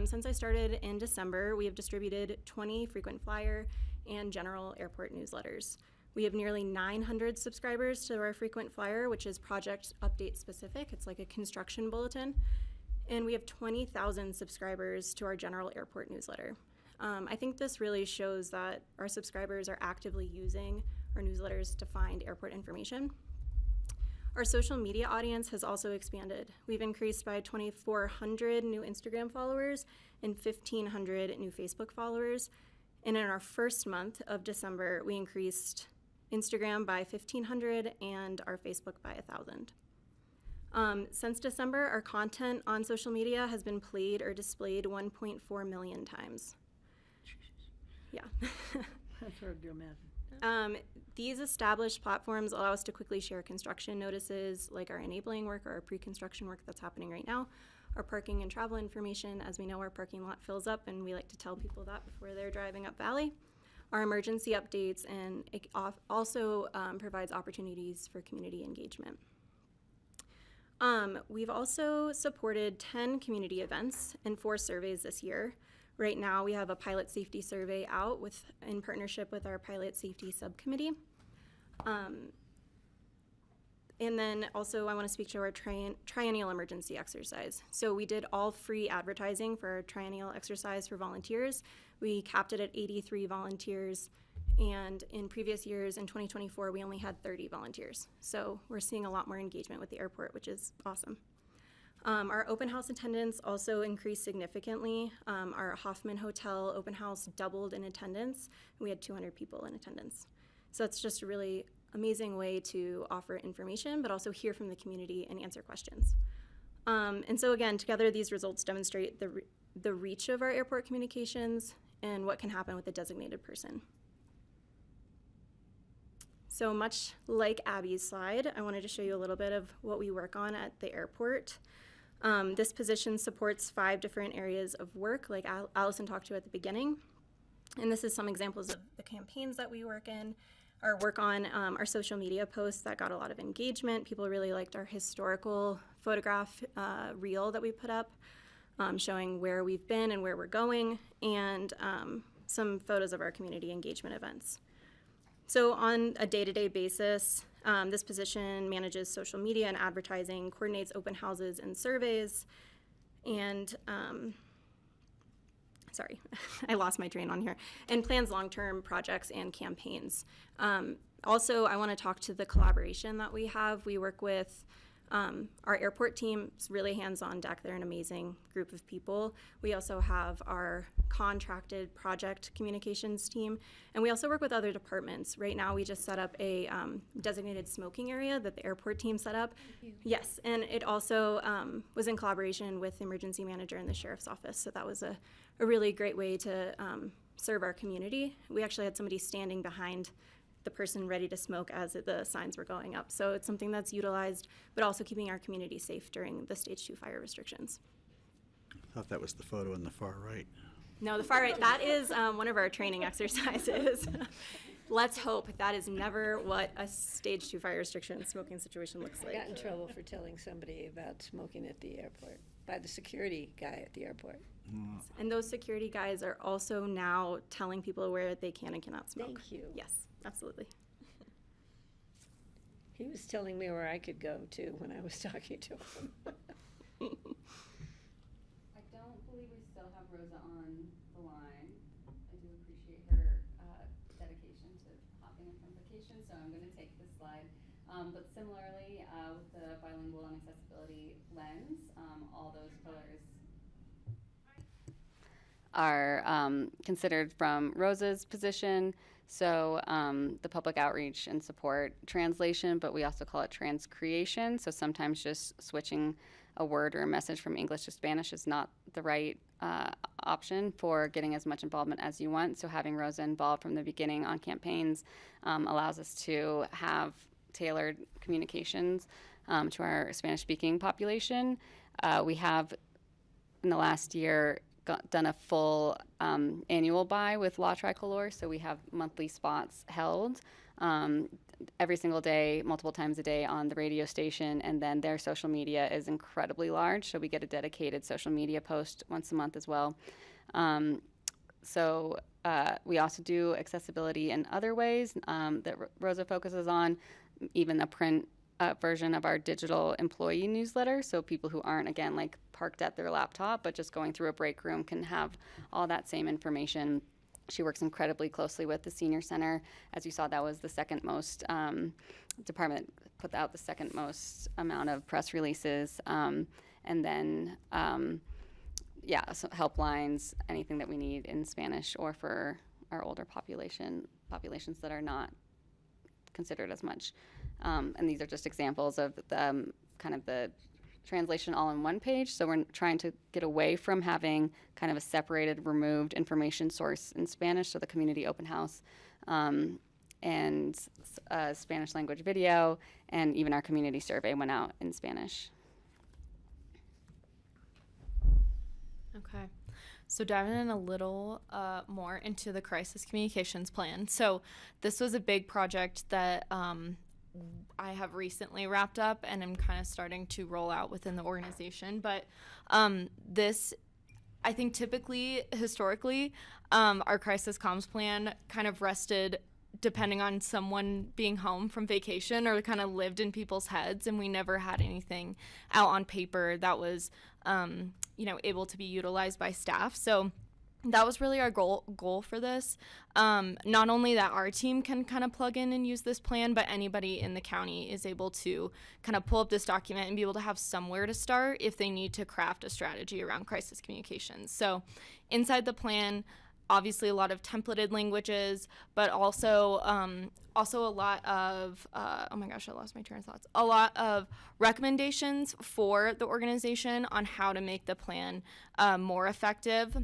Since I started in December, we have distributed 20 frequent flyer and general airport newsletters. We have nearly 900 subscribers to our frequent flyer, which is project update specific. It's like a construction bulletin. And we have 20,000 subscribers to our general airport newsletter. I think this really shows that our subscribers are actively using our newsletters to find airport information. Our social media audience has also expanded. We've increased by 2,400 new Instagram followers and 1,500 new Facebook followers. And in our first month of December, we increased Instagram by 1,500 and our Facebook by 1,000. Since December, our content on social media has been played or displayed 1.4 million times. Yeah. That's hard to imagine. These established platforms allow us to quickly share construction notices like our enabling work or our pre-construction work that's happening right now, our parking and travel information. As we know, our parking lot fills up and we like to tell people that before they're driving up Valley. Our emergency updates, and it also provides opportunities for community engagement. We've also supported 10 community events and 4 surveys this year. Right now, we have a pilot safety survey out in partnership with our pilot safety subcommittee. And then also I want to speak to our triennial emergency exercise. So we did all free advertising for our triennial exercise for volunteers. We capped it at 83 volunteers. And in previous years, in 2024, we only had 30 volunteers. So we're seeing a lot more engagement with the airport, which is awesome. Our open house attendance also increased significantly. Our Hoffman Hotel open house doubled in attendance. We had 200 people in attendance. So it's just a really amazing way to offer information, but also hear from the community and answer questions. And so again, together these results demonstrate the reach of our airport communications and what can happen with a designated person. So much like Abby's slide, I wanted to show you a little bit of what we work on at the airport. This position supports 5 different areas of work, like Alycin talked to at the beginning. And this is some examples of the campaigns that we work in. Our work on our social media posts that got a lot of engagement. People really liked our historical photograph reel that we put up, showing where we've been and where we're going, and some photos of our community engagement events. So on a day-to-day basis, this position manages social media and advertising, coordinates open houses and surveys, and sorry, I lost my train on here, and plans long-term projects and campaigns. Also, I want to talk to the collaboration that we have. We work with our airport team. It's really hands-on deck. They're an amazing group of people. We also have our contracted project communications team, and we also work with other departments. Right now, we just set up a designated smoking area that the airport team set up. Yes, and it also was in collaboration with the emergency manager and the sheriff's office, so that was a really great way to serve our community. We actually had somebody standing behind the person ready to smoke as the signs were going up. So it's something that's utilized, but also keeping our community safe during the stage 2 fire restrictions. I thought that was the photo on the far right. No, the far right, that is one of our training exercises. Let's hope that is never what a stage 2 fire restriction smoking situation looks like. I got in trouble for telling somebody about smoking at the airport by the security guy at the airport. And those security guys are also now telling people where they can and cannot smoke. Thank you. Yes, absolutely. He was telling me where I could go too when I was talking to him. I don't believe we still have Rosa on the line. I do appreciate her dedication to hopping in from vacation, so I'm going to take this slide. But similarly, with the bilingual and accessibility lens, all those pillars are considered from Rosa's position. So the public outreach and support translation, but we also call it transcreation. So sometimes just switching a word or a message from English to Spanish is not the right option for getting as much involvement as you want. So having Rosa involved from the beginning on campaigns allows us to have tailored communications to our Spanish-speaking population. We have, in the last year, done a full annual buy with La Tricolor, so we have monthly spots held every single day, multiple times a day on the radio station, and then their social media is incredibly large, so we get a dedicated social media post once a month as well. So we also do accessibility in other ways that Rosa focuses on, even a print version of our digital employee newsletter, so people who aren't, again, like parked at their laptop, but just going through a break room can have all that same information. She works incredibly closely with the Senior Center. As you saw, that was the second most, department put out the second most amount of press releases. And then, yeah, so helplines, anything that we need in Spanish or for our older populations that are not considered as much. And these are just examples of the, kind of the translation all in one page. So we're trying to get away from having kind of a separated, removed information source in Spanish. So the community open house and Spanish language video, and even our community survey went out in Spanish. Okay. So diving in a little more into the crisis communications plan. So this was a big project that I have recently wrapped up and I'm kind of starting to roll out within the organization. But this, I think typically, historically, our crisis comms plan kind of rested depending on someone being home from vacation or kind of lived in people's heads, and we never had anything out on paper that was able to be utilized by staff. So that was really our goal for this. Not only that our team can kind of plug in and use this plan, but anybody in the county is able to kind of pull up this document and be able to have somewhere to start if they need to craft a strategy around crisis communications. So inside the plan, obviously a lot of templated languages, but also a lot of, oh my gosh, I lost my train of thoughts. A lot of recommendations for the organization on how to make the plan more effective.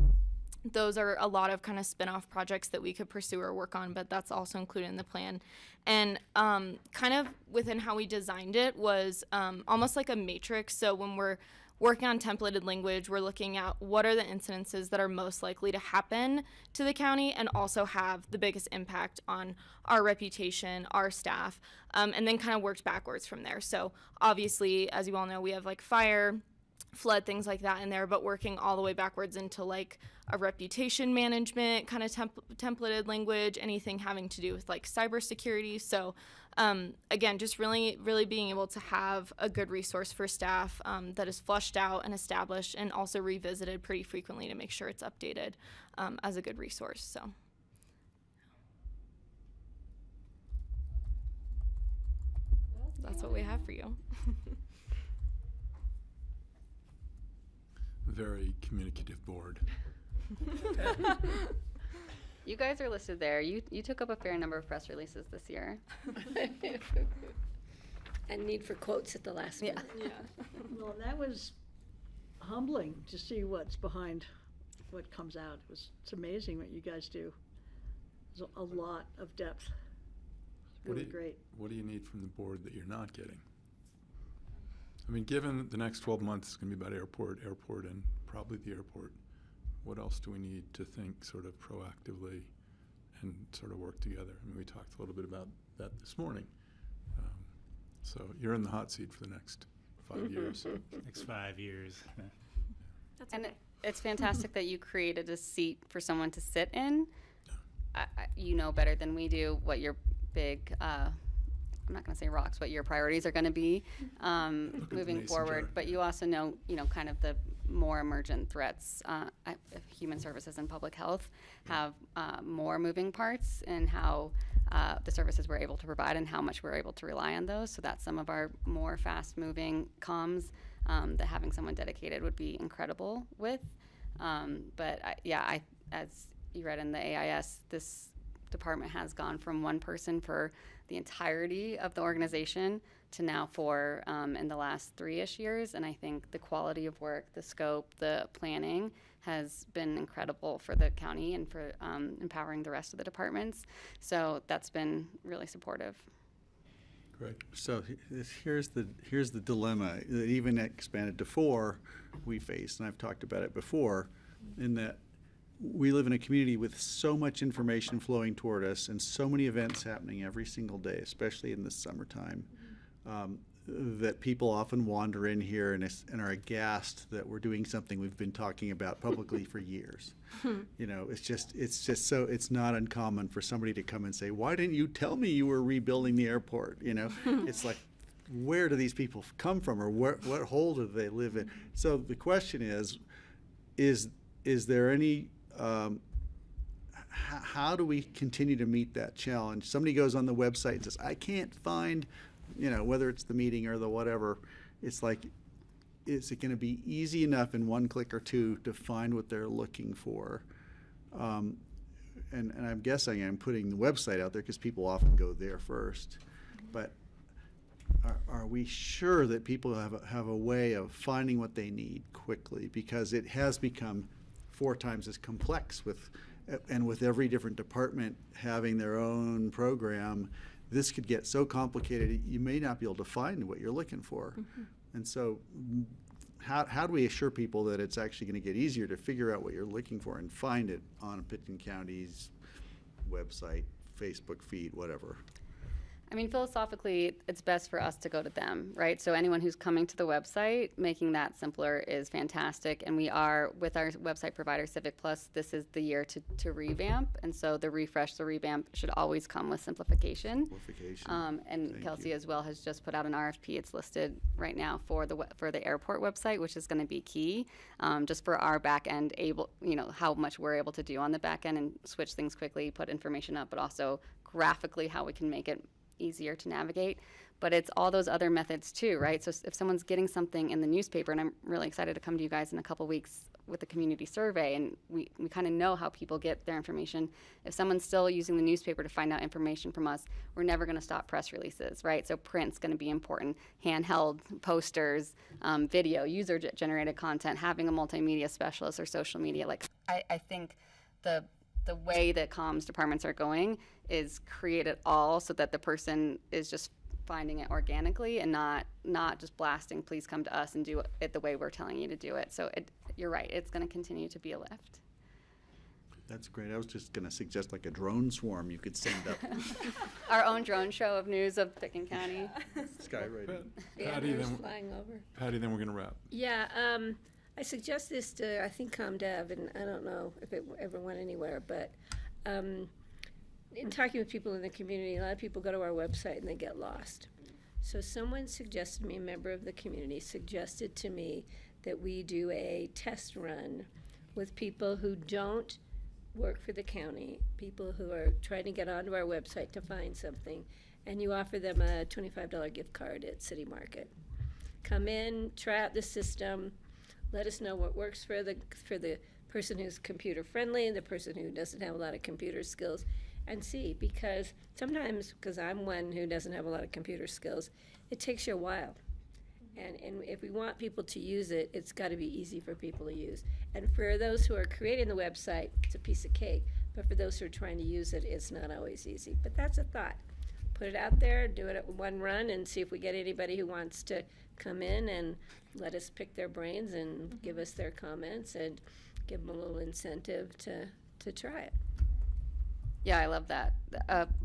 Those are a lot of kind of spin-off projects that we could pursue or work on, but that's also included in the plan. And kind of within how we designed it was almost like a matrix. So when we're working on templated language, we're looking at what are the incidences that are most likely to happen to the county and also have the biggest impact on our reputation, our staff, and then kind of worked backwards from there. So obviously, as you all know, we have like fire, flood, things like that in there, but working all the way backwards into like a reputation management kind of templated language, anything having to do with like cybersecurity. So again, just really being able to have a good resource for staff that is fleshed out and established and also revisited pretty frequently to make sure it's updated as a good resource. So. That's what we have for you. Very communicative board. You guys are listed there. You took up a fair number of press releases this year. And need for quotes at the last minute. Well, that was humbling to see what's behind what comes out. It's amazing what you guys do. There's a lot of depth. It's really great. What do you need from the board that you're not getting? I mean, given the next 12 months is going to be about airport, and probably the airport, what else do we need to think sort of proactively and sort of work together? I mean, we talked a little bit about that this morning. So you're in the hot seat for the next 5 years. Next 5 years. That's and it's fantastic that you created a seat for someone to sit in. You know better than we do what your big, I'm not going to say rocks, what your priorities are going to be moving forward. But you also know, kind of the more emergent threats. Human services and public health have more moving parts in how the services we're able to provide and how much we're able to rely on those. So that's some of our more fast-moving comms that having someone dedicated would be incredible with. But as you read in the AIS, this department has gone from one person for the entirety of the organization to now 4 in the last 3-ish years. And I think the quality of work, the scope, the planning has been incredible for the county and for empowering the rest of the departments. So that's been really supportive. Great. So here's the dilemma that even expanded to 4 we face, and I've talked about it before, in that we live in a community with so much information flowing toward us and so many events happening every single day, especially in the summertime, that people often wander in here and are aghast that we're doing something we've been talking about publicly for years. It's just so it's not uncommon for somebody to come and say, "Why didn't you tell me you were rebuilding the airport?" It's like, where do these people come from, or what hole do they live in? So the question is there any how do we continue to meet that challenge? Somebody goes on the website and says, "I can't find," whether it's the meeting or the whatever. It's like, is it going to be easy enough in 1 click or 2 to find what they're looking for? And I'm guessing I'm putting the website out there because people often go there first. But are we sure that people have a way of finding what they need quickly? Because it has become 4 times as complex with every different department having their own program. This could get so complicated you may not be able to find what you're looking for. And so how do we assure people that it's actually going to get easier to figure out what you're looking for and find it on Pitkin County's website, Facebook feed, whatever? I mean, philosophically, it's best for us to go to them, right? So anyone who's coming to the website, making that simpler is fantastic. And we are, with our website provider, Civic Plus, this is the year to revamp. And so the refresh, the revamp should always come with simplification. And Kelsey as well has just put out an RFP. It's listed right now for the airport website, which is going to be key, just for our back end, how much we're able to do on the back end and switch things quickly, put information up, but also graphically how we can make it easier to navigate. But it's all those other methods too, right? So if someone's getting something in the newspaper, and I'm really excited to come to you guys in a couple weeks with the community survey, and we kind of know how people get their information. If someone's still using the newspaper to find out information from us, we're never going to stop press releases, right? So print's going to be important, handheld posters, video, user-generated content, having a multimedia specialist or social media. I think the way that comms departments are going is create it all so that the person is just finding it organically and not just blasting, please come to us and do it the way we're telling you to do it. So you're right, it's going to continue to be a lift. That's great. I was just going to suggest like a drone swarm you could send up. Our own drone show of news of Pitkin County. Skywriting. Patty, flying over. Patty, then we're going to wrap. Yeah, I suggest this to, I think, ComDev, and I don't know if it ever went anywhere, but in talking with people in the community, a lot of people go to our website and they get lost. So someone suggested to me, a member of the community, suggested to me that we do a test run with people who don't work for the county, people who are trying to get onto our website to find something, and you offer them a $25 gift card at City Market. Come in, try out the system, let us know what works for the person who's computer friendly and the person who doesn't have a lot of computer skills, and see, because sometimes, because I'm one who doesn't have a lot of computer skills, it takes you a while. And if we want people to use it, it's got to be easy for people to use. And for those who are creating the website, it's a piece of cake. But for those who are trying to use it, it's not always easy. But that's a thought. Put it out there, do it at one run, and see if we get anybody who wants to come in and let us pick their brains and give us their comments and give them a little incentive to try it. Yeah, I love that.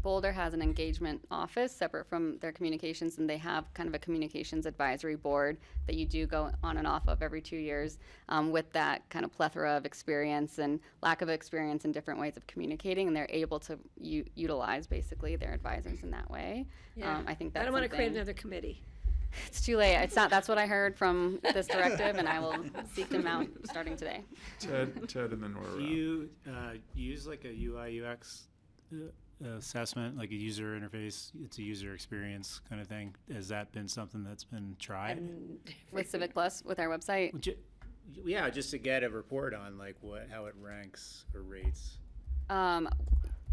Boulder has an engagement office separate from their communications, and they have kind of a communications advisory board that you do go on and off of every 2 years with that kind of plethora of experience and lack of experience in different ways of communicating, and they're able to utilize basically their advisors in that way. Yeah. I think that's I don't want to create something- another committee. It's too late. It's not. That's what I heard from this directive, and I will seek them out starting today. Ted, and then we're Do you use like a UI UX assessment, like a user interface? It's a user experience kind of thing. Has that been something that's been tried? With Civic Plus, with our website. Yeah, just to get a report on like how it ranks or rates.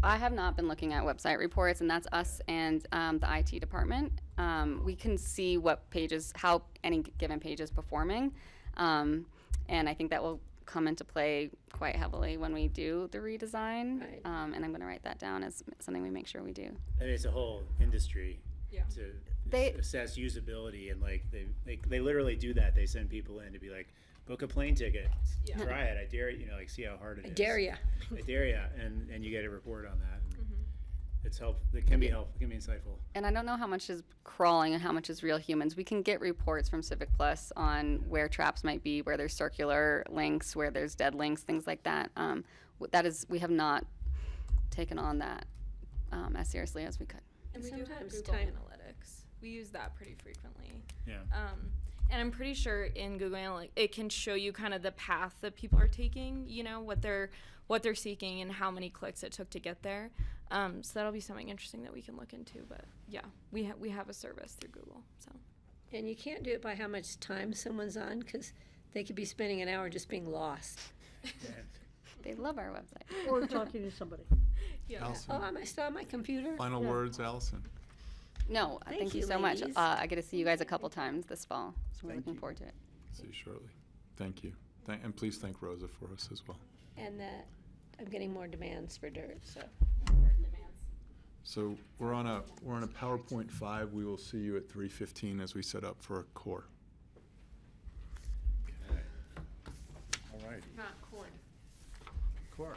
I have not been looking at website reports, and that's us and the IT department. We can see how any given page is performing, and I think that will come into play quite heavily when we do the redesign. Right. And I'm going to write that down as something we make sure we do. I mean, it's a whole industry to They- assess usability, and like they literally do that. They send people in to be like, book a plane ticket, try it. I dare you, like see how hard it is. I dare ya. I dare ya, and you get a report on that. It's helpful. It can be helpful. It can be insightful. And I don't know how much is crawling and how much is real humans. We can get reports from Civic Plus on where traps might be, where there's circular links, where there's dead links, things like that. We have not taken on that as seriously as we could. And we do have sometimes Google time- Analytics. We use that pretty frequently. Yeah. And I'm pretty sure in Google Analytics, it can show you kind of the path that people are taking, what they're seeking and how many clicks it took to get there. So that'll be something interesting that we can look into. But yeah, we have a service through Google. So. And you can't do it by how much time someone's on, because they could be spending an hour just being lost. They love our website. Or talking to somebody. Yeah. Allison, Oh, am I still on my computer? final words, Allison. No, thank you you, so much. ladies. I get to see you guys a couple times this fall, so we're looking forward to it. See you shortly. Thank you. And please thank Rosa for us as well. And I'm getting more demands for dirt, so. So we're on a PowerPoint 5. We will see you at 3:15 as we set up for Core. All right. Not cord. Cora.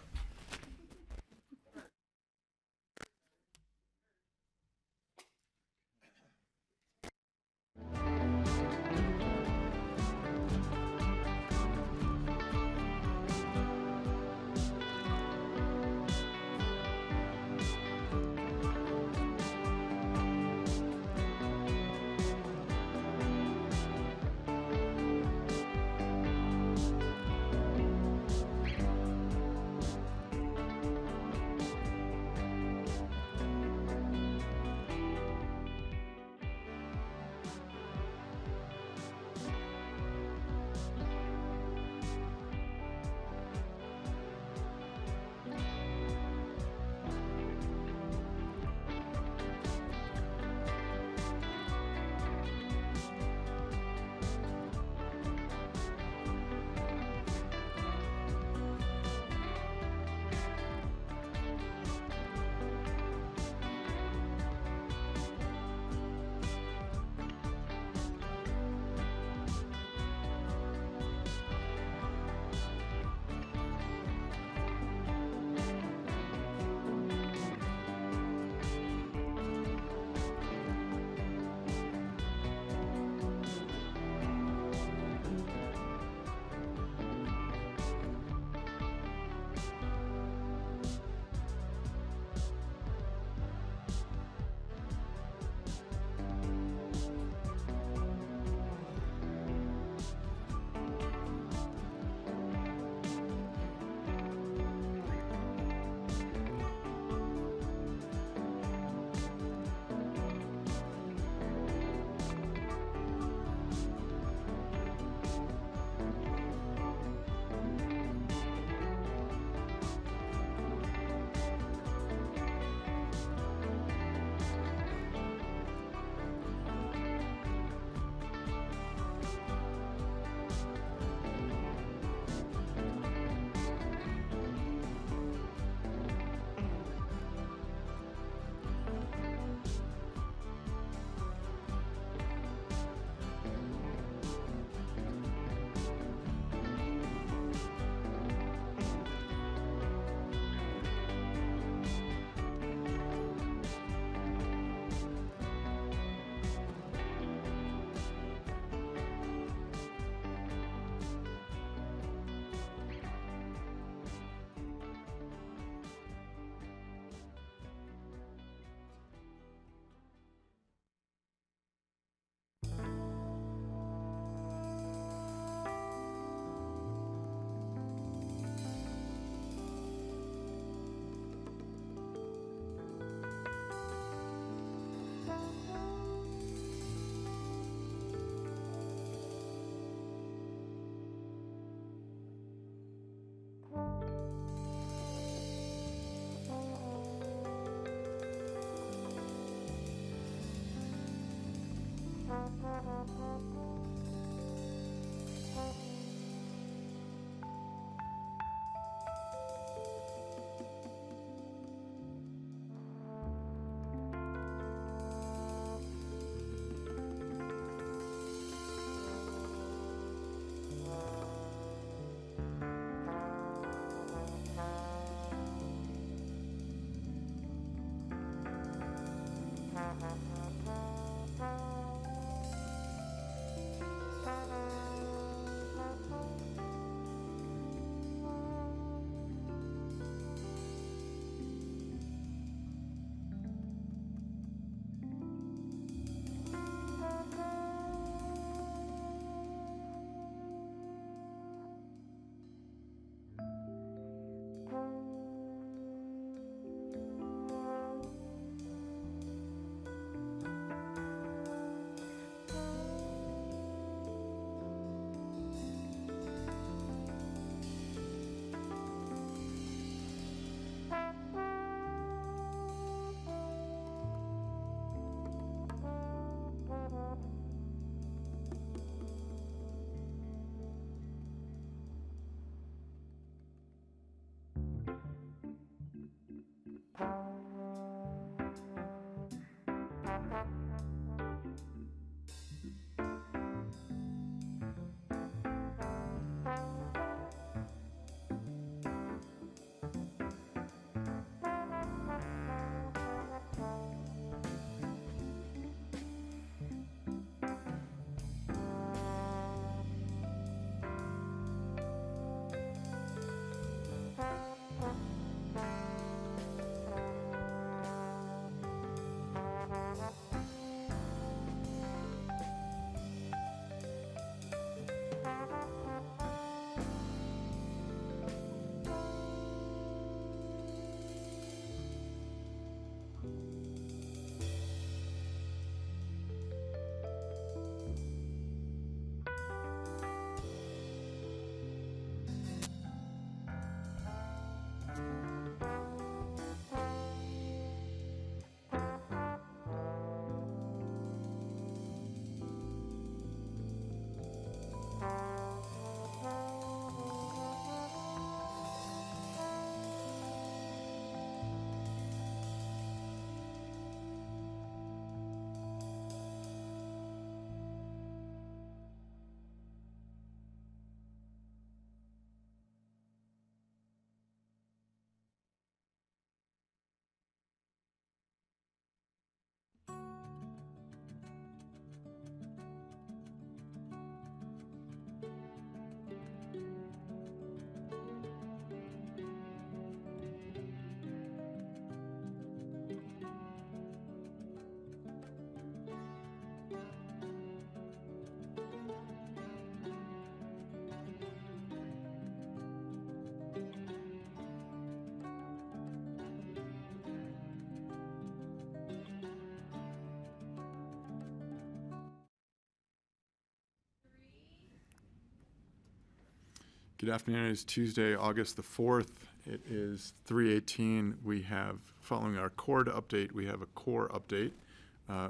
Good afternoon. It's Tuesday, August the 4th. It is 3:18. We have, following our Cora update, we have a Core update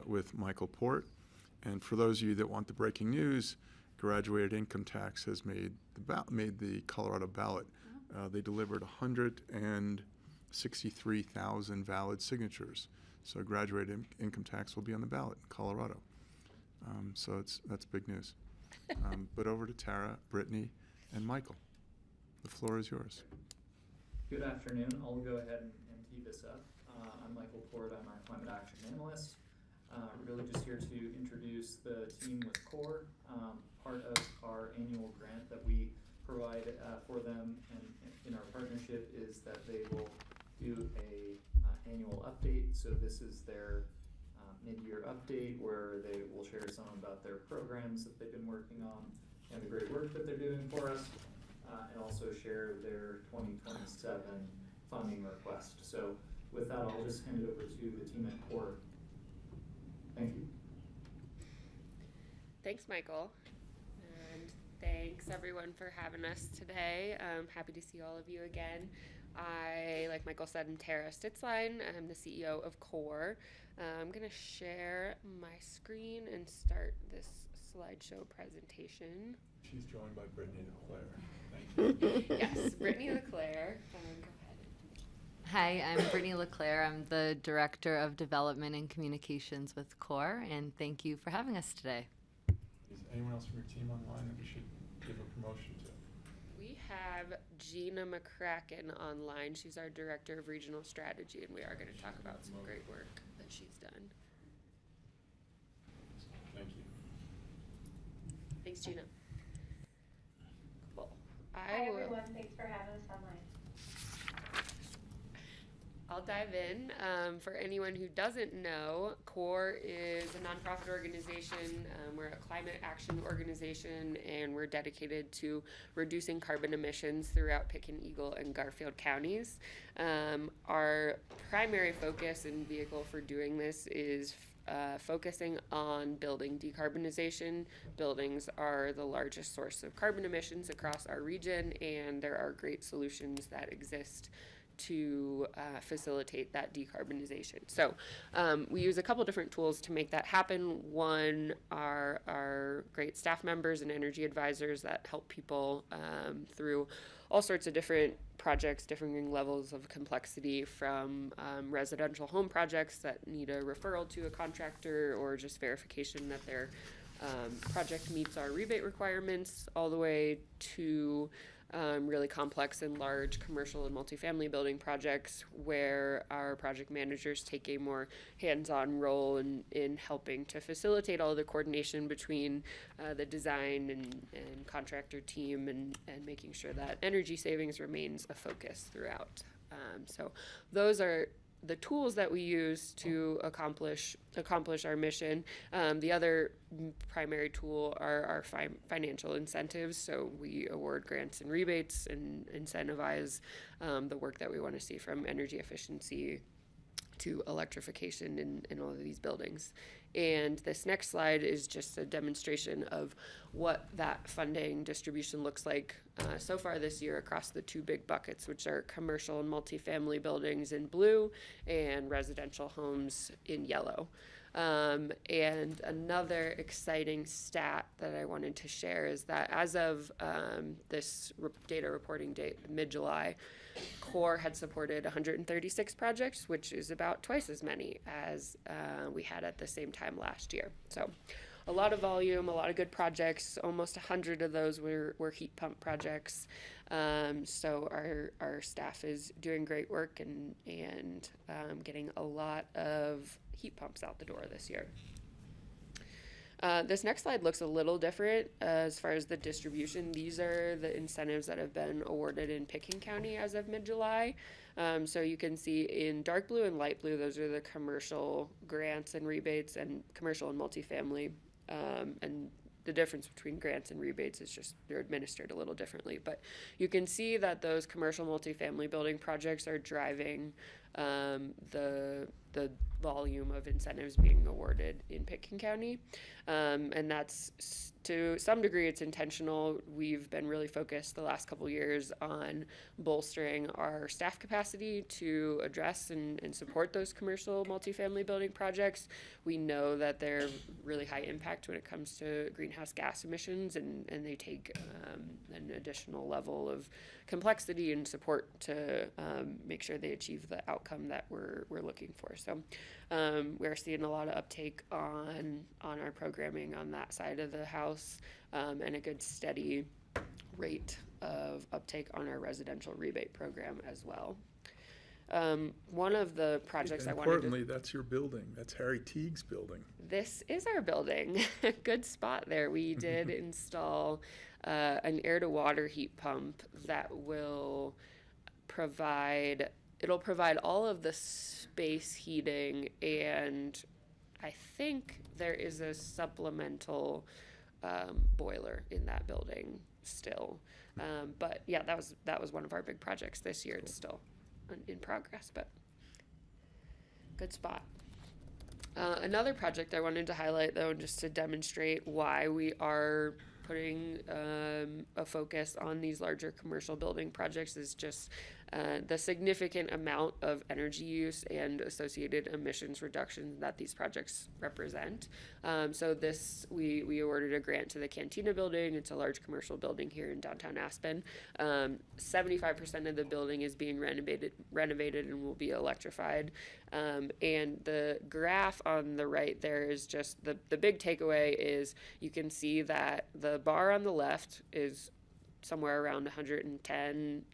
with Michael Port. And for those of you that want the breaking news, graduated income tax has made the Colorado ballot. They delivered 163,000 valid signatures. So graduated income tax will be on the ballot in Colorado. So that's big news. But over to Tara, Brittany, and Michael. The floor is yours. Good afternoon. I'll go ahead and tee this up. I'm Michael Port. I'm our climate action analyst. Really just here to introduce the team with Core. Part of our annual grant that we provide for them and in our partnership is that they will do a annual update. So this is their mid-year update where they will share some about their programs that they've been working on and the great work that they're doing for us, and also share their 2027 funding request. So with that, I'll just hand it over to the team at Core. Thank you. Thanks, Michael. And thanks everyone for having us today. I'm happy to see all of you again. I, like Michael said, am Tara Stitzline. I'm the CEO of Core. I'm going to share my screen and start this slideshow presentation. She's joined by Brittany LeClaire. Thank you. Yes, Brittany LeClaire. Go ahead. Hi, I'm Brittany LeClaire. I'm the Director of Development and Communications with Core, and thank you for having us today. Is anyone else from your team online that we should give a promotion to? We have Gina McCracken online. She's our Director of Regional Strategy, and we are going to talk about some great work that she's done. Thank you. Thanks, Gina. Cool. Hi, everyone. Thanks for having us online. I'll dive in. For anyone who doesn't know, CORE is a nonprofit organization. We're a climate action organization, and we're dedicated to reducing carbon emissions throughout Pitkin, Eagle, and Garfield counties. Our primary focus and vehicle for doing this is focusing on building decarbonization. Buildings are the largest source of carbon emissions across our region, and there are great solutions that exist to facilitate that decarbonization. So we use a couple different tools to make that happen. One are our great staff members and energy advisors that help people through all sorts of different projects, differing levels of complexity, from residential home projects that need a referral to a contractor or just verification that their project meets our rebate requirements, all the way to really complex and large commercial and multifamily building projects where our project managers take a more hands-on role in helping to facilitate all of the coordination between the design and contractor team and making sure that energy savings remains a focus throughout. So those are the tools that we use to accomplish our mission. The other primary tool are our financial incentives. So we award grants and rebates and incentivize the work that we want to see, from energy efficiency to electrification in all of these buildings. And this next slide is just a demonstration of what that funding distribution looks like so far this year across the two big buckets, which are commercial and multifamily buildings in blue and residential homes in yellow. And another exciting stat that I wanted to share is that as of this data reporting date, mid-July, CORE had supported 136 projects, which is about twice as many as we had at the same time last year. So a lot of volume, a lot of good projects. Almost 100 of those were heat pump projects. So our staff is doing great work and getting a lot of heat pumps out the door this year. This next slide looks a little different as far as the distribution. These are the incentives that have been awarded in Pitkin County as of mid-July. So you can see in dark blue and light blue, those are the commercial grants and rebates, and commercial and multifamily. And the difference between grants and rebates is just they're administered a little differently. But you can see that those commercial multifamily building projects are driving the volume of incentives being awarded in Pitkin County. And that's, to some degree, it's intentional. We've been really focused the last couple years on bolstering our staff capacity to address and support those commercial multifamily building projects. We know that they're really high impact when it comes to greenhouse gas emissions, and they take an additional level of complexity and support to make sure they achieve the outcome that we're looking for. So we're seeing a lot of uptake on our programming on that side of the house, and a good steady rate of uptake on our residential rebate program as well. One of the projects Importantly, that's your building. That's Harry Teague's building. This is our building. Good spot there. We did install an air-to-water heat pump that will provide all of the space heating, and I think there is a supplemental boiler in that building still. But yeah, that was one of our big projects this year. It's still in progress, but good spot. Another project I wanted to highlight, though, just to demonstrate why we are putting a focus on these larger commercial building projects, is just the significant amount of energy use and associated emissions reduction that these projects represent. So we awarded a grant to the Cantina building. It's a large commercial building here in downtown Aspen. 75% of the building is being renovated and will be electrified. And the graph on the right there is just the big takeaway is you can see that the bar on the left is somewhere around 110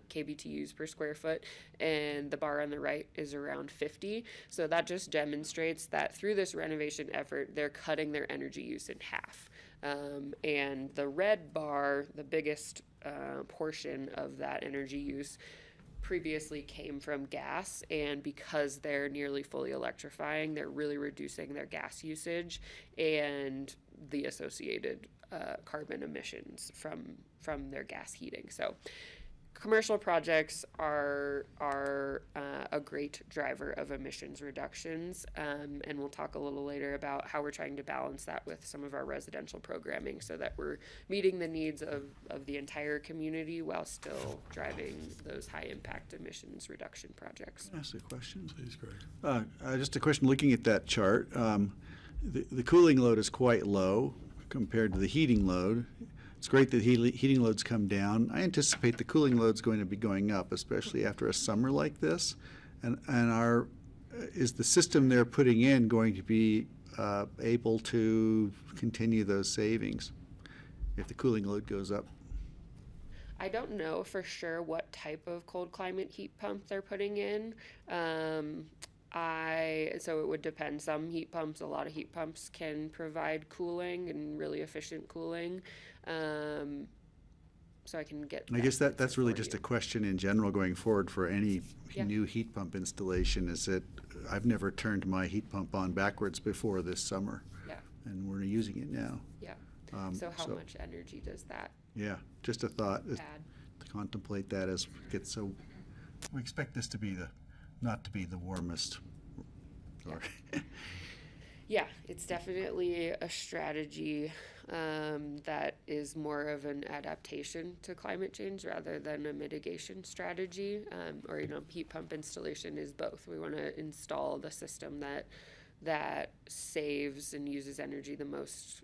kBTUs per square foot, and the bar on the right is around 50. So that just demonstrates that through this renovation effort, they're cutting their energy use in half. And the red bar, the biggest portion of that energy use, previously came from gas, and because they're nearly fully electrifying, they're really reducing their gas usage and the associated carbon emissions from their gas heating. So commercial projects are a great driver of emissions reductions, and we'll talk a little later about how we're trying to balance that with some of our residential programming so that we're meeting the needs of the entire community while still driving those high impact emissions reduction projects. Can I ask a question? Please, Greg. Just a question, looking at that chart, the cooling load is quite low compared to the heating load. It's great that heating loads come down. I anticipate the cooling load's going to be going up, especially after a summer like this. And is the system they're putting in going to be able to continue those savings if the cooling load goes up? I don't know for sure what type of cold climate heat pump they're putting in. So it would depend. Some heat pumps, a lot of heat pumps can provide cooling and really efficient cooling. So I can get. I guess that's really just a question in general going forward for any new heat pump installation. Is that I've never turned my heat pump on backwards before this summer. Yeah. And we're using it now. Yeah. So how much energy does that? Yeah, just a thought add? To contemplate that as it gets so. We expect this to be not to be the warmest. Yeah, it's definitely a strategy that is more of an adaptation to climate change rather than a mitigation strategy. Or heat pump installation is both. We want to install the system that saves and uses energy the most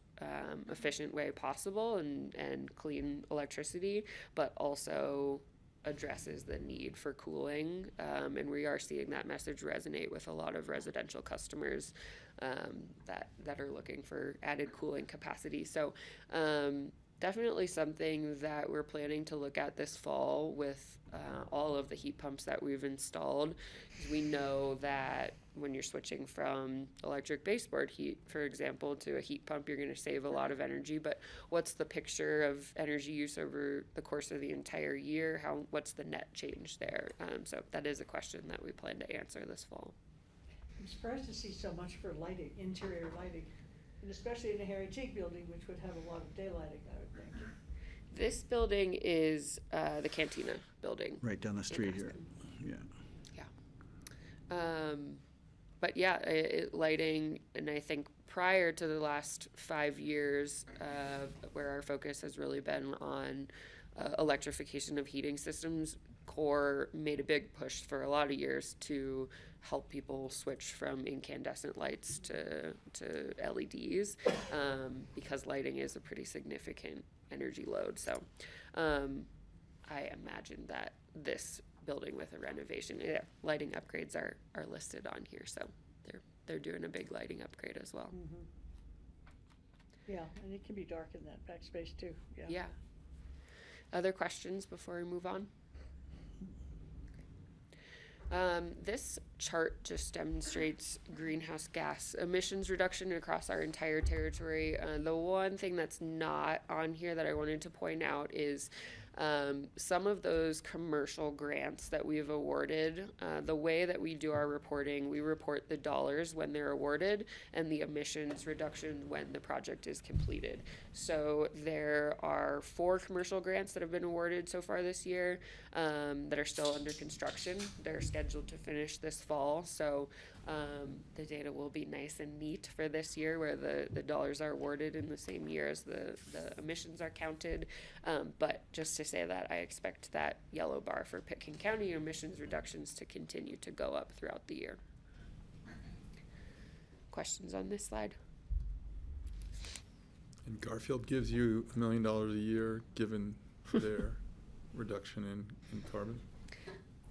efficient way possible and clean electricity, but also addresses the need for cooling, and we are seeing that message resonate with a lot of residential customers that are looking for added cooling capacity. So definitely something that we're planning to look at this fall with all of the heat pumps that we've installed. We know that when you're switching from electric baseboard heat, for example, to a heat pump, you're going to save a lot of energy, but what's the picture of energy use over the course of the entire year? What's the net change there? So that is a question that we plan to answer this fall. I'm surprised to see so much for lighting, interior lighting, and especially in a Harry Teague building, which would have a lot of daylighting, I would think. This building is the Cantina building. Right down the street here. Yeah. Yeah. But yeah, lighting, and I think prior to the last 5 years, where our focus has really been on electrification of heating systems, Core made a big push for a lot of years to help people switch from incandescent lights to LEDs, because lighting is a pretty significant energy load. So I imagine that this building with a renovation, lighting upgrades are listed on here, so they're doing a big lighting upgrade as well. Mm-hmm. Yeah, and it can be dark in that back space too. Yeah. Other questions before we move on? This chart just demonstrates greenhouse gas emissions reduction across our entire territory. The one thing that's not on here that I wanted to point out is some of those commercial grants that we've awarded. The way that we do our reporting, we report the dollars when they're awarded and the emissions reduction when the project is completed. So there are 4 commercial grants that have been awarded so far this year that are still under construction. They're scheduled to finish this fall. So The data will be nice and neat for this year, where the dollars are awarded in the same year as the emissions are counted. But just to say that I expect that yellow bar for Pitkin County emissions reductions to continue to go up throughout the year. Questions on this slide? And Garfield gives you $1 million a year, given their reduction in carbon?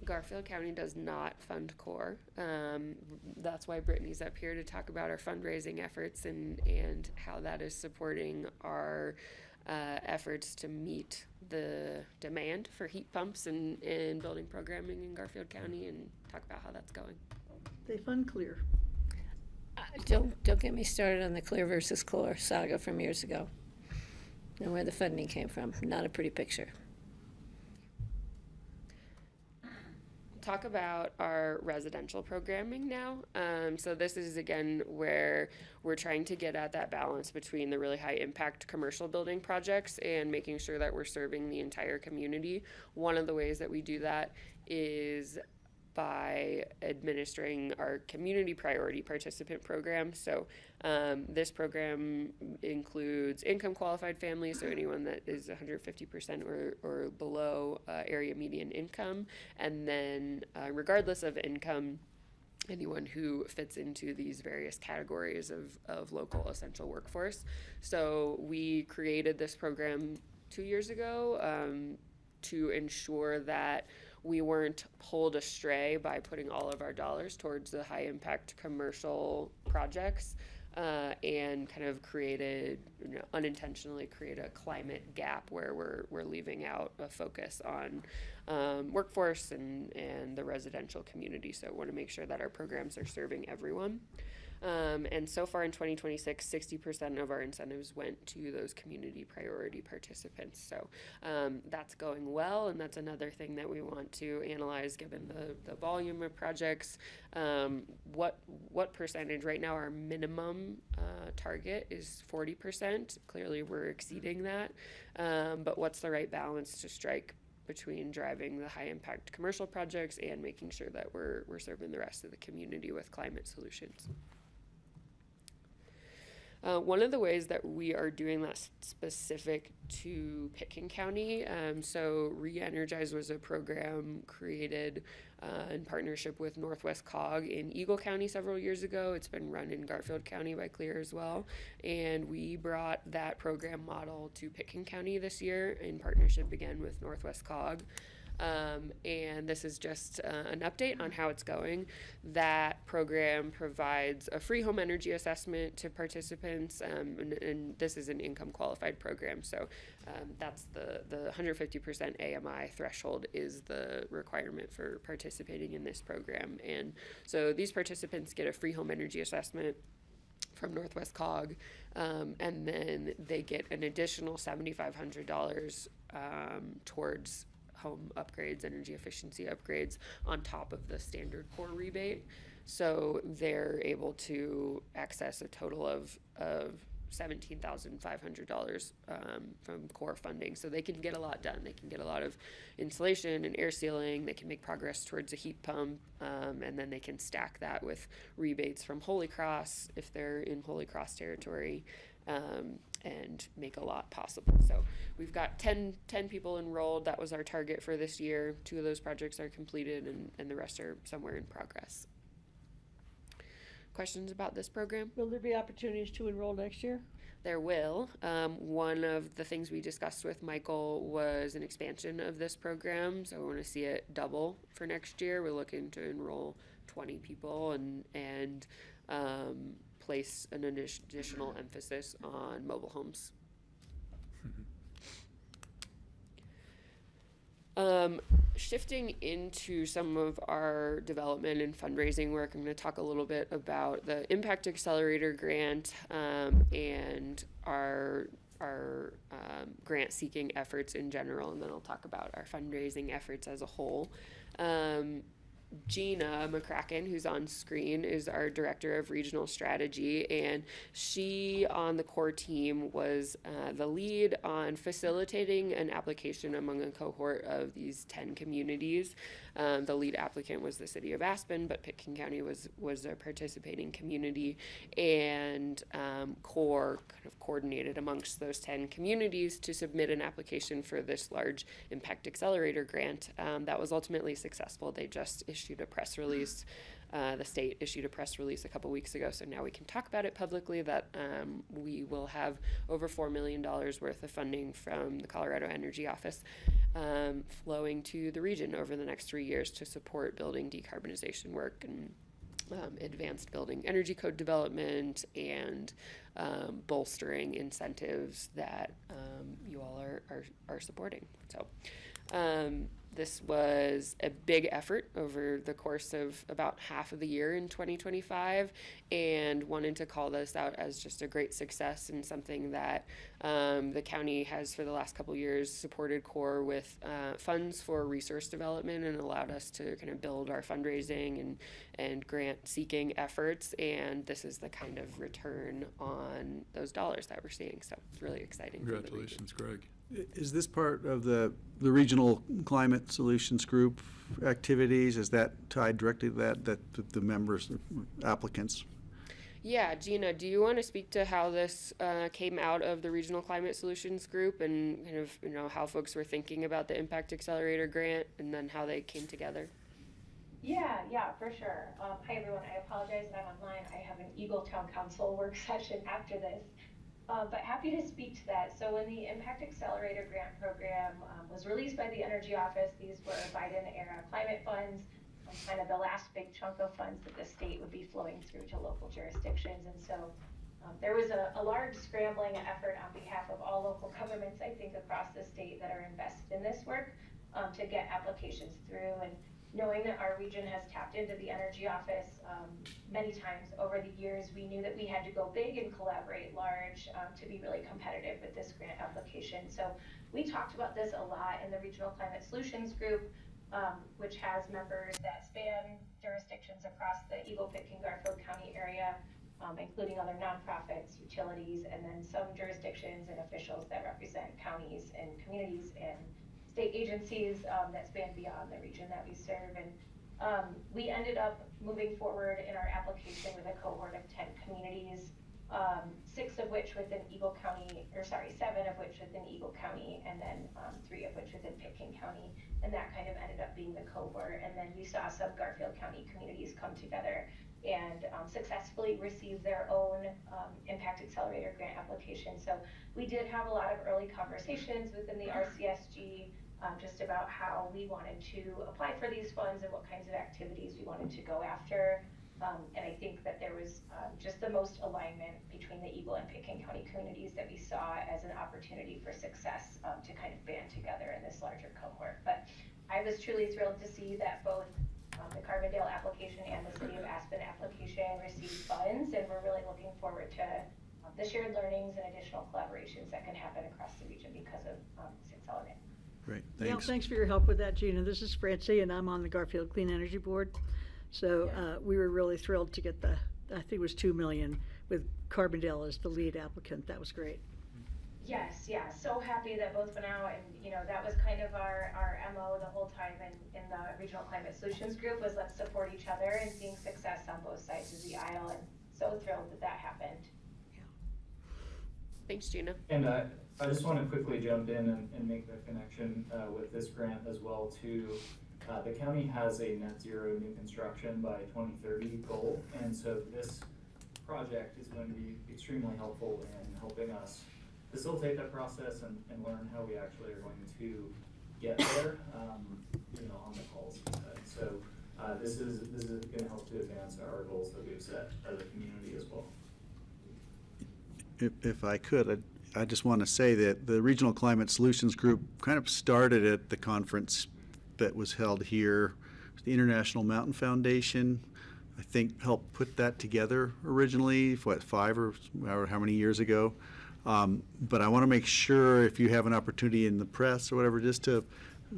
Garfield County does not fund CORE. That's why Brittany's up here to talk about our fundraising efforts and how that is supporting our efforts to meet the demand for heat pumps and building programming in Garfield County, and talk about how that's going. They fund clear. Don't get me started on the clear versus core saga from years ago and where the funding came from. Not a pretty picture. Talk about our residential programming now. So this is again where we're trying to get at that balance between the really high impact commercial building projects and making sure that we're serving the entire community. One of the ways that we do that is by administering our community priority participant program. So this program includes income qualified families, so anyone that is 150% or below area median income, and then regardless of income, anyone who fits into these various categories of local essential workforce. So we created this program 2 years ago to ensure that we weren't pulled astray by putting all of our dollars towards the high impact commercial projects and kind of unintentionally create a climate gap where we're leaving out a focus on workforce and the residential community. So I want to make sure that our programs are serving everyone. And so far in 2026, 60% of our incentives went to those community priority participants. So that's going well, and that's another thing that we want to analyze given the volume of projects. What percentage? Right now our minimum target is 40%. Clearly we're exceeding that, but what's the right balance to strike between driving the high impact commercial projects and making sure that we're serving the rest of the community with climate solutions? One of the ways that we are doing that specific to Pitkin County, so Re-Energize was a program created in partnership with Northwest COG in Eagle County several years ago. It's been run in Garfield County by Clear as well. And we brought that program model to Pitkin County this year in partnership again with Northwest COG. And this is just an update on how it's going. That program provides a free home energy assessment to participants, and this is an income qualified program. So that's the 150% AMI threshold is the requirement for participating in this program. And so these participants get a free home energy assessment from Northwest COG, and then they get an additional $7,500 towards home upgrades, energy efficiency upgrades on top of the standard core rebate. So they're able to access a total of $17,500 from core funding. So they can get a lot done. They can get a lot of insulation and air sealing. They can make progress towards a heat pump, and then they can stack that with rebates from Holy Cross if they're in Holy Cross territory. And make a lot possible. So we've got 10 people enrolled. That was our target for this year. 2 of those projects are completed and the rest are somewhere in progress. Questions about this program? Will there be opportunities to enroll next year? There will. One of the things we discussed with Michael was an expansion of this program. So we want to see it double for next year. We're looking to enroll 20 people and place an additional emphasis on mobile homes. Shifting into some of our development and fundraising work, I'm going to talk a little bit about the Impact Accelerator grant and our grant seeking efforts in general, and then I'll talk about our fundraising efforts as a whole. Gina McCracken, who's on screen, is our director of regional strategy, and she on the core team was the lead on facilitating an application among a cohort of these 10 communities. The lead applicant was the city of Aspen, but Pitkin County was a participating community, and CORE kind of coordinated amongst those 10 communities to submit an application for this large Impact Accelerator grant that was ultimately successful. They just issued a press release. The state issued a press release a couple weeks ago, so now we can talk about it publicly, that we will have over $4 million worth of funding from the Colorado Energy Office flowing to the region over the next 3 years to support building decarbonization work and advanced building energy code development and bolstering incentives that you all are supporting. So this was a big effort over the course of about half of the year in 2025, and wanted to call this out as just a great success and something that the county has for the last couple years supported CORE with funds for resource development and allowed us to kind of build our fundraising and grant seeking efforts, and this is the kind of return on those dollars that we're seeing, so it's really exciting. Congratulations, Greg. Is this part of the Regional Climate Solutions Group activities? Is that tied directly to that the members, applicants? Yeah, Gina, do you want to speak to how this came out of the Regional Climate Solutions Group and kind of, how folks were thinking about the Impact Accelerator grant and then how they came together? Yeah, for sure. Hi, everyone. I apologize that I'm online. I have an Eagle Town Council work session after this. But happy to speak to that. So when the Impact Accelerator grant program was released by the Energy Office, these were Biden-era climate funds, kind of the last big chunk of funds that the state would be flowing through to local jurisdictions. And so there was a large scrambling effort on behalf of all local governments, I think, across the state that are invested in this work to get applications through. And knowing that our region has tapped into the Energy Office many times over the years, we knew that we had to go big and collaborate large to be really competitive with this grant application. So we talked about this a lot in the Regional Climate Solutions Group, which has members that span jurisdictions across the Eagle, Pitkin, Garfield County area, including other nonprofits, utilities, and then some jurisdictions and officials that represent counties and communities and state agencies that span beyond the region that we serve. And we ended up moving forward in our application with a cohort of 10 communities, 7 of which within Eagle County, and then 3 of which within Pitkin County. And that kind of ended up being the cohort. And then we saw some Garfield County communities come together and successfully receive their own Impact Accelerator grant application. So we did have a lot of early conversations within the RCSG just about how we wanted to apply for these funds and what kinds of activities we wanted to go after. And I think that there was just the most alignment between the Eagle and Pitkin County communities that we saw as an opportunity for success to kind of band together in this larger cohort. But I was truly thrilled to see that both the Carbondale application and the City of Aspen application received funds, and we're really looking forward to the shared learnings and additional collaborations that can happen across the region because of this accelerant. Great, thanks. Yeah, thanks for your help with that, Gina. This is Francie, and I'm on the Garfield Clean Energy Board. So we were really thrilled to get I think it was $2 million with Carbondale as the lead applicant. That was great. Yes, yeah, so happy that both went out, and that was kind of our MO the whole time in the Regional Climate Solutions Group, was let's support each other and seeing success on both sides of the aisle, and so thrilled that happened. Yeah. Thanks, Gina. And I just want to quickly jump in and make the connection with this grant as well too. The county has a net zero new construction by 2030 goal, and so this project is going to be extremely helpful in helping us facilitate that process and learn how we actually are going to get there, on the calls. So this is going to help to advance our goals that we've set as a community as well. If I could, I just want to say that the Regional Climate Solutions Group kind of started at the conference that was held here. The International Mountain Foundation, I think, helped put that together originally, 5 or how many years ago. But I want to make sure if you have an opportunity in the press or whatever, just to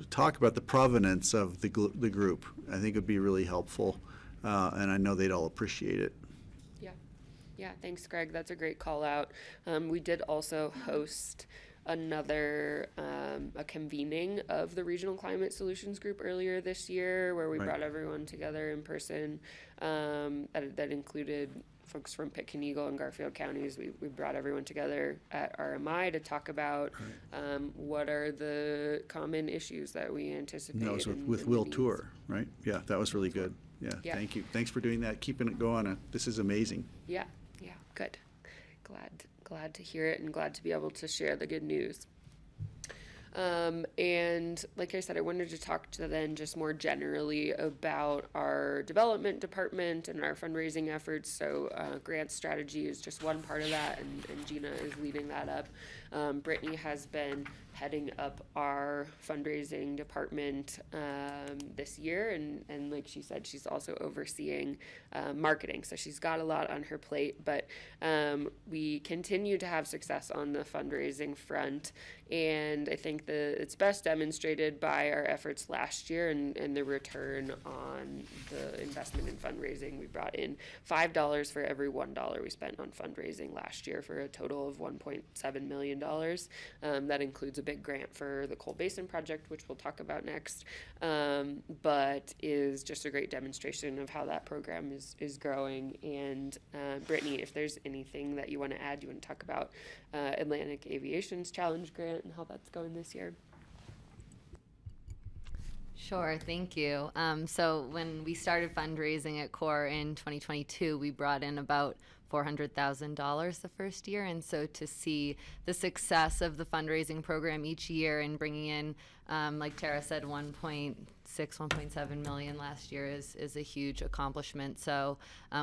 talk about the provenance of the group. I think would be really helpful, and I know they'd all appreciate it. Yeah, thanks, Greg. That's a great call out. We did also host another a convening of the Regional Climate Solutions Group earlier this year, where we brought everyone together in person. That included folks from Pitkin, Eagle, and Garfield counties. We brought everyone together at RMI to talk about what are the common issues that we anticipate. And that was with Will Tour, right? Yeah, that was really good. Yeah, thank you. Thanks for doing that, keeping it going. This is amazing. Yeah, good. Glad to hear it and glad to be able to share the good news. And like I said, I wanted to talk to then just more generally about our development department and our fundraising efforts. So grant strategy is just one part of that, and Gina is leading that up. Brittany has been heading up our fundraising department this year, and like she said, she's also overseeing marketing, so she's got a lot on her plate, but we continue to have success on the fundraising front, and I think it's best demonstrated by our efforts last year and the return on the investment in fundraising. We brought in $5 for every $1 we spent on fundraising last year, for a total of $1.7 million. That includes a big grant for the Coal Basin project, which we'll talk about next, but is just a great demonstration of how that program is growing. And Brittany, if there's anything that you want to add, you want to talk about Atlantic Aviation's Challenge Grant and how that's going this year. Sure, thank you. So when we started fundraising at Cora in 2022, we brought in about $400,000 the first year, and so to see the success of the fundraising program each year and bringing in, like Tara said, 1.7 million last year is a huge accomplishment. So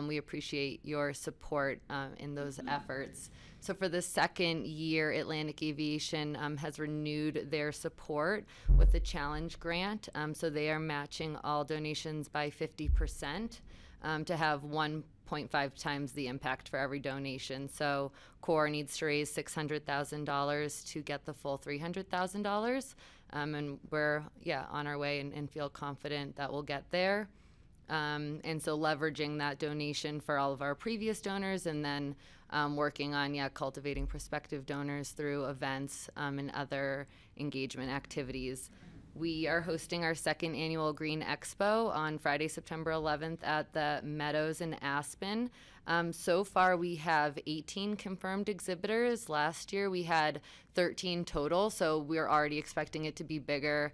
we appreciate your support in those efforts. So for the second year, Atlantic Aviation has renewed their support with the Challenge Grant. So they are matching all donations by 50% to have 1.5 times the impact for every donation. So Cora needs to raise $600,000 to get the full $300,000. And we're, on our way and feel confident that we'll get there. And so leveraging that donation for all of our previous donors, and then working on, cultivating prospective donors through events and other engagement activities. We are hosting our second annual Green Expo on Friday, September 11th at the Meadows in Aspen. So far, we have 18 confirmed exhibitors. Last year, we had 13 total, so we're already expecting it to be bigger.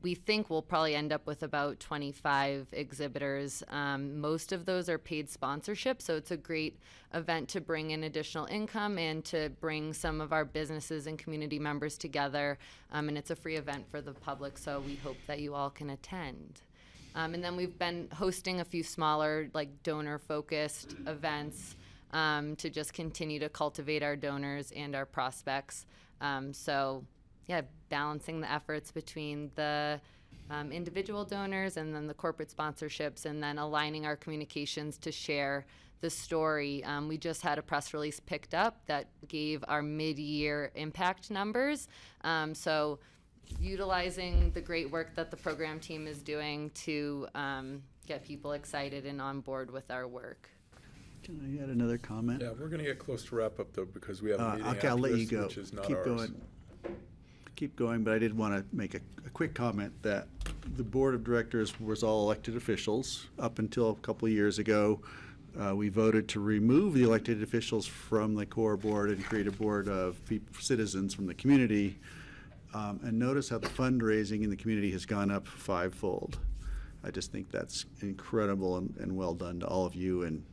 We think we'll probably end up with about 25 exhibitors. Most of those are paid sponsorship, so it's a great event to bring in additional income and to bring some of our businesses and community members together. And it's a free event for the public, so we hope that you all can attend. And then we've been hosting a few smaller, donor-focused events to just continue to cultivate our donors and our prospects. Balancing the efforts between the individual donors and then the corporate sponsorships, and then aligning our communications to share the story. We just had a press release picked up that gave our mid-year impact numbers. So utilizing the great work that the program team is doing to get people excited and on board with our work. Can I add another comment? Yeah, we're going to get close to wrap up, though, because we have a meeting Okay, after I'll let this, you go. which is not Keep ours. going. Keep going, but I did want to make a quick comment that the board of directors was all elected officials. Up until a couple of years ago, we voted to remove the elected officials from the core board and create a board of citizens from the community. And notice how the fundraising in the community has gone up fivefold. I just think that's incredible and well done to all of you, and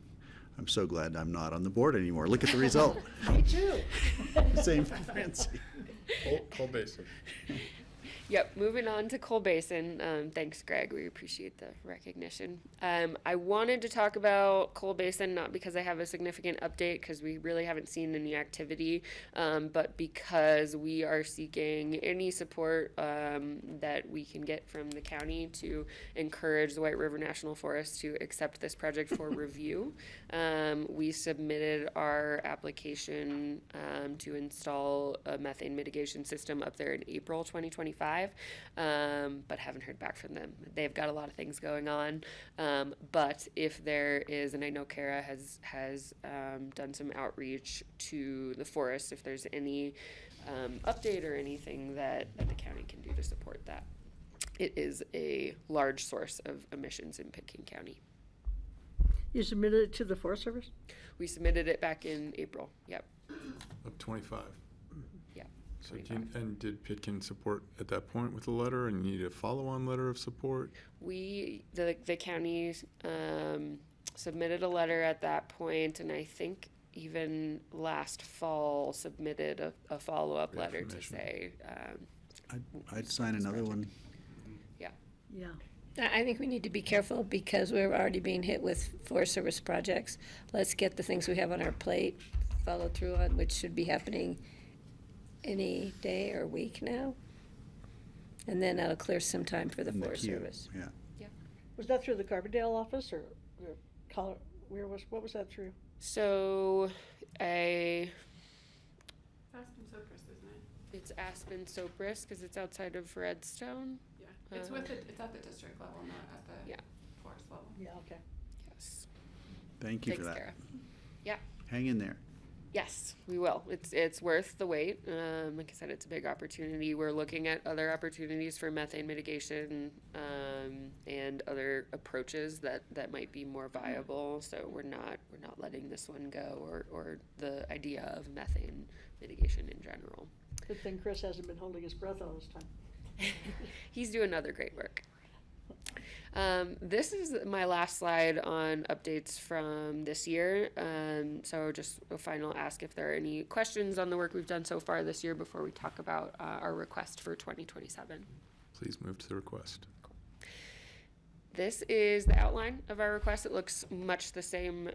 I'm so glad I'm not on the board anymore. Look at the result. Me too. Same for Francie. Coal Basin. Yep, moving on to Coal Basin. Thanks, Greg. We appreciate the recognition. I wanted to talk about Coal Basin, not because I have a significant update, because we really haven't seen any activity, but because we are seeking any support that we can get from the county to encourage the White River National Forest to accept this project for review. We submitted our application to install a methane mitigation system up there in April 2025. 2025, but haven't heard back from them. They've got a lot of things going on, but if there is, and I know Cora has done some outreach to the forest, if there's any update or anything that the county can do to support that. It is a large source of emissions in Pitkin County. You submitted it to the Forest Service? We submitted it back in April. Yep. Of 25. Yeah. So and did Pitkin support at that point with a letter, and you need a follow-on letter of support? The county submitted a letter at that point, and I think even last fall submitted a follow-up letter to say. I'd sign another one. Yeah. Yeah. I think we need to be careful because we're already being hit with Forest Service projects. Let's get the things we have on our plate followed through on, which should be happening any day or week now. And then that'll clear some time for the Forest Service. Yeah. Yeah. Was that through the Carbondale office or what was that through? So Aspen Sopris, isn't it? It's Aspen Sopris because it's outside of Redstone. Yeah, it's it's at the district level, not at the forest level. Yeah, okay. Yes. Thank you Thanks, for that. Cora. Yeah. Hang in there. Yes, we will. It's worth the wait. Like I said, it's a big opportunity. We're looking at other opportunities for methane mitigation and other approaches that might be more viable. So we're not letting this one go, or the idea of methane mitigation in general. Good thing Chris hasn't been holding his breath all this time. He's doing other great work. This is my last slide on updates from this year. So just a final ask if there are any questions on the work we've done so far this year before we talk about our request for 2027. Please move to the request. This is the outline of our request. It looks much the same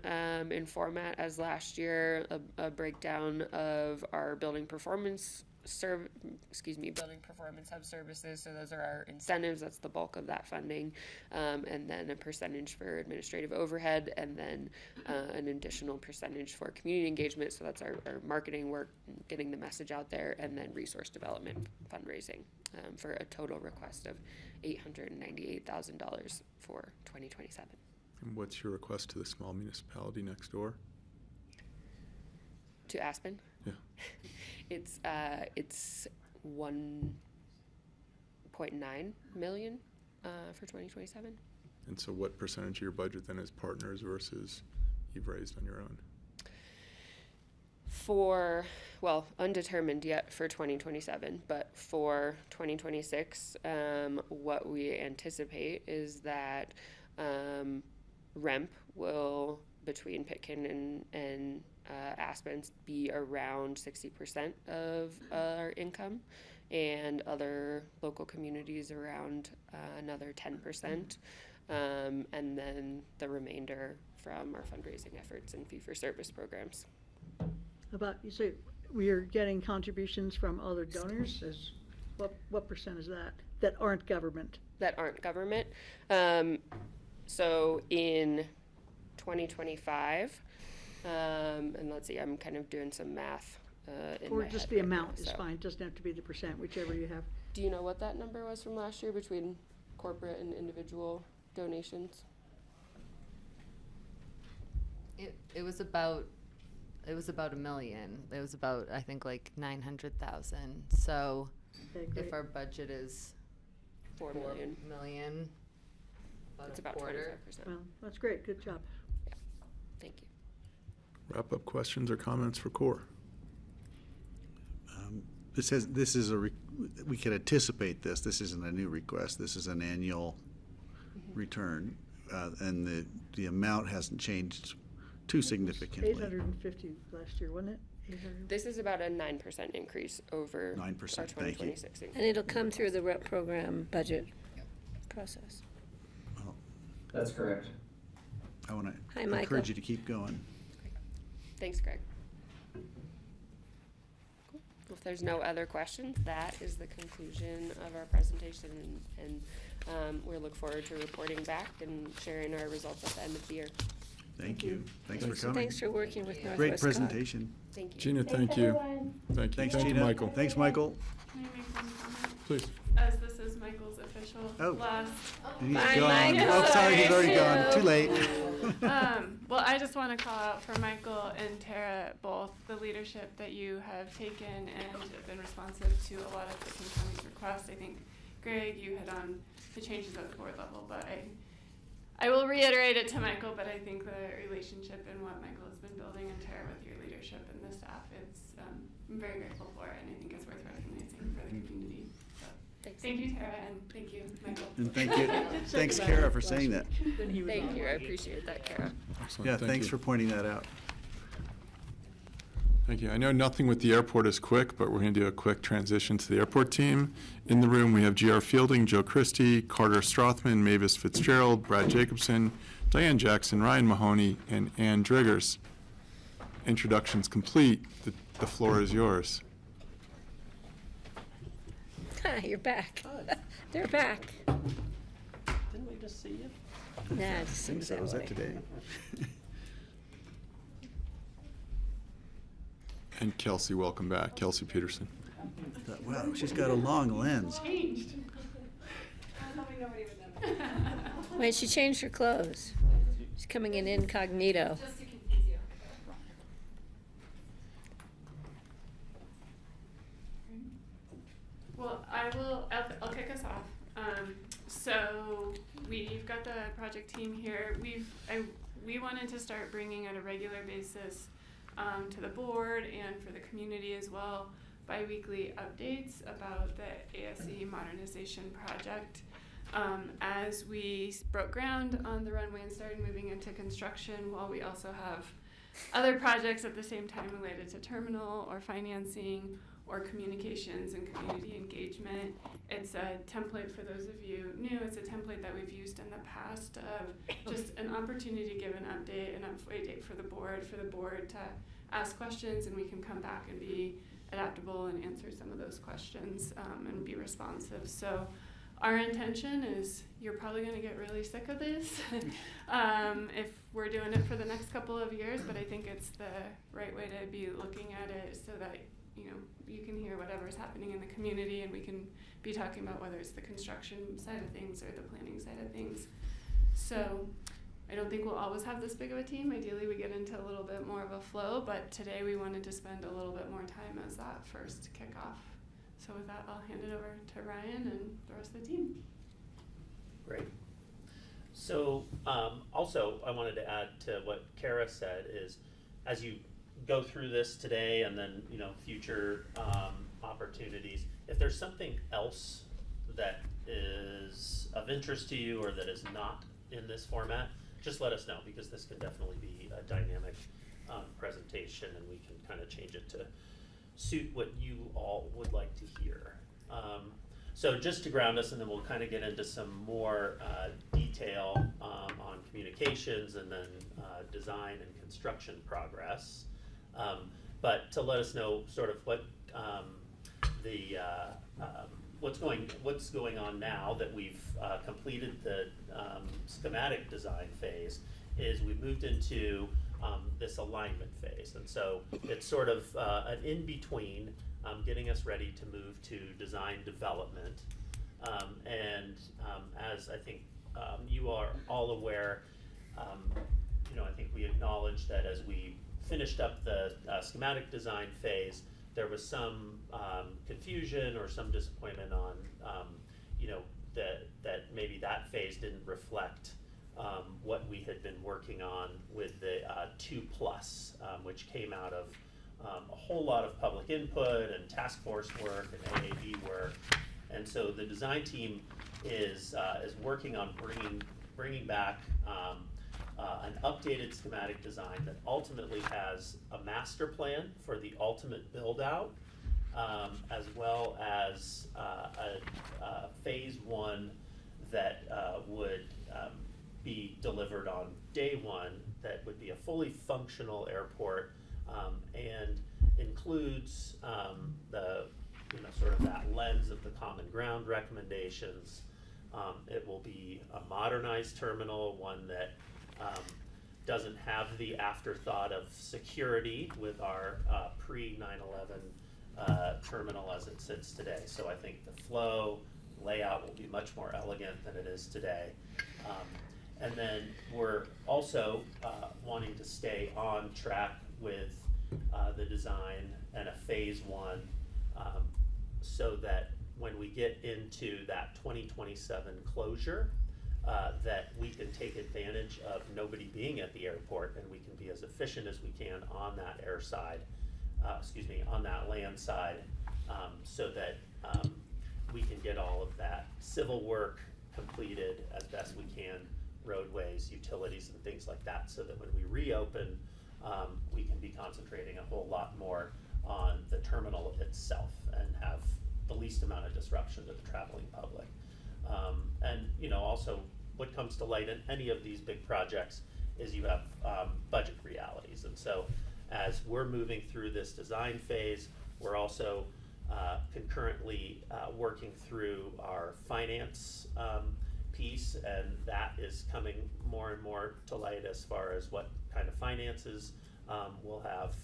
in format as last year, a breakdown of our building performance building performance hub services. So those are our incentives. That's the bulk of that funding. And then a percentage for administrative overhead, and then an additional percentage for community engagement. So that's our marketing work, getting the message out there, and then resource development fundraising for a total request of $898,000 for 2027. And what's your request to the small municipality next door? To Aspen? Yeah. It's 1.9 million for 2027. And so what percentage of your budget then is partners versus you've raised on your own? Undetermined yet for 2027, but for 2026, what we anticipate is that REMP will, between Pitkin and Aspen's, be around 60% of our income, and other local communities around another 10%, and then the remainder from our fundraising efforts and fee-for-service programs. About, you say we are getting contributions from other donors? What percent is that aren't government? That aren't government. So in 2025, and let's see, I'm kind of doing some math in Or my just head the right amount now, is so. fine, doesn't have to be the percent, whichever you have. Do you know what that number was from last year between corporate and individual donations? It was about $1 million. It was about, I think, like 900,000. So Okay, if great. our budget is $4 million. About It's a about quarter. 25%. Well, that's great, good job. Thank you. Wrap up questions or comments for Cora? We can anticipate this. This isn't a new request. This is an annual return, and the amount hasn't changed too significantly. 850 last year, wasn't it? 800. This is about a 9% increase over 9%, our thank you. 2026 And it'll come through the REP program budget process. That's correct. I want Hi, to Michael. encourage you to keep going. Thanks, Greg. Cool. If there's no other questions, that is the conclusion of our presentation, and we look forward to reporting back and sharing our results at the end of the year. Thank you. Thanks for So coming. thanks for working with Northwest Great Cog. presentation. Thank you. Gina, Thanks, thank you. everyone. Thank you. Thanks, Thank you, Gina. Michael. Thanks, Michael. Can I make one comment? Please. as this is Michael's official last. He's Bye, gone. Michael. Oh, sorry, he's already gone. Too late. Well, I just want to call out for Michael and Tara both the leadership that you have taken and have been responsive to a lot of Pitkin County's requests. I think, Greg, you hit on the changes at the board level, but I will reiterate it to Michael, but I think the relationship and what Michael has been building and Tara with your leadership and the staff, I'm very grateful for it, and I think it's worth recognizing for the community. So, thank you, Tara, and thank you, Michael. And thank you. Thanks, Kara, for saying that. Thank you, I appreciate that, Kara. Excellent. Yeah, Thank thanks you. for pointing that out. Thank you. I know nothing with the airport is quick, but we're going to do a quick transition to the airport team. In the room, we have G.R. Fielding, Joe Christie, Carter Strothman, Mavis Fitzgerald, Brad Jacobson, Diane Jackson, Ryan Mahoney, and Ann Driggers. Introductions complete. The floor is yours. You're back. They're back. Didn't we just see you? Nah, it I just think seems so. that Was way. that today? And Kelsey, welcome back. Kelsey Peterson. Wow, she's got a long lens. Changed. Wait, she changed her clothes. She's coming in incognito. Just to confuse you. Well, I'll kick us off. So we've got the project team here. We wanted to start bringing on a regular basis to the board and for the community as well bi-weekly updates about the ASE modernization project. As we broke ground on the runway and started moving into construction, while we also have other projects at the same time related to terminal or financing or communications and community engagement. It's a template for those of you new. It's a template that we've used in the past of just an opportunity to give an update, an update for the board to ask questions, and we can come back and be adaptable and answer some of those questions and be responsive. So our intention is you're probably going to get really sick of this if we're doing it for the next couple of years, but I think it's the right way to be looking at it so that you can hear whatever's happening in the community, and we can be talking about whether it's the construction side of things or the planning side of things. So I don't think we'll always have this big of a team. Ideally, we get into a little bit more of a flow, but today we wanted to spend a little bit more time as that first kickoff. So with that, I'll hand it over to Ryan and the rest of the team. Great. So also, I wanted to add to what Kara said is, as you go through this today and then future opportunities, if there's something else that is of interest to you or that is not in this format, just let us know, because this can definitely be a dynamic presentation, and we can kind of change it to suit what you all would like to hear. So just to ground us, and then we'll kind of get into some more detail on communications and then design and construction progress. But to let us know sort of what what's going on now that we've completed the schematic design phase is we've moved into this alignment phase, and so it's sort of an in-between, getting us ready to move to design development. And as I think you are all aware, I think we acknowledge that as we finished up the schematic design phase, there was some confusion or some disappointment on, that maybe that phase didn't reflect what we had been working on with the 2+, which came out of a whole lot of public input and task force work and AAB work. And so the design team is working on bringing back an updated schematic design that ultimately has a master plan for the ultimate build out, as well as a phase 1 that would be delivered on day 1, that would be a fully functional airport, and includes the sort of that lens of the common ground recommendations. It will be a modernized terminal, one that doesn't have the afterthought of security with our pre-9/11 terminal as it sits today. So I think the flow, layout will be much more elegant than it is today. And then we're also wanting to stay on track with the design and a phase one, so that when we get into that 2027 closure, that we can take advantage of nobody being at the airport, and we can be as efficient as we can on that air side, on that land side, so that we can get all of that civil work completed as best we can, roadways, utilities, and things like that, so that when we reopen, we can be concentrating a whole lot more on the terminal itself and have the least amount of disruption to the traveling public. And also what comes to light in any of these big projects is you have budget realities. And so as we're moving through this design phase, we're also concurrently working through our finance piece, and that is coming more and more to light as far as what kind of finances we'll have,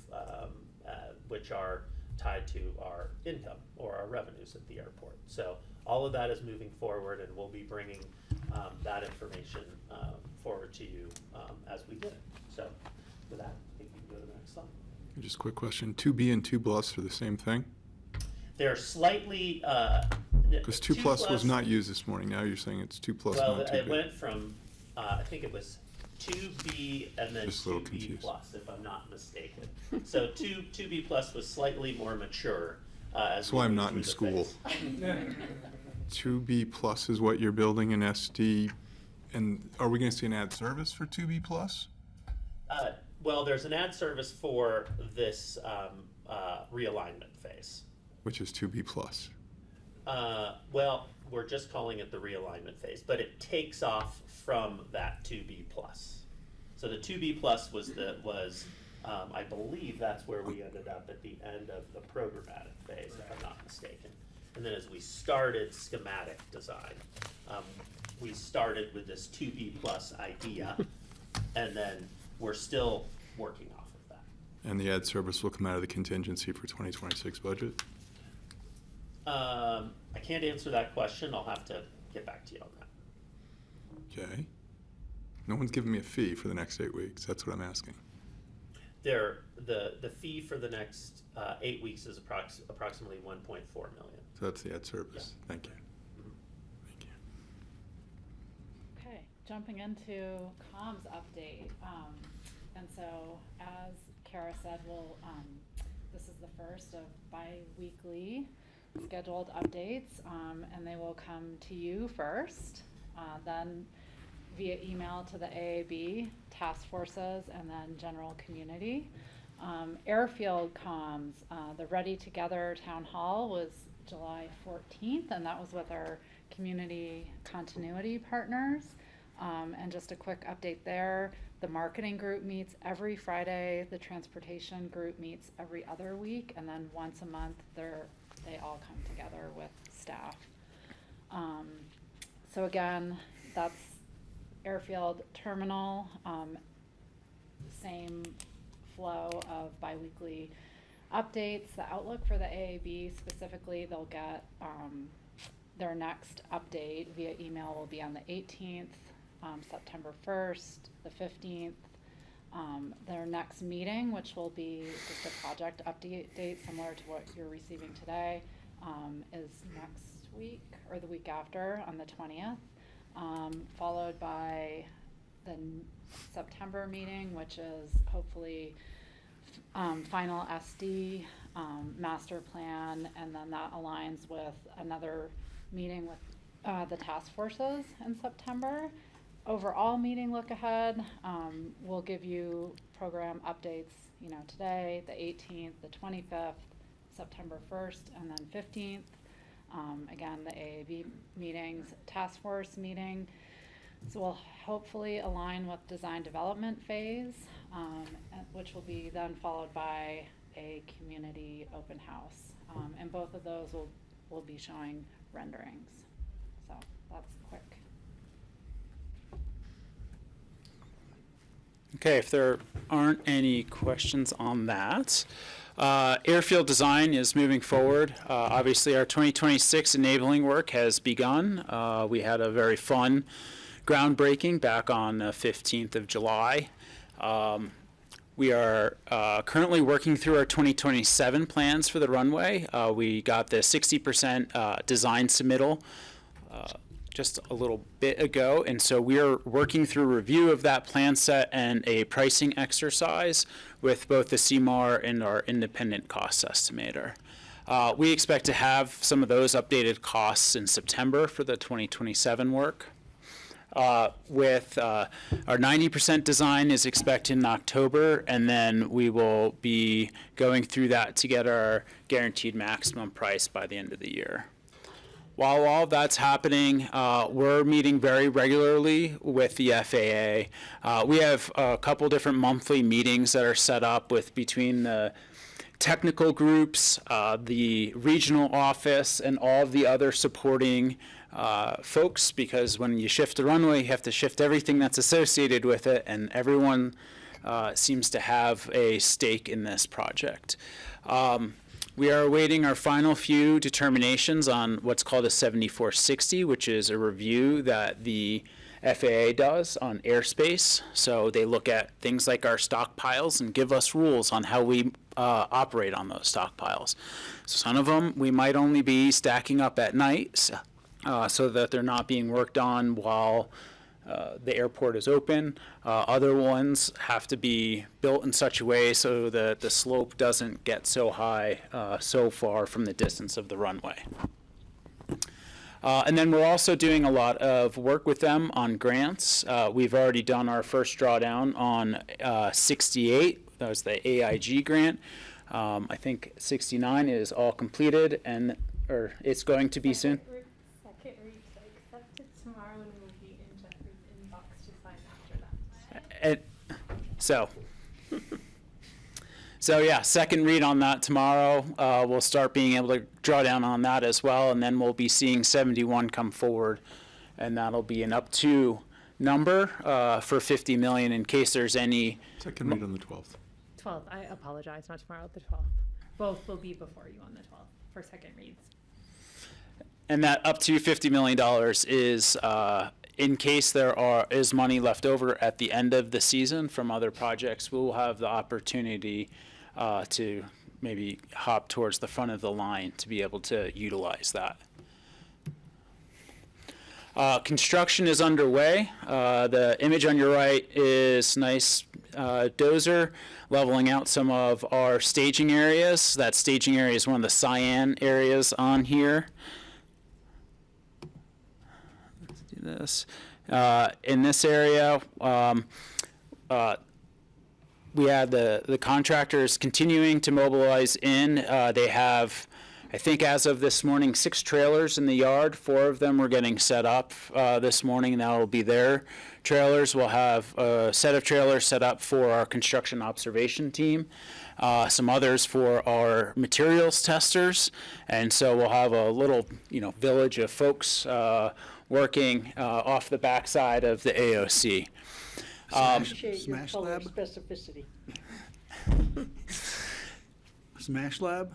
which are tied to our income or our revenues at the airport. So all of that is moving forward, and we'll be bringing that information forward to you as we get it. So with that, I think we can go to the next slide. Just a quick question, 2B and 2 plus are the same thing? They're slightly, Because 2 plus was not used this morning, now you're saying it's 2 plus, well, not 2B. it went from, I think it was 2B and then Just a little 2B confused. plus, if I'm not mistaken. So 2B plus was slightly more mature. That's why I'm not in school. 2B plus is what you're building in SD, and are we gonna see an ad service for 2B plus? Well, there's an ad service for this realignment phase. Which is 2B plus. Well, we're just calling it the realignment phase, but it takes off from that 2B plus. So the 2B plus was I believe that's where we ended up at the end of the programmatic phase, if I'm not mistaken. And then as we started schematic design, we started with this 2B plus idea, and then we're still working off of that. And the ad service will come out of the contingency for 2026 budget? I can't answer that question. I'll have to get back to you on that. Okay. No one's giving me a fee for the next 8 weeks, that's what I'm asking. The fee for the next 8 weeks is approximately 1.4 million. So that's the ad service, Yeah. thank you. Okay, jumping into comms update. And so, as Kara said, this is the first of bi-weekly scheduled updates, and they will come to you first, then via email to the AAB, task forces, and then general community. Airfield comms, the Ready Together Town Hall was July 14th, and that was with our community continuity partners. And just a quick update there, the marketing group meets every Friday, the transportation group meets every other week, and then once a month they all come together with staff. So again, that's Airfield Terminal, same flow of biweekly updates. The outlook for the AAB specifically, they'll get their next update via email will be on the 18th, September 1st, the 15th. Their next meeting, which will be just a project update date similar to what you're receiving today, is next week or the week after on the 20th, followed by the September meeting, which is hopefully final SD, master plan, and then that aligns with another meeting with the task forces in September. Overall meeting look ahead, we'll give you program updates, today, the 18th, the 25th, September 1st, and then 15th. Again, the AAB meetings, task force meeting. So we'll hopefully align with design development phase, which will be then followed by a community open house. And both of those will be showing renderings. So that's quick. Okay, if there aren't any questions on that, Airfield design is moving forward. Obviously, our 2026 enabling work has begun. We had a very fun groundbreaking back on the 15th of July. We are currently working through our 2027 plans for the runway. We got the 60% design submittal just a little bit ago, and so we are working through review of that plan set and a pricing exercise with both the CMAR and our independent cost estimator. We expect to have some of those updated costs in September for the 2027 work. With our 90% design is expected in October, and then we will be going through that to get our guaranteed maximum price by the end of the year. While all of that's happening, we're meeting very regularly with the FAA. We have a couple different monthly meetings that are set up with between the technical groups, the regional office, and all of the other supporting folks, because when you shift the runway, you have to shift everything that's associated with it, and everyone seems to have a stake in this project. We are awaiting our final few determinations on what's called a 7460, which is a review that the FAA does on airspace. So they look at things like our stockpiles and give us rules on how we operate on those stockpiles. So some of them we might only be stacking up at night so that they're not being worked on while the airport is open. Other ones have to be built in such a way so that the slope doesn't get so high so far from the distance of the runway. And then we're also doing a lot of work with them on grants. We've already done our first drawdown on 68. That was the AIG grant. I think 69 is all completed, or it's going to be soon. Second read, so accept it tomorrow and it will be in Jeffrey's inbox to sign after that. So yeah, second read on that tomorrow. We'll start being able to draw down on that as well, and then we'll be seeing 71 come forward, and that'll be an up to number for 50 million in case there's any. Second read on the 12th. 12th, I apologize, not tomorrow, the 12th. Both will be before you on the 12th for second reads. And that up to $50 million is in case there is money left over at the end of the season from other projects. We'll have the opportunity to maybe hop towards the front of the line to be able to utilize that. Construction is underway. The image on your right is nice dozer leveling out some of our staging areas. That staging area is one of the cyan areas on here. Let's do this. In this area, we had the contractors continuing to mobilize in. They have, I think as of this morning, 6 trailers in the yard. 4 of them were getting set up this morning, and that will be their trailers. We'll have a set of trailers set up for our construction observation team, some others for our materials testers, and so we'll have a little, village of folks working off the backside of the AOC. Appreciate your Smash color Lab? specificity. Smash Lab?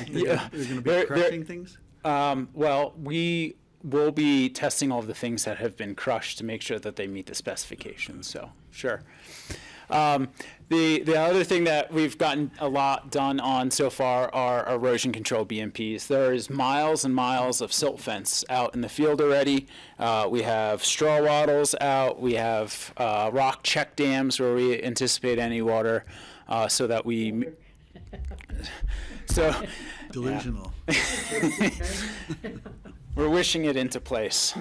Yeah. They're going to be crushing things? Well, we will be testing all of the things that have been crushed to make sure that they meet the specifications, so sure. The other thing that we've gotten a lot done on so far are erosion control BMPs. There's miles and miles of silt fence out in the field already. We have straw wattles out. We have rock check dams where we anticipate any water so that we... So delusional. Yeah. We're wishing it into place.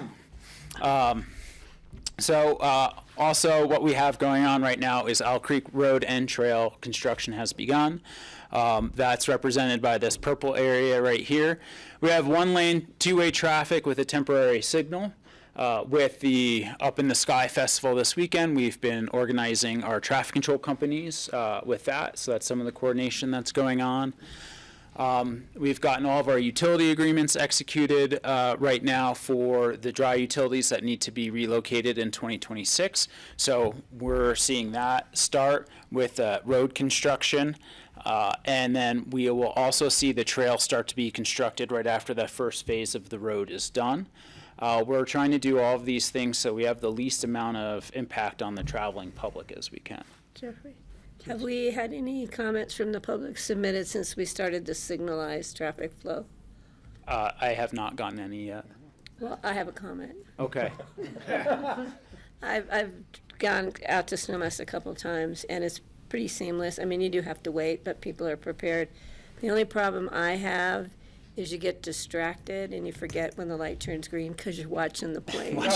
Also what we have going on right now is Owl Creek Road and Trail construction has begun. That's represented by this purple area right here. We have 1-lane, 2-way traffic with a temporary signal. With the Up in the Sky Festival this weekend, we've been organizing our traffic control companies with that, so that's some of the coordination that's going on. We've gotten all of our utility agreements executed right now for the dry utilities that need to be relocated in 2026. So we're seeing that start with road construction. And then we will also see the trail start to be constructed right after that first phase of the road is done. We're trying to do all of these things so we have the least amount of impact on the traveling public as we can. Jeffrey, have we had any comments from the public submitted since we started to signalize traffic flow? I have not gotten any yet. Well, I have a comment. Okay. I've gone out to Snowmass a couple times, and it's pretty seamless. I mean, you do have to wait, but people are prepared. The only problem I have is you get distracted and you forget when the light turns green because you're watching the planes.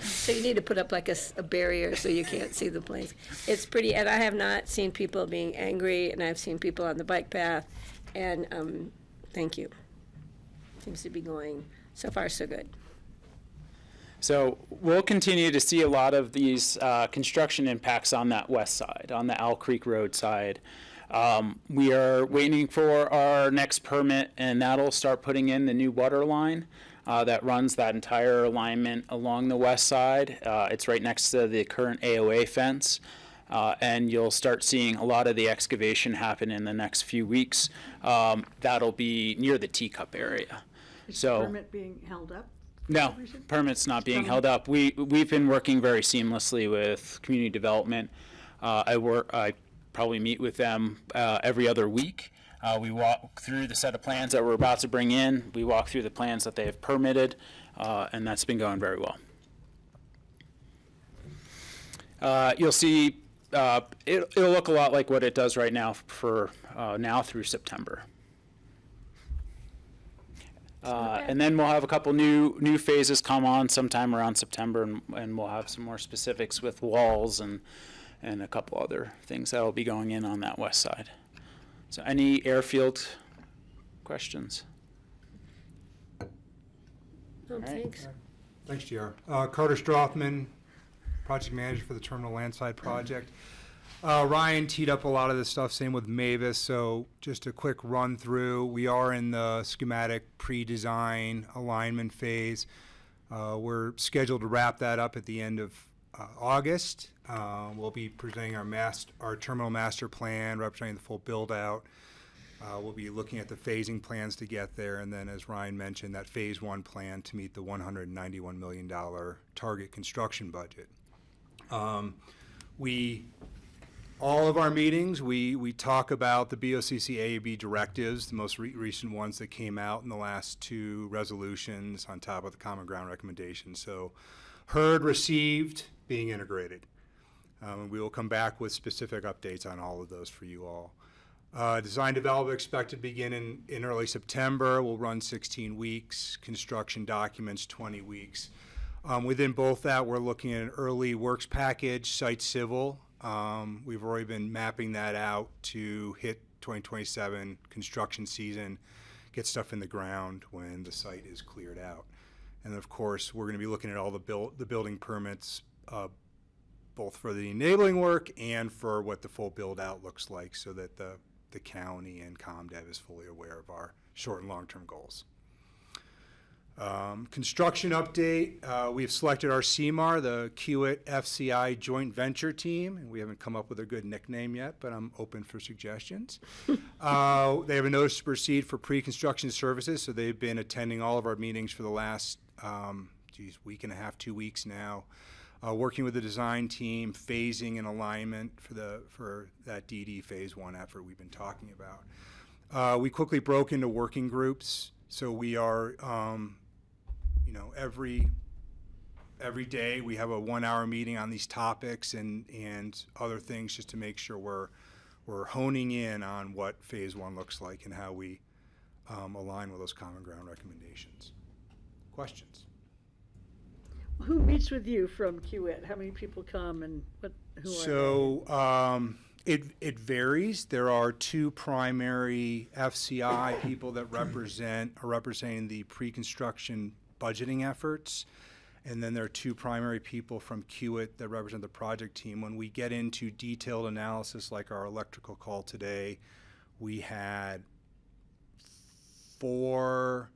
So you need to put up like a barrier so you can't see the planes. It's pretty, and I have not seen people being angry, and I've seen people on the bike path, and thank you. Seems to be going so far so good. So we'll continue to see a lot of these construction impacts on that west side, on the Owl Creek Road side. We are waiting for our next permit, and that'll start putting in the new water line that runs that entire alignment along the west side. It's right next to the current AOA fence, and you'll start seeing a lot of the excavation happen in the next few weeks. That'll be near the teacup area. Is the permit being held up? No, permit's not being held up. We've been working very seamlessly with community development. I probably meet with them every other week. We walk through the set of plans that we're about to bring in. We walk through the plans that they have permitted, and that's been going very well. You'll see it'll look a lot like what it does right now for now through September. And then we'll have a couple new phases come on sometime around September, and we'll have some more specifics with walls and a couple other things that will be going in on that west side. So any airfield questions? Thanks. Thanks, JR. Carter Strothman, project manager for the Terminal Landside Project. Ryan teed up a lot of this stuff, same with Mavis, so just a quick run through. We are in the schematic pre-design alignment phase. We're scheduled to wrap that up at the end of August. We'll be presenting our terminal master plan, representing the full build-out. We'll be looking at the phasing plans to get there, and then, as Ryan mentioned, that phase one plan to meet the $191 million target construction budget. All of our meetings, we talk about the BoCC AAB directives, the most recent ones that came out in the last two resolutions on top of the Common Ground recommendations. So heard, received, being integrated. We will come back with specific updates on all of those for you all. Design development expected to begin in early September. We'll run 16 weeks. Construction documents, 20 weeks. Within both that, we're looking at an early works package, site civil. We've already been mapping that out to hit 2027 construction season, get stuff in the ground when the site is cleared out. And of course, we're going to be looking at all the building permits, both for the enabling work and for what the full build out looks like, so that the county and ComDev is fully aware of our short and long-term goals. Construction update, we've selected our CMAR, the Kiewit FCI joint venture team, and we haven't come up with a good nickname yet, but I'm open for suggestions. They have a notice to proceed for pre-construction services, so they've been attending all of our meetings for the last week and a half, 2 weeks now, working with the design team, phasing and alignment for that DD phase one effort we've been talking about. We quickly broke into working groups, so we are every day we have a 1 hour meeting on these topics and other things, just to make sure we're honing in on what phase one looks like and how we align with those common ground recommendations. Questions? Who meets with you from Kiewit? How many people come, and who are they? It varies. There are two primary FCI people that are representing the pre-construction budgeting efforts, and then there are two primary people from Kiewit that represent the project team. When we get into detailed analysis like our electrical call today, we had 4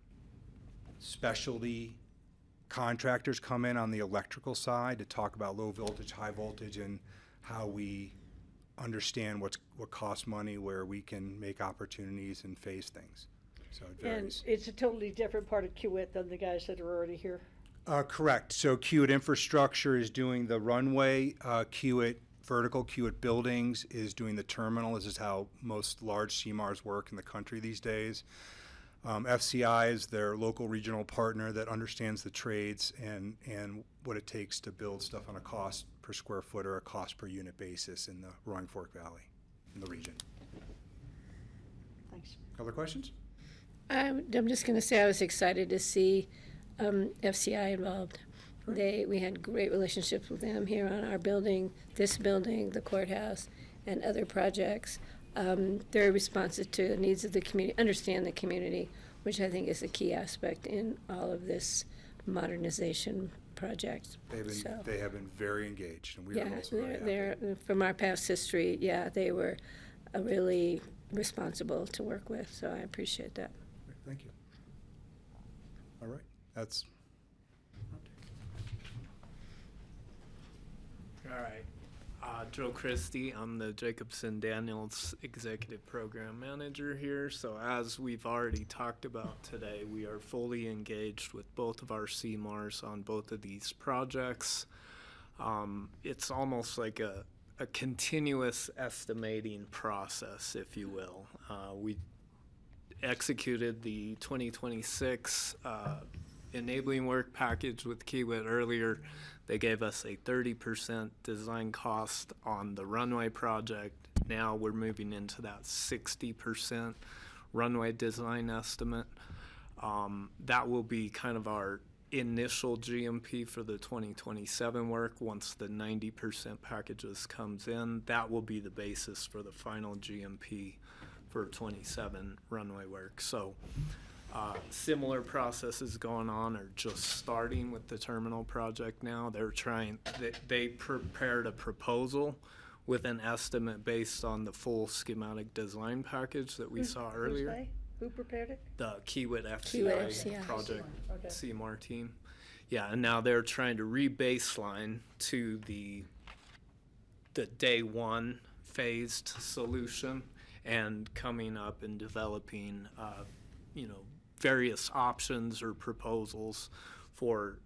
specialty contractors come in on the electrical side to talk about low voltage, high voltage, and how we understand what costs money, where we can make opportunities and phase things. So it And varies. it's a totally different part of Kiewit than the guys that are already here. Correct. So Kiewit Infrastructure is doing the runway. Kiewit Vertical Kiewit Buildings is doing the terminal. This is how most large CMARs work in the country these days. FCI is their local regional partner that understands the trades and what it takes to build stuff on a cost per square foot or a cost per unit basis in the Roaring Fork Valley, in the region. Thanks. Other questions? I'm just going to say I was excited to see FCI involved. We had great relationships with them here on our building, this building, the courthouse, and other projects. They're responsive to the needs of the community, understand the community, which I think is a key aspect in all of this modernization project. They have been very engaged, and we are also very happy. They're from our past history. Yeah, they were really responsible to work with. So I appreciate that. Thank you. All right, that's. All right. Joe Christie, I'm the Jacobson Daniels Executive Program Manager here. So as we've already talked about today, we are fully engaged with both of our CMARs on both of these projects. It's almost like a continuous estimating process, if you will. We executed the 2026 enabling work package with Kiewit earlier. They gave us a 30% design cost on the runway project. Now we're moving into that 60% runway design estimate. That will be kind of our initial GMP for the 2027 work. Once the 90% packages comes in, that will be the basis for the final GMP for 27 runway work. So similar processes going on, or just starting with the terminal project now. They prepared a proposal with an estimate based on the full schematic design package that we saw earlier. Who prepared it? The Kiewit FCI project CMAR team. Yeah, and now they're trying to re-baseline to the day one phased solution and coming up and developing, various options or proposals for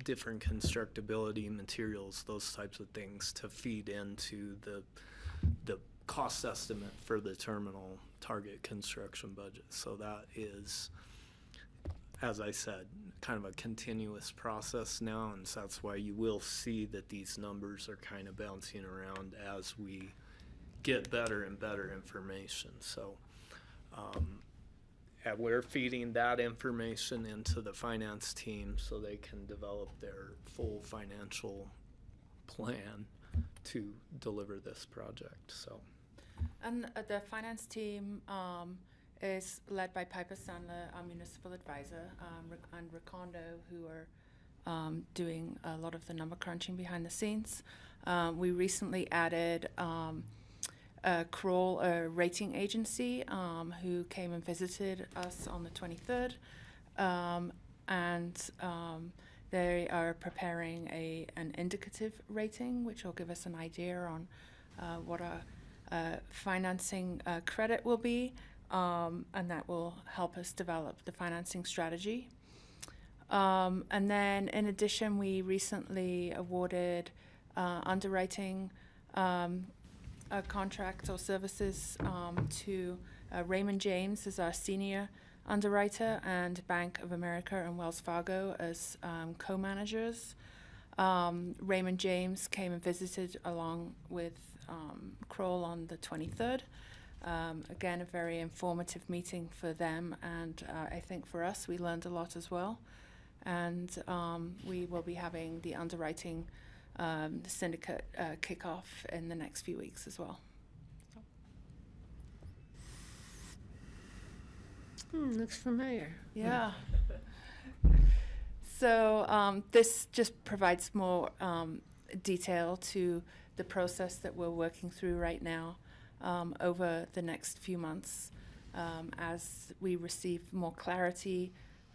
different constructability materials, those types of things to feed into the cost estimate for the terminal target construction budget. So that is, as I said, kind of a continuous process now, and so that's why you will see that these numbers are kind of bouncing around as we get better and better information. So and we're feeding that information into the finance team so they can develop their full financial plan to deliver this project. So, and the finance team is led by Piper Sandler, our municipal advisor, and Recondo, who are doing a lot of the number crunching behind the scenes. We recently added Kroll, a rating agency, who came and visited us on the 23rd, and they are preparing an indicative rating, which will give us an idea on what our financing credit will be, and that will help us develop the financing strategy. And then, in addition, we recently awarded underwriting contracts or services to Raymond James as our senior underwriter, and Bank of America and Wells Fargo as co-managers. Raymond James came and visited along with Kroll on the 23rd. Again, a very informative meeting for them, and I think for us, we learned a lot as well. And we will be having the underwriting syndicate kickoff in the next few weeks as well. Looks familiar. Yeah. So this just provides more detail to the process that we're working through right now over the next few months as we receive more clarity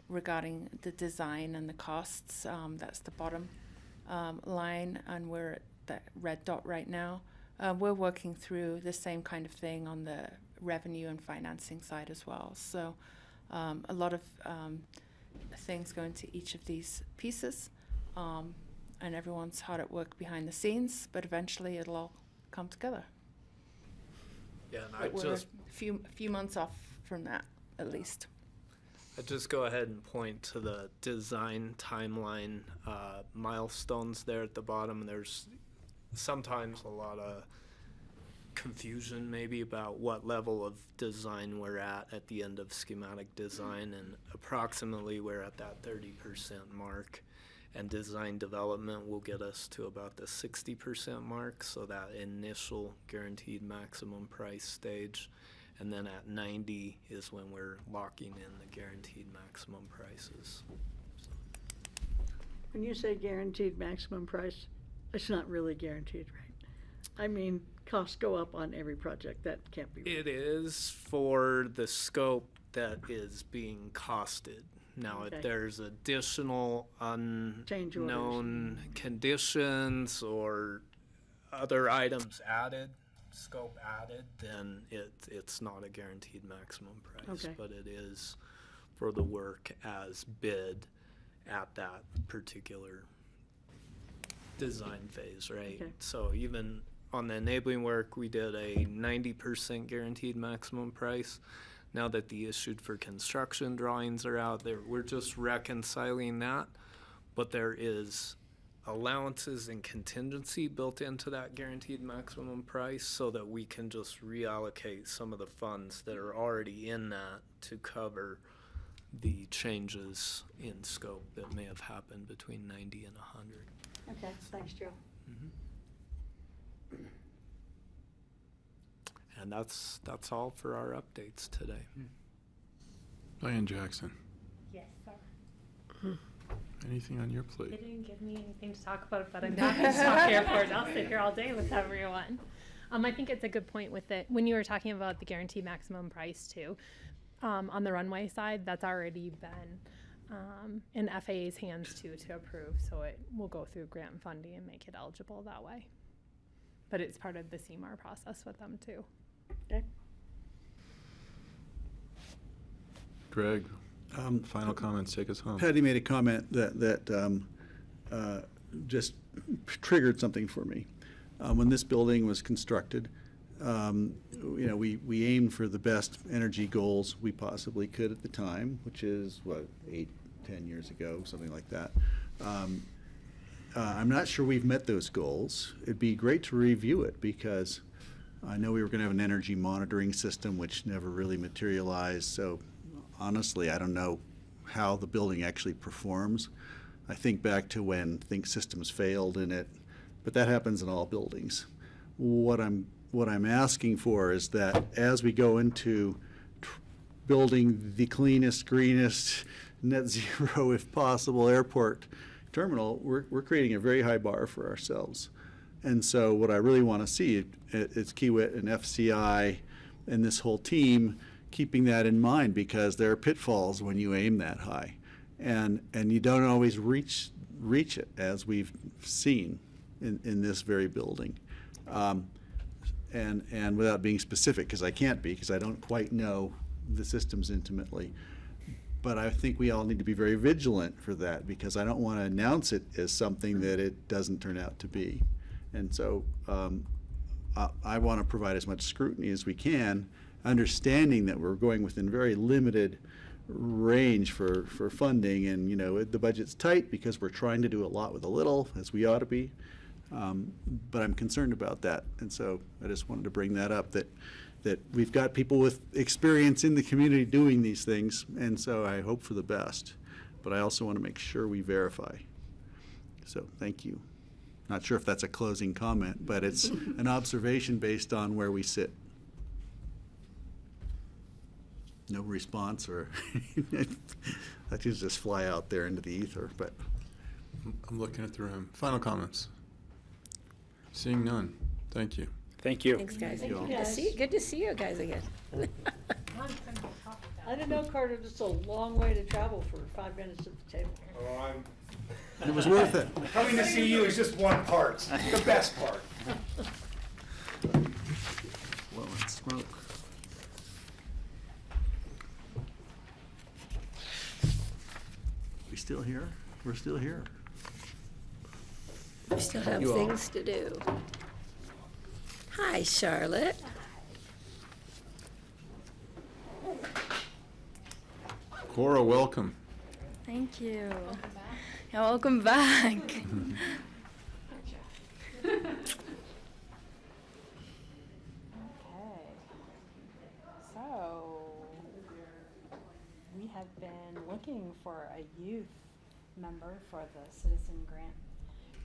regarding the design and the costs. That's the bottom line, and we're at that red dot right now. we're working through the same kind of thing on the revenue and financing side as well. So a lot of things go into each of these pieces, and everyone's hard at work behind the scenes, but eventually it'll all come together. Yeah, and But we're a few months off from that, at least. I'd just go ahead and point to the design timeline milestones there at the bottom. There's sometimes a lot of confusion maybe about what level of design we're at the end of schematic design, and approximately we're at that 30% mark, and design development will get us to about the 60% mark, so that initial guaranteed maximum price stage, and then at 90 is when we're locking in the guaranteed maximum prices. When you say guaranteed maximum price, it's not really guaranteed, right? I mean, costs go up on every project. That can't be right. It is for the scope that is being costed. Now, Okay. if there's additional Change unknown conditions or other items added, scope added, then it's not a guaranteed maximum price. Okay. But it is for the work as bid at that particular design phase, right? Okay. So even on the enabling work, we did a 90% guaranteed maximum price. Now that the issued for construction drawings are out there, we're just reconciling that, but there is allowances and contingency built into that guaranteed maximum price so that we can just reallocate some of the funds that are already in that to cover the changes in scope that may have happened between 90 and 100. Okay, thanks, Joe. And that's all for our updates today. Diane Jackson, Yes, sir. anything on your They plate? didn't give me anything to talk about, but I'm happy to talk airport. I'll sit here all day with everyone. I think it's a good point with it. When you were talking about the guaranteed maximum price too, on the runway side, that's already been in FAA's hands too to approve. So it will go through grant funding and make it eligible that way. But it's part of the CMAR process with them too. Okay. Greg, final comments, take us home. Patty made a comment that just triggered something for me. When this building was constructed, we aimed for the best energy goals we possibly could at the time, which is, 8, 10 years ago, something like that. I'm not sure we've met those goals. It'd be great to review it because I know we were going to have an energy monitoring system, which never really materialized. So honestly, I don't know how the building actually performs. I think back to when Think Systems failed in it, but that happens in all buildings. What I'm asking for is that as we go into building the cleanest, greenest, net zero, if possible, airport terminal, we're creating a very high bar for ourselves. And so what I really want to see is Kiewit and FCI and this whole team keeping that in mind, because there are pitfalls when you aim that high. And you don't always reach it, as we've seen in this very building. And without being specific, because I can't be, because I don't quite know the systems intimately. But I think we all need to be very vigilant for that, because I don't want to announce it as something that it doesn't turn out to be. And so I want to provide as much scrutiny as we can, understanding that we're going within very limited range for funding, and the budget's tight because we're trying to do a lot with a little, as we ought to be. But I'm concerned about that, and so I just wanted to bring that up, that we've got people with experience in the community doing these things, and so I hope for the best. But I also want to make sure we verify. So thank you. Not sure if that's a closing comment, but it's an observation based on where we sit. No response, or that could just fly out there into the ether, but. I'm looking at the room. Final comments? Seeing none. Thank you. Thank you. Thanks, guys. Thank you, Good to guys. good to see you guys again. I didn't know, Carter, it's a long way to travel for 5 minutes at the table. It was worth it. Coming to see you is just one part, the best part. smoke. We still here? We're still here. We still have You all. things to do. Hi, Charlotte. Cora, welcome. Thank you. Yeah, welcome back. Okay. So, we have been looking for a youth member for the Citizen Grant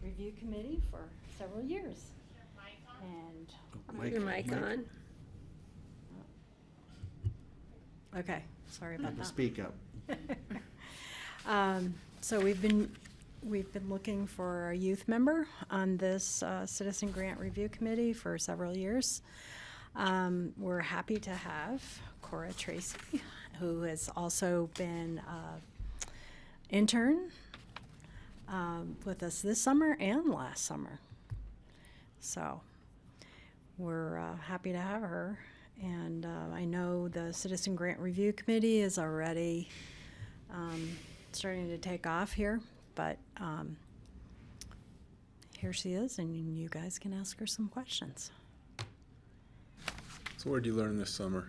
Review Committee for several years. And Your mic on. okay, sorry about that. Speak up. So we've been looking for a youth member on this Citizen Grant Review Committee for several years. We're happy to have Cora Tracey, who has also been intern with us this summer and last summer. So we're happy to have her. And I know the Citizen Grant Review Committee is already starting to take off here, but here she is, and you guys can ask her some questions. So what did you learn this summer?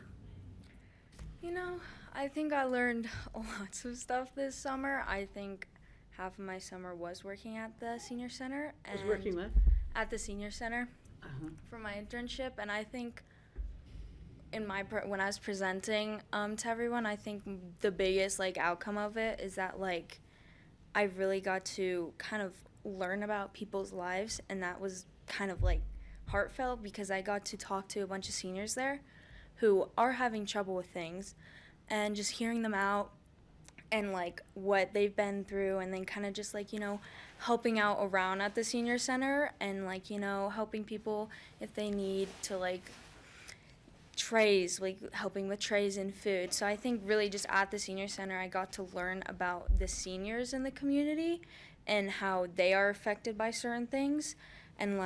You know, I think I learned lots of stuff this summer. I think half of my summer was working at the senior center. Was working what? At the senior center for my internship, and I think in my when I was presenting to everyone, I think the biggest outcome of it is that I really got to kind of learn about people's lives, and that was kind of heartfelt because I got to talk to a bunch of seniors there who are having trouble with things, and just hearing them out and what they've been through, and then kind of just helping out around at the senior center, and helping people if they need to trays, helping with trays and food. So I think really just at the senior center I got to learn about the seniors in the community and how they are affected by certain things, and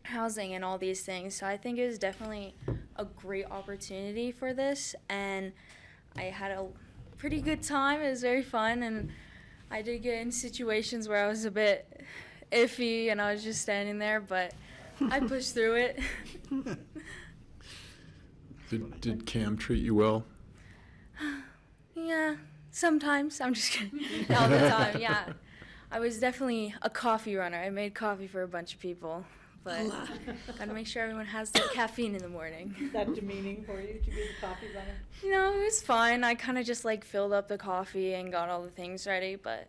housing and all these things. So I think it was definitely a great opportunity for this, and I had a pretty good time. It was very fun, and I did get in situations where I was a bit iffy and I was just standing there, but I pushed through it. Did Cam treat you well? Yeah, sometimes. I'm just kidding. All the time, yeah. I was definitely a coffee runner. I made coffee for a bunch of people, but gotta make sure everyone has their caffeine in the morning. Is that demeaning for you to be the coffee runner? You know, it was fine. I kind of just filled up the coffee and got all the things ready, but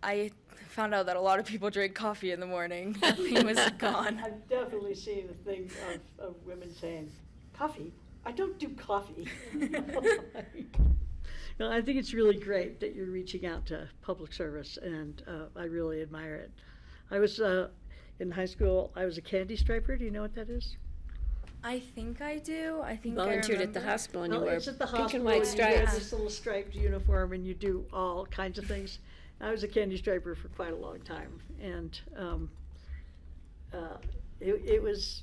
I found out that a lot of people drink coffee in the morning. Nothing was gone. I've definitely seen the thing of women saying, coffee? I don't do coffee. No, I think it's really great that you're reaching out to public service, and I really admire it. I was in high school, I was a candy striper. Do you know what that is? I think I do. I think Volunteered I at the hospital and you Well, wear it's at the pink hospital, and white and you wear stripes. this little striped uniform, and you do all kinds of things. I was a candy striper for quite a long time, and it was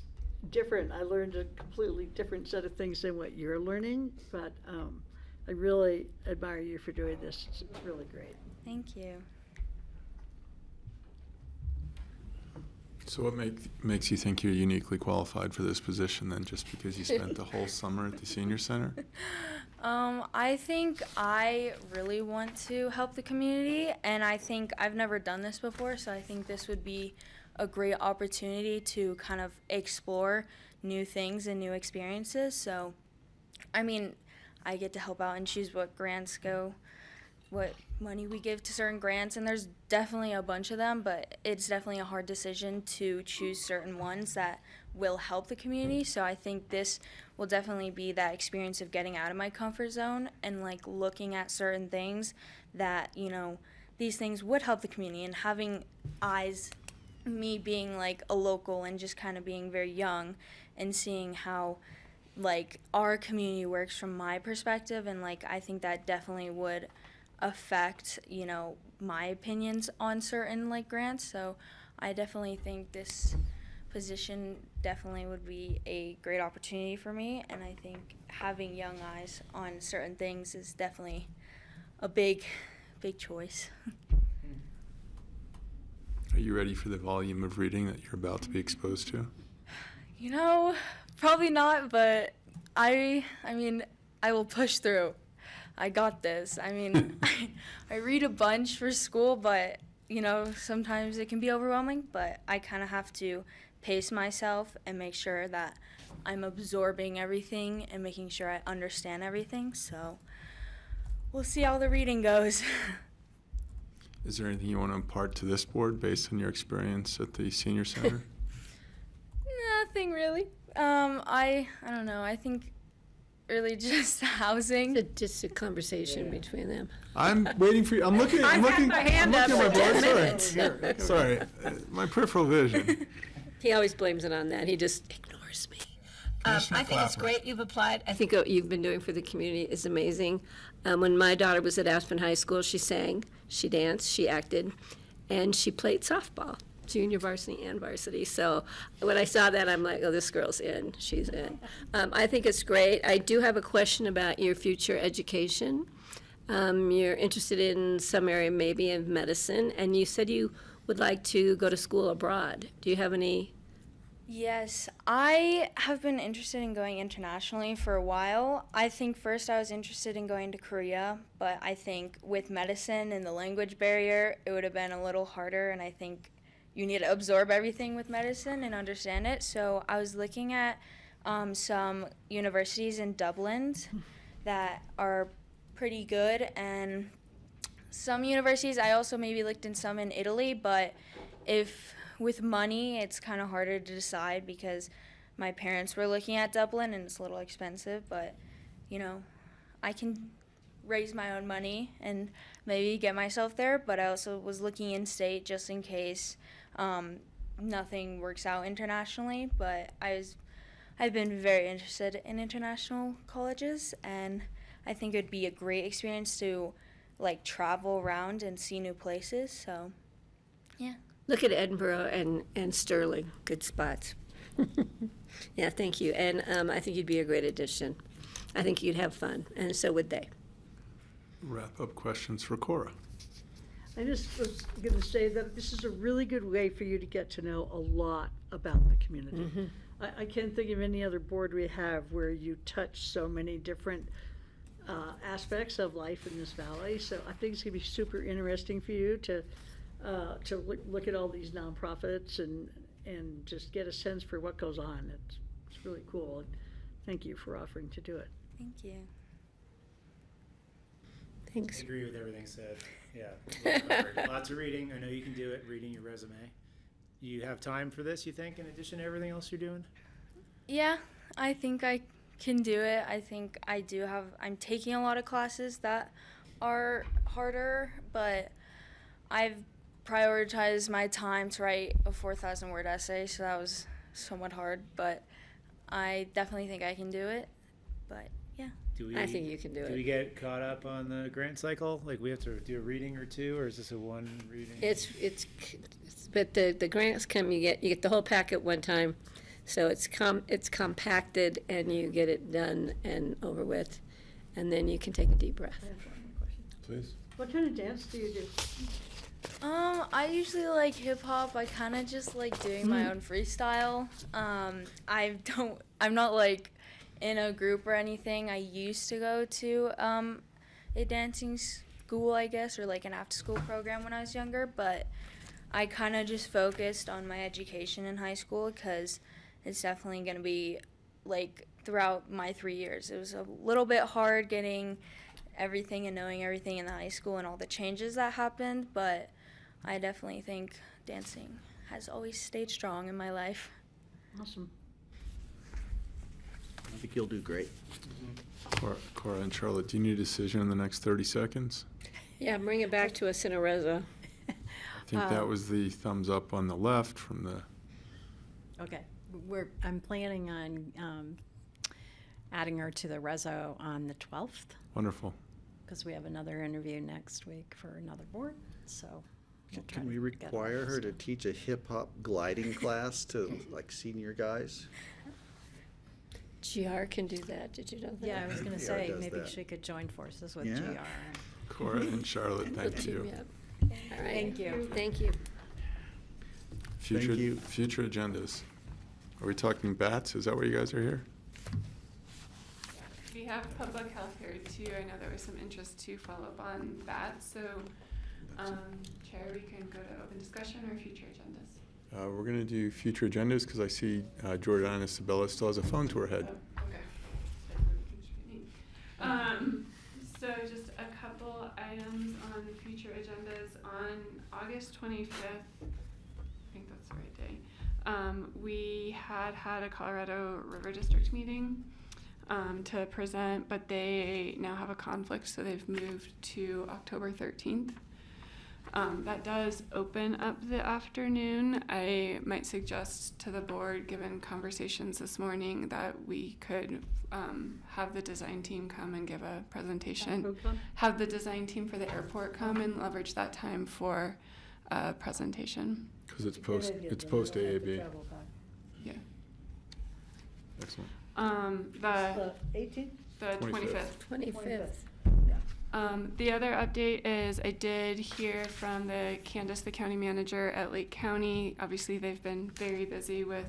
different. I learned a completely different set of things than what you're learning, but I really admire you for doing this. It's really great. Thank you. So what makes you think you're uniquely qualified for this position then, just because you spent the whole summer at the senior center? I think I really want to help the community, and I think I've never done this before, so I think this would be a great opportunity to kind of explore new things and new experiences. So, I mean, I get to help out and choose what grants go, what money we give to certain grants, and there's definitely a bunch of them, but it's definitely a hard decision to choose certain ones that will help the community. So I think this will definitely be that experience of getting out of my comfort zone and looking at certain things that, these things would help the community, and having eyes, me being a local and just kind of being very young and seeing how our community works from my perspective, and I think that definitely would affect my opinions on certain grants. So I definitely think this position definitely would be a great opportunity for me, and I think having young eyes on certain things is definitely a big choice. Are you ready for the volume of reading that you're about to be exposed to? You know, probably not, but I mean, I will push through. I got this. I mean, I read a bunch for school, but, you know, sometimes it can be overwhelming, but I kind of have to pace myself and make sure that I'm absorbing everything and making sure I understand everything, so we'll see how the reading goes. Is there anything you want to impart to this board based on your experience at the senior center? Nothing really. I don't know. I think really just housing. Just a conversation between them. I'm waiting for you. I'm looking. I'm looking. my hand I'm up looking for at my 10 board. minutes. Sorry, my peripheral vision. He always blames it on that. He just ignores me. I think it's great you've applied. I think what you've been doing for the community is amazing. When my daughter was at Aspen High School, she sang, she danced, she acted, and she played softball, junior varsity and varsity. So when I saw that, I'm like, oh, this girl's in. She's in. I think it's great. I do have a question about your future education. You're interested in some area maybe in medicine, and you said you would like to go to school abroad. Do you have any? Yes, I have been interested in going internationally for a while. I think first I was interested in going to Korea, but I think with medicine and the language barrier, it would have been a little harder, and I think you need to absorb everything with medicine and understand it. So I was looking at some universities in Dublin that are pretty good, and some universities, I also maybe looked in some in Italy, but if with money, it's kind of harder to decide because my parents were looking at Dublin and it's a little expensive, but, you know, I can raise my own money and maybe get myself there, but I also was looking in state just in case nothing works out internationally, but I've been very interested in international colleges, and I think it would be a great experience to, like, travel around and see new places, so, yeah. Look at Edinburgh and Stirling, good spots. Yeah, thank you. And I think you'd be a great addition. I think you'd have fun, and so would they. Wrap up questions for Cora. I just was going to say that this is a really good way for you to get to know a lot about the community. I can't think of any other board we have where you touch so many different aspects of life in this valley. So I think it's going to be super interesting for you to look at all these nonprofits and just get a sense for what goes on. It's really cool. And thank you for offering to do it. Thank you. Thanks. I agree with everything said. Yeah, well covered. Lots of reading. I know you can do it, reading your resume. You have time for this, you think, in addition to everything else you're doing? Yeah, I think I can do it. I think I'm taking a lot of classes that are harder, but I've prioritized my time to write a 4,000-word essay, so that was somewhat hard, but I definitely think I can do it, but yeah. I think you can do it. Do we get caught up on the grant cycle? Like, we have to do a reading or two, or is this a one reading? But the grants come, you get the whole packet one time, so it's compacted and you get it done and over with, and then you can take a deep breath. I have one more question. Please. What kind of dance do you do? I usually like hip hop. I kind of just like doing my own freestyle. I'm not like in a group or anything. I used to go to a dancing school, I guess, or like an after school program when I was younger, but I kind of just focused on my education in high school because it's definitely going to be like throughout my 3 years. It was a little bit hard getting everything and knowing everything in the high school and all the changes that happened, but I definitely think dancing has always stayed strong in my life. Awesome. I think you'll do great. Cora and Charlotte, do you need a decision in the next 30 seconds? Yeah, bring it back to us in a reso. I think that was the thumbs up on the left from the... Okay, I'm planning on adding her to the reso on the 12th. Wonderful. Because we have another interview next week for another board, so. Can we require her to teach a hip-hop gliding class to, like, senior guys? GR can do that, did you know that? Yeah, I was gonna GR say, does maybe that. she could join forces with Yeah. GR. Cora and Charlotte, thank We'll you. team up. All right. Thank you. Thank you. Future, you. future agendas. Are we talking bats? Is that why you guys are here? We have public health here too. I know there was some interest to follow up on that. So, Chair, we can go to open discussion or future agendas. We're going to do future agendas because I see Jordana Sabella still has a phone to her head. So just a couple items on the future agendas. On August 25th, I think that's the right day, we had a Colorado River District meeting to present, but they now have a conflict, so they've moved to October 13th. That does open up the afternoon. I might suggest to the board, given conversations this morning, that we could have the design team come and give a presentation. Have the design team for the airport come and leverage that time for a presentation. Because it's post AAB. Yeah. Excellent. The 18th? The 25th. 25th. The other update is I did hear from Candace, the county manager at Lake County. Obviously, they've been very busy with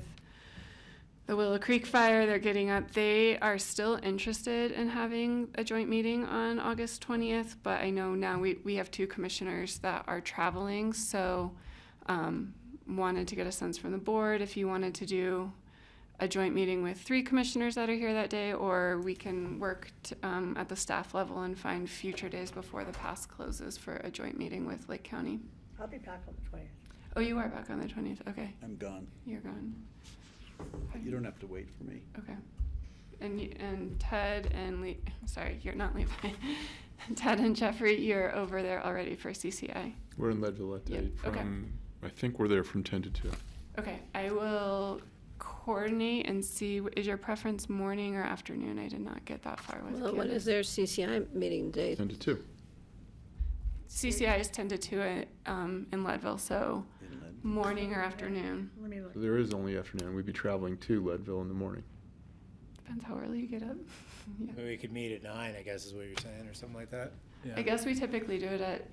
the Willow Creek fire. They're getting up. They are still interested in having a joint meeting on August 20th, but I know now we have 2 commissioners that are traveling, so wanted to get a sense from the board if you wanted to do a joint meeting with 3 commissioners that are here that day, or we can work at the staff level and find future days before the pass closes for a joint meeting with Lake County. I'll be back on the 20th. Oh, you are back on the 20th. Okay. I'm gone. You're gone. You don't have to wait for me. Okay. And Ted and sorry, you're not Levi. Ted and Jeffrey, you're over there already for CCI. We're in Leadville that day. Yep, okay. I think we're there from 10 to 2. Okay. I will coordinate and see, is your preference morning or afternoon? I did not get that far with Well, what is their CCI meeting date? 10 to 2. CCI is 10 to 2 in Leadville, so morning or afternoon. Let me look. So there is only afternoon. We'd be traveling to Leadville in the morning. Depends how early you get up. Yeah. Maybe we could meet at 9, I guess is what you're saying, or something like that. I guess we typically do it at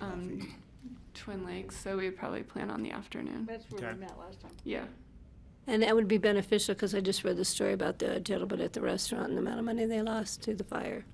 Twin Lakes, so we'd probably plan on the afternoon. That's where we met last time. Yeah. And that would be beneficial because I just read the story about the gentleman at the restaurant and the amount of money they lost to the fire.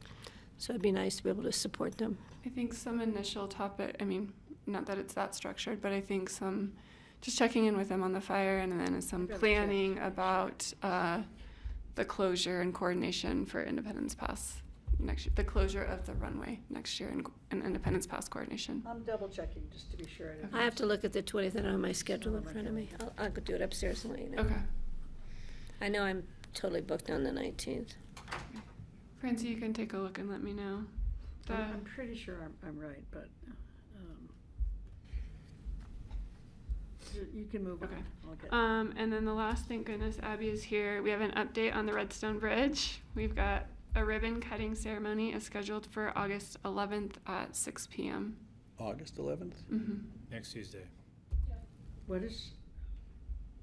So it'd be nice to be able to support them. I think some initial topic, I mean, not that it's that structured, but I think some, just checking in with them on the fire and then some planning about the closure and coordination for Independence Pass next year, the closure of the runway next year and Independence Pass coordination. I'm double checking just to be sure. I have to look at the 20th. I don't have my schedule in front of me. I'll go do it upstairs and let you know. Okay. I know I'm totally booked on the 19th. Francie, you can take a look and let me know. I'm pretty sure I'm right, but you can move Okay. on. Okay. And then the last, thank goodness Abby is here. We have an update on the Redstone Bridge. We've got a ribbon cutting ceremony is scheduled for August 11th at 6 p.m. August 11th? Mm-hmm. Next Tuesday. What is?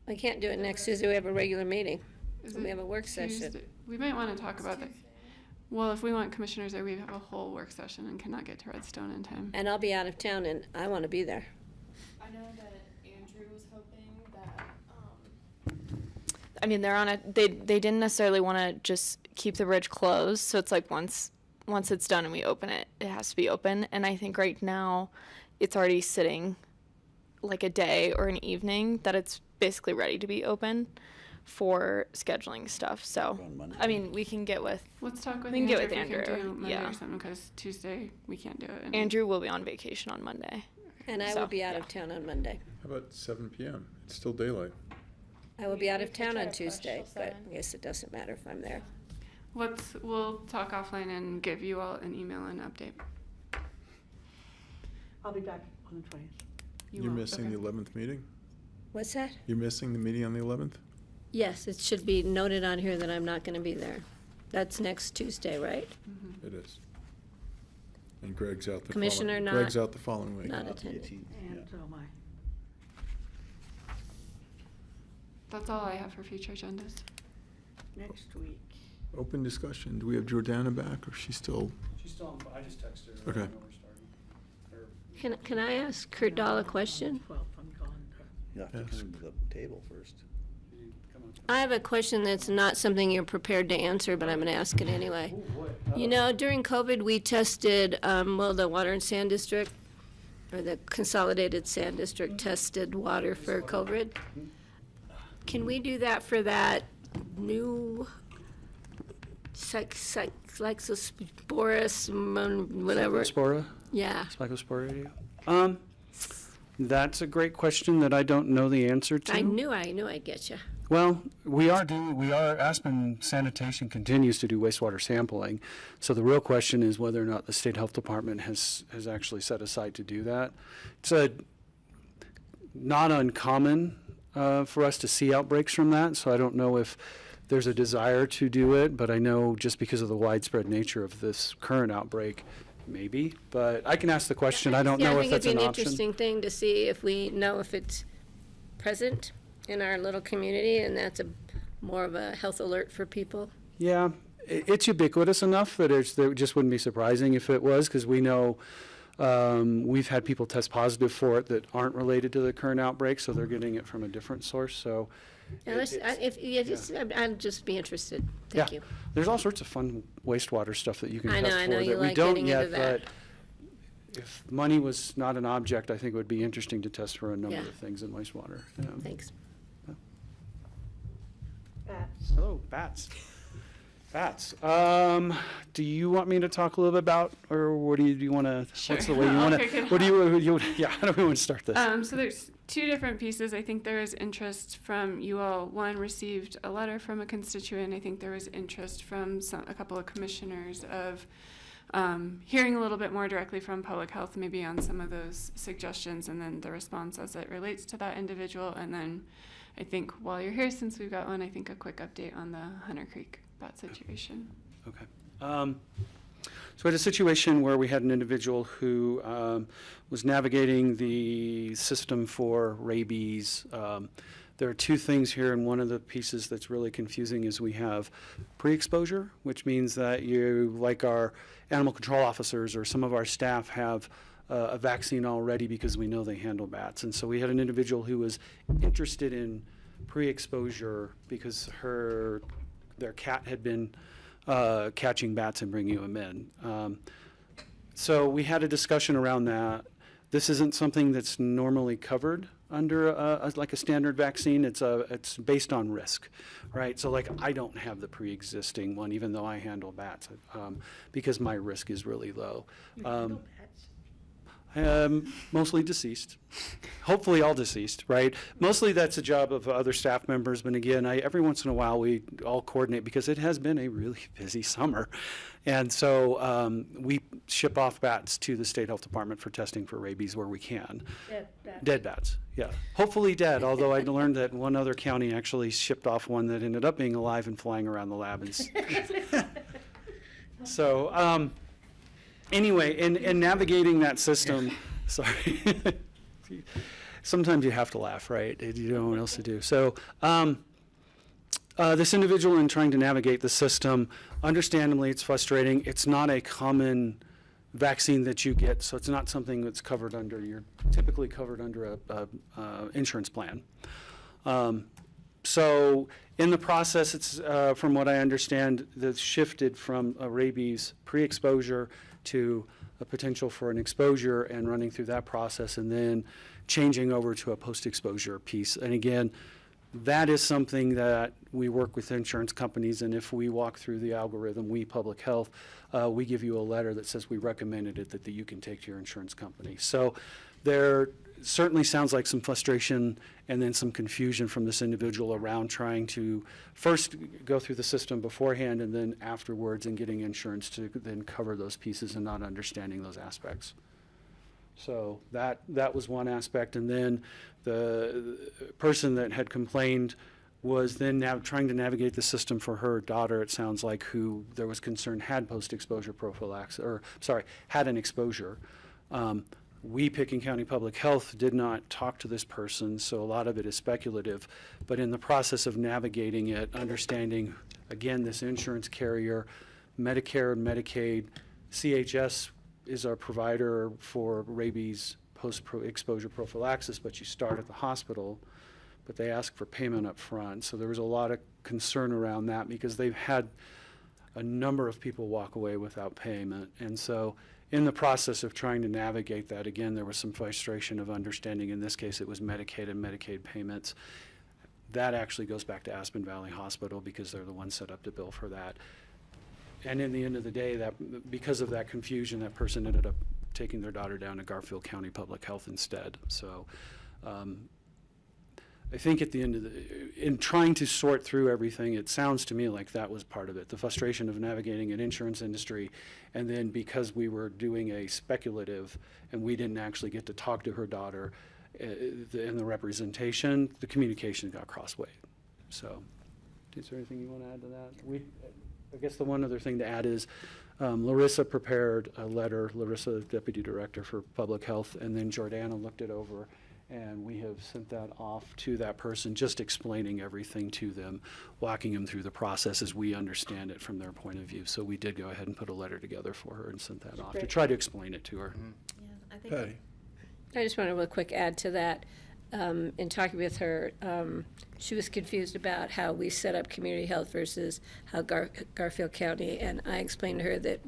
I can't do it next Tuesday. We have a regular meeting. Is We it have a work session. Tuesday? We might want to talk about that. Well, if we want commissioners there, we have a whole work session and cannot get to Redstone in time. And I'll be out of town and I want to be there. I know that Andrew was hoping that, I mean, they're on a, they didn't necessarily want to just keep the bridge closed, so it's like once it's done and we open it, it has to be open, and I think right now it's already sitting like a day or an evening that it's basically ready to be open for scheduling stuff. So, I mean, we can get with, Let's talk with we can Andrew get with if Andrew. we can do Monday Yeah. or something, because Tuesday we can't do it. Andrew will be on vacation on Monday. And I So, will be out of town on Monday. How about 7 p.m.? It's still daylight. I will be out of town try on to push Tuesday, till but 7. I guess it doesn't matter if I'm there. We'll talk offline and give you all an email and update. I'll be back on the 20th. You're missing the 11th meeting? What's that? You're missing the meeting on the 11th? Yes, it should be noted on here that I'm not going to be there. That's next Tuesday, right? It is. And Greg's out the Commissioner following, not- Greg's out the following week. Not attending. And so am I. That's all I have for future agendas. Next week. Open discussion. Do we have Jordana back, or she's still? She's still on, I just texted her. Okay. Can I ask Kurt Dahl a question? You have to come to the table first. I have a question that's not something you're prepared to answer, but I'm going to ask it anyway. You know, during COVID, we tested, the Water and Sand District, or the Consolidated Sand District tested water for COVID. Can we do that for that new Cyclosporus, whatever? Cyclospora? Yeah. Cyclospora. That's a great question that I don't know the answer to. I knew I'd get you. Well, Aspen Sanitation continues to do wastewater sampling. So the real question is whether or not the State Health Department has actually set aside to do that. It's not uncommon for us to see outbreaks from that. So I don't know if there's a desire to do it, but I know just because of the widespread nature of this current outbreak, maybe. But I can ask the question. I don't know if that's an option. I think it'd be an interesting thing to see if we know if it's present in our little community, and that's more of a health alert for people. Yeah, it's ubiquitous enough that it just wouldn't be surprising if it was, because we know we've had people test positive for it that aren't related to the current outbreak, so they're getting it from a different source. So, I'd just be interested. Thank you. There's all sorts of fun wastewater stuff that you can I test know for you that we like don't getting yet. into that. But if money was not an object, I think it would be interesting to test for a number Yeah. of things in wastewater. Yeah. Thanks. Bats. Hello, bats. Bats. Do you want me to talk a little bit about, or what do you want to? Sure. What's the way you want Okay, to? good. What do you? Yeah. How do we want to start this? So there's two different pieces. I think there is interest from you all. One received a letter from a constituent. I think there was interest from a couple of commissioners of hearing a little bit more directly from public health, maybe on some of those suggestions, and then the response as it relates to that individual. And then I think while you're here, since we've got one, I think a quick update on the Hunter Creek bat situation. Okay. So we had a situation where we had an individual who was navigating the system for rabies. There are two things here, and one of the pieces that's really confusing is we have pre-exposure, which means that you, like our animal control officers or some of our staff, have a vaccine already because we know they handle bats. And so we had an individual who was interested in pre-exposure because their cat had been catching bats and bringing them in. So we had a discussion around that. This isn't something that's normally covered under like a standard vaccine. It's based on risk, right? So like I don't have the pre-existing one, even though I handle bats, because my risk is really low. Mostly deceased. Hopefully all deceased, right? Mostly that's a job of other staff members, but again, every once in a while we all coordinate because it has been a really busy summer. And so we ship off bats to the State Health Department for testing for rabies where we can. Dead bats, yeah. Hopefully dead, although I learned that one other county actually shipped off one that ended up being alive and flying around the lab. So, anyway, in navigating that system, sorry, sometimes you have to laugh, right? You don't know what else to do. So this individual, in trying to navigate the system, understandably, it's frustrating. It's not a common vaccine that you get, so it's not something that's covered under, you're typically covered under a insurance plan. So in the process, it's, from what I understand, that's shifted from a rabies pre-exposure to a potential for an exposure and running through that process and then changing over to a post-exposure piece. And again, that is something that we work with insurance companies, and if we walk through the algorithm, we public health, we give you a letter that says we recommended it that you can take to your insurance company. So there certainly sounds like some frustration and then some confusion from this individual around trying to first go through the system beforehand and then afterwards and getting insurance to then cover those pieces and not understanding those aspects. So that was one aspect. And then the person that had complained was then now trying to navigate the system for her daughter, it sounds like, who there was concern had post-exposure prophylaxis, or sorry, had an exposure. We, Pitkin County Public Health, did not talk to this person, so a lot of it is speculative. But in the process of navigating it, understanding, again, this insurance carrier, Medicare and Medicaid, CHS is our provider for rabies post-exposure prophylaxis, but you start at the hospital, but they ask for payment up front. So there was a lot of concern around that because they've had a number of people walk away without payment. And so in the process of trying to navigate that, again, there was some frustration of understanding. In this case, it was Medicaid and Medicaid payments. That actually goes back to Aspen Valley Hospital because they're the ones set up to bill for that. And in the end of the day, that because of that confusion, that person ended up taking their daughter down to Garfield County Public Health instead. So I think at the end of in trying to sort through everything, it sounds to me like that was part of it, the frustration of navigating an insurance industry, and then because we were doing a speculative and we didn't actually get to talk to her daughter in the representation, the communication got crosswayed. So is there anything you want to add to that? I guess the one other thing to add is Larissa prepared a letter, Larissa, Deputy Director for Public Health, and then Jordana looked it over, and we have sent that off to that person, just explaining everything to them, walking them through the process as we understand it from their point of view. So we did go ahead and put a letter together for her and sent that off to try to explain it to her. Yeah, I think Patty. I just want to real quick add to that. In talking with her, she was confused about how we set up community health versus how Garfield County, and I explained to her that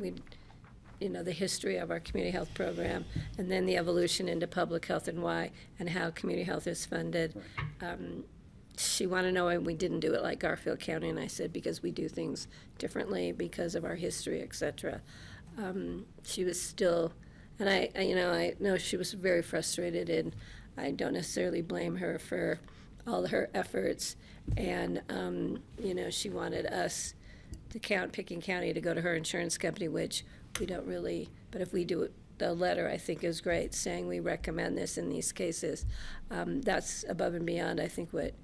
the history of our community health program, and then the evolution into public health and why, and how community health is funded. She wanted to know why we didn't do it like Garfield County, and I said because we do things differently because of our history, etc. She was still, and I know she was very frustrated, and I don't necessarily blame her for all her efforts, and she wanted us to Pitkin County to go to her insurance company, which we don't really, but if we do it, the letter I think is great, saying we recommend this in these cases. That's above and beyond, I think, what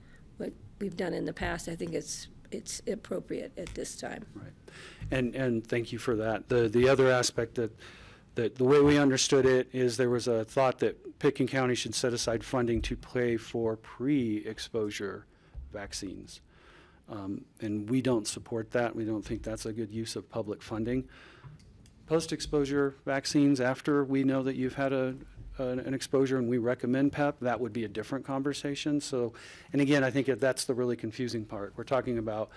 we've done in the past. I think it's appropriate at this time. Right, and thank you for that. The other aspect that the way we understood it is there was a thought that Pitkin County should set aside funding to pay for pre-exposure vaccines. And we don't support that. We don't think that's a good use of public funding. Post-exposure vaccines, after we know that you've had an exposure and we recommend PEP, that would be a different conversation. So, and again, I think that's the really confusing part. We're talking about,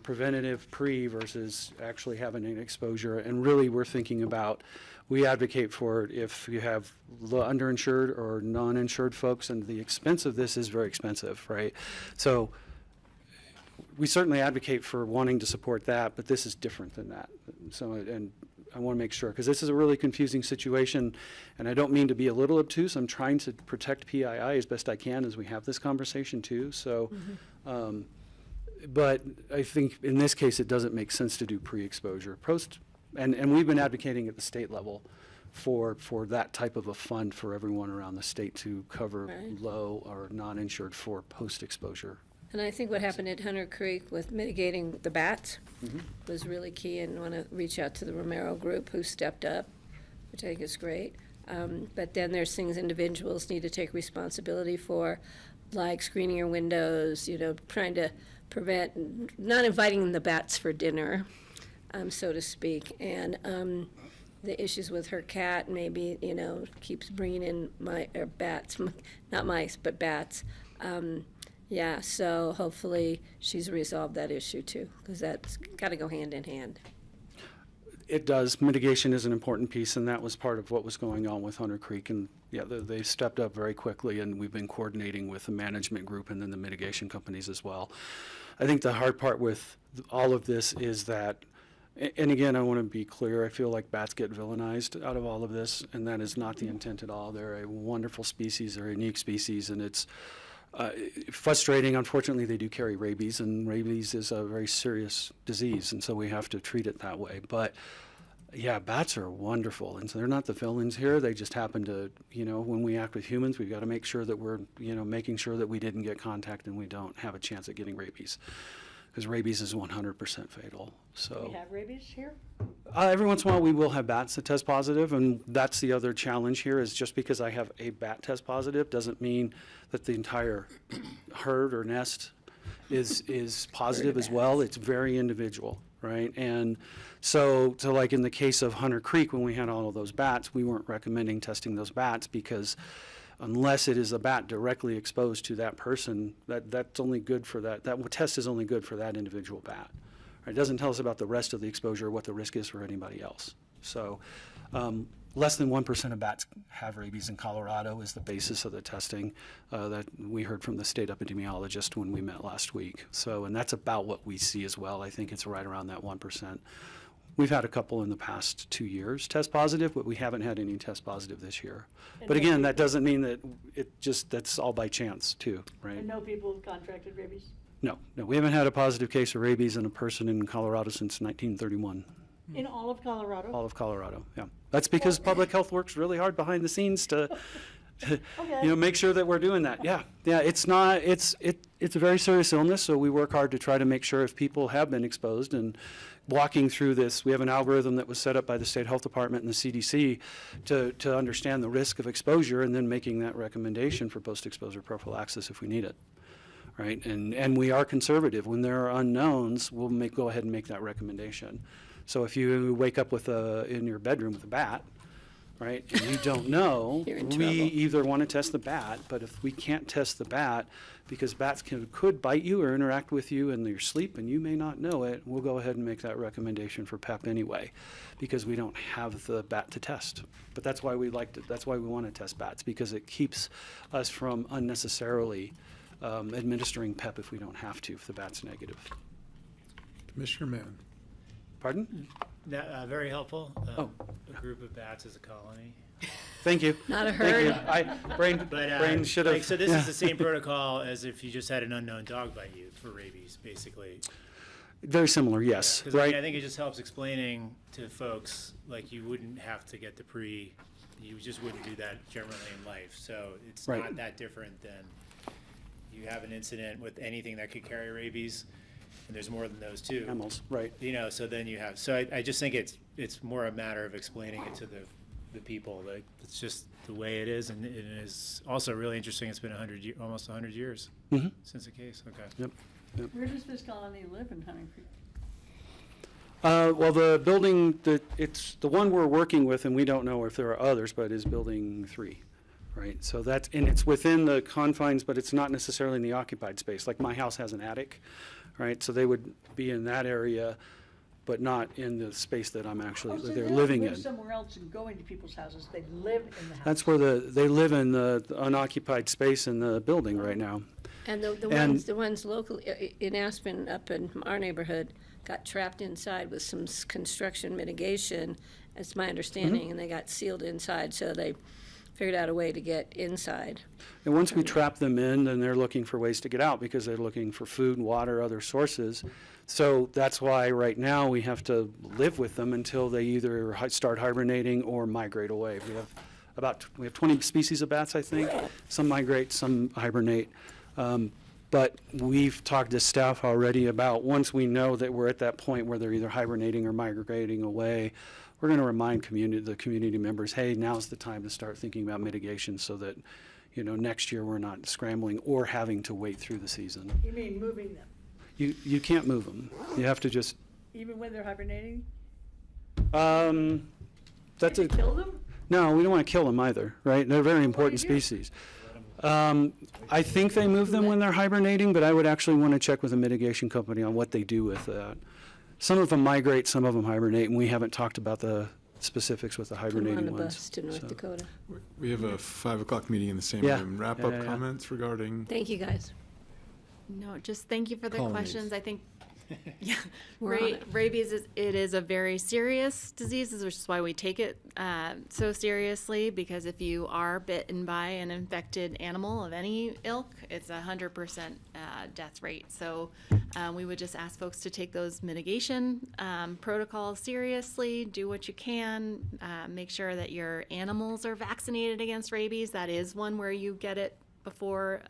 preventative pre versus actually having an exposure. And really we're thinking about, we advocate for if you have underinsured or non-insured folks, and the expense of this is very expensive, right? So we certainly advocate for wanting to support that, but this is different than that. So, and I want to make sure, because this is a really confusing situation, and I don't mean to be a little obtuse. I'm trying to protect PII as best I can as we have this conversation too. So, but I think in this case, it doesn't make sense to do pre-exposure. And we've been advocating at the state level for that type of a fund for everyone around the state to cover low or non-insured for post-exposure. And I think what happened at Hunter Creek with mitigating the bats was really key, and want to reach out to the Romero group who stepped up, which I think is great. But then there's things individuals need to take responsibility for, like screening your windows, trying to prevent, not inviting the bats for dinner, so to speak. And the issues with her cat, maybe, keeps bringing in bats, not mice, but bats. Yeah, so hopefully she's resolved that issue too, because that's got to go hand in hand. It does. Mitigation is an important piece, and that was part of what was going on with Hunter Creek. And yeah, they stepped up very quickly, and we've been coordinating with the management group and then the mitigation companies as well. I think the hard part with all of this is that, and again, I want to be clear, I feel like bats get villainized out of all of this, and that is not the intent at all. They're a wonderful species, they're a unique species, and it's frustrating. Unfortunately, they do carry rabies, and rabies is a very serious disease, and so we have to treat it that way. But yeah, bats are wonderful, and so they're not the villains here. They just happen to, when we act with humans, we've got to make sure that we're, making sure that we didn't get contact and we don't have a chance at getting rabies. because rabies is 100% fatal. Do So we have rabies here? every once in a while, we will have bats that test positive, and that's the other challenge here, is just because I have a bat test positive doesn't mean that the entire herd or nest is positive as well. It's very individual, right? And so like in the case of Hunter Creek, when we had all of those bats, we weren't recommending testing those bats because unless it is a bat directly exposed to that person, that's only good for that test is only good for that individual bat. It doesn't tell us about the rest of the exposure or what the risk is for anybody else. So less than 1% of bats have rabies in Colorado is the basis of the testing that we heard from the state epidemiologist when we met last week. So, and that's about what we see as well. I think it's right around that 1%. We've had a couple in the past 2 years test positive, but we haven't had any test positive this year. And But no again, people- that doesn't mean that that's all by chance too, right? And no people have contracted rabies? No, we haven't had a positive case of rabies in a person in Colorado since 1931. In all of Colorado? All of Colorado, yeah. That's because public health works really hard behind the scenes to make sure that we're doing that. Yeah, it's a very serious illness, so we work hard to try to make sure if people have been exposed and walking through this, we have an algorithm that was set up by the state health department and the CDC to understand the risk of exposure and then making that recommendation for post-exposure prophylaxis if we need it. Right, and we are conservative. When there are unknowns, we'll go ahead and make that recommendation. So if you wake up in your bedroom with a bat, right, and you don't know, You're in we trouble. either want to test the bat, but if we can't test the bat, because bats could bite you or interact with you in your sleep and you may not know it, we'll go ahead and make that recommendation for PEP anyway, because we don't have the bat to test. But that's why we want to test bats, because it keeps us from unnecessarily administering PEP if we don't have to, if the bat's negative. Commissioner Mann. Pardon? Very helpful. Oh. A group of bats is a colony. Thank you. Not a Thank you. herd. Brain should have. So this is the same protocol as if you just had an unknown dog bite you for rabies, basically. Very similar, yes. Because Right. I think it just helps explaining to folks, like you wouldn't have to get you just wouldn't do that generally in life. So it's Right. not that different than you have an incident with anything that could carry rabies, and there's more than those two. Mammals, right. So then you have, so I just think it's more a matter of explaining it to the people, like, it's just the way it is, and it is also really interesting, it's been almost 100 years Mhm. since the case, okay. Yep. Where does this colony live in Hunter Creek? Well, the building, it's the one we're working with, and we don't know if there are others, but is building 3, right? So it's within the confines, but it's not necessarily in the occupied space. Like my house has an attic, right? So they would be in that area, but not in the space that I'm actually, So they're they don't living live in. somewhere else and go into people's houses, they live in the house. That's where they live in the unoccupied space in the building right now. And the ones locally in Aspen, up in our neighborhood, got trapped inside with some construction mitigation, that's my understanding, and they got sealed inside, so they figured out a way to get inside. And once we trap them in, then they're looking for ways to get out because they're looking for food, water, other sources. So that's why right now we have to live with them until they either start hibernating or migrate away. We have 20 species of bats, I think. Some migrate, some hibernate. But we've talked to staff already about once we know that we're at that point where they're either hibernating or migrating away, we're going to remind the community members, hey, now's the time to start thinking about mitigation so that, next year we're not scrambling or having to wait through the season. You mean moving them, You can't move them. You have to just, even when they're hibernating? that's a. Kill them? No, we don't want to kill them either, right? They're very important species. I think they move them when they're hibernating, but I would actually want to check with a mitigation company on what they do with that. Some of them migrate, some of them hibernate, and we haven't talked about the specifics with the Come hibernating on the ones. bus to North so. Dakota. We have a 5 o'clock meeting in the same Yeah. room. Wrap Yeah, up yeah, yeah. comments regarding Thank you, guys. No, just thank you for the Colonies. questions. I think yeah, We're on it. rabies is a very serious disease, which is why we take it so seriously. Because if you are bitten by an infected animal of any ilk, it's 100% death rate. So we would just ask folks to take those mitigation protocols seriously. Do what you can. Make sure that your animals are vaccinated against rabies. That is one where you get it before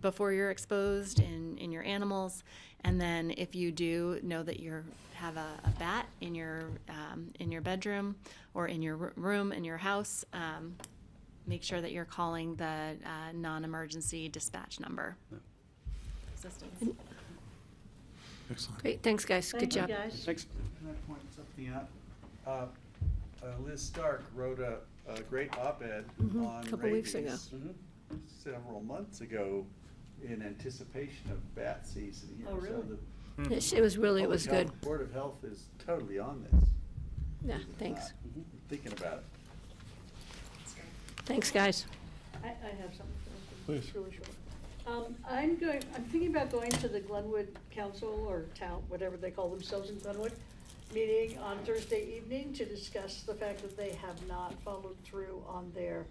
before you're exposed in your animals. And then if you do know that you have a bat in your bedroom or in your room in your house, make sure that you're calling the non-emergency dispatch number. Assistance. Excellent. Great, thanks, guys. Good job. Thanks. Can I point something out? Liz Stark wrote a great op-ed on a couple weeks ago. rabies several months ago in anticipation of bat season here. Oh, really? So It was really, it Public was Health good. Board of Health is totally on this. Yeah, thanks. Thinking about it. Thanks, guys. I have something. Please. It's really short. I'm thinking about going to the Glenwood Council or town, whatever they call themselves in Glenwood, meeting on Thursday evening to discuss the fact that they have not followed through on their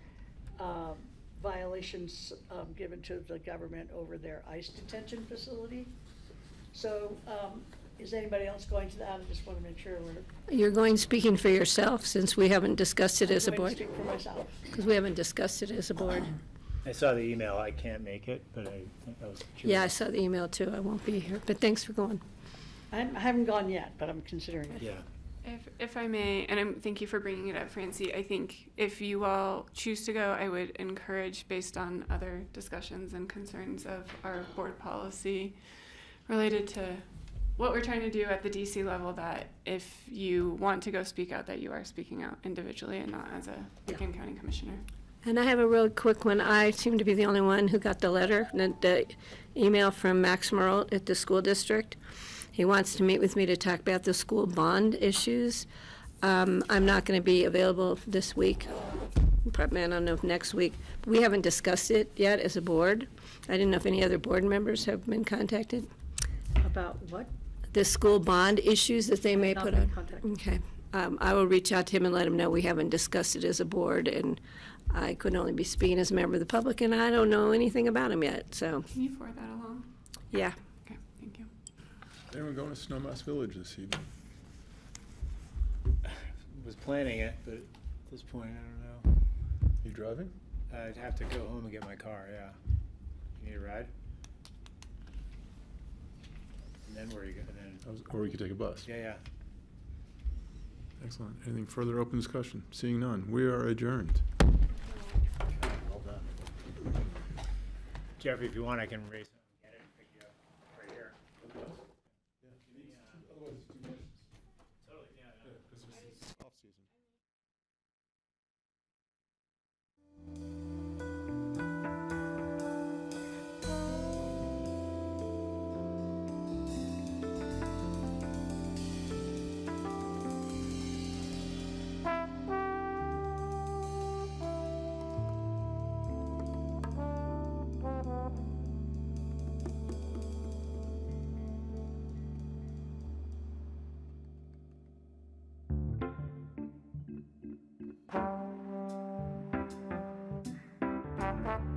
violations given to the government over their ICE detention facility. So, is anybody else going to that? I just want to make sure we're. You're going speaking for yourself, since we haven't discussed it as a I'm going board. to speak for myself. Because we haven't discussed it as a board. I saw the email. I can't make it, but I was curious. Yeah, I saw the email too. I won't be here, but thanks for going. I haven't gone yet, but I'm considering it. Yeah. If I may, and thank you for bringing it up, Francie, I think if you all choose to go, I would encourage, based on other discussions and concerns of our board policy related to what we're trying to do at the DC level, that if you want to go speak out, that you are speaking out individually and not as a Pitkin County Commissioner. And I have a real quick one. I seem to be the only one who got the letter, the email from Max Merle at the school district. He wants to meet with me to talk about the school bond issues. I'm not going to be available this week. Probably, I don't know if next week. We haven't discussed it yet as a board. I didn't know if any other board members have been contacted. About what? The school bond issues that they may Not put been on. contacted. Okay. I will reach out to him and let him know we haven't discussed it as a board, and I could only be speaking as a member of the public, and I don't know anything about him yet, so, Can you forward that along? yeah. Okay, thank you. Anyone going to Snowmass Village this evening? Was planning it, but at this point, I don't know. You driving? I'd have to go home and get my car, yeah. You need a ride? And then where are you going? Or we could take a bus. Yeah, yeah. Excellent. Anything further open discussion? Seeing none, we are adjourned. Well done. Jeffrey, if you want, I can raise it and get it and pick you up right here. Totally, yeah. Thank you.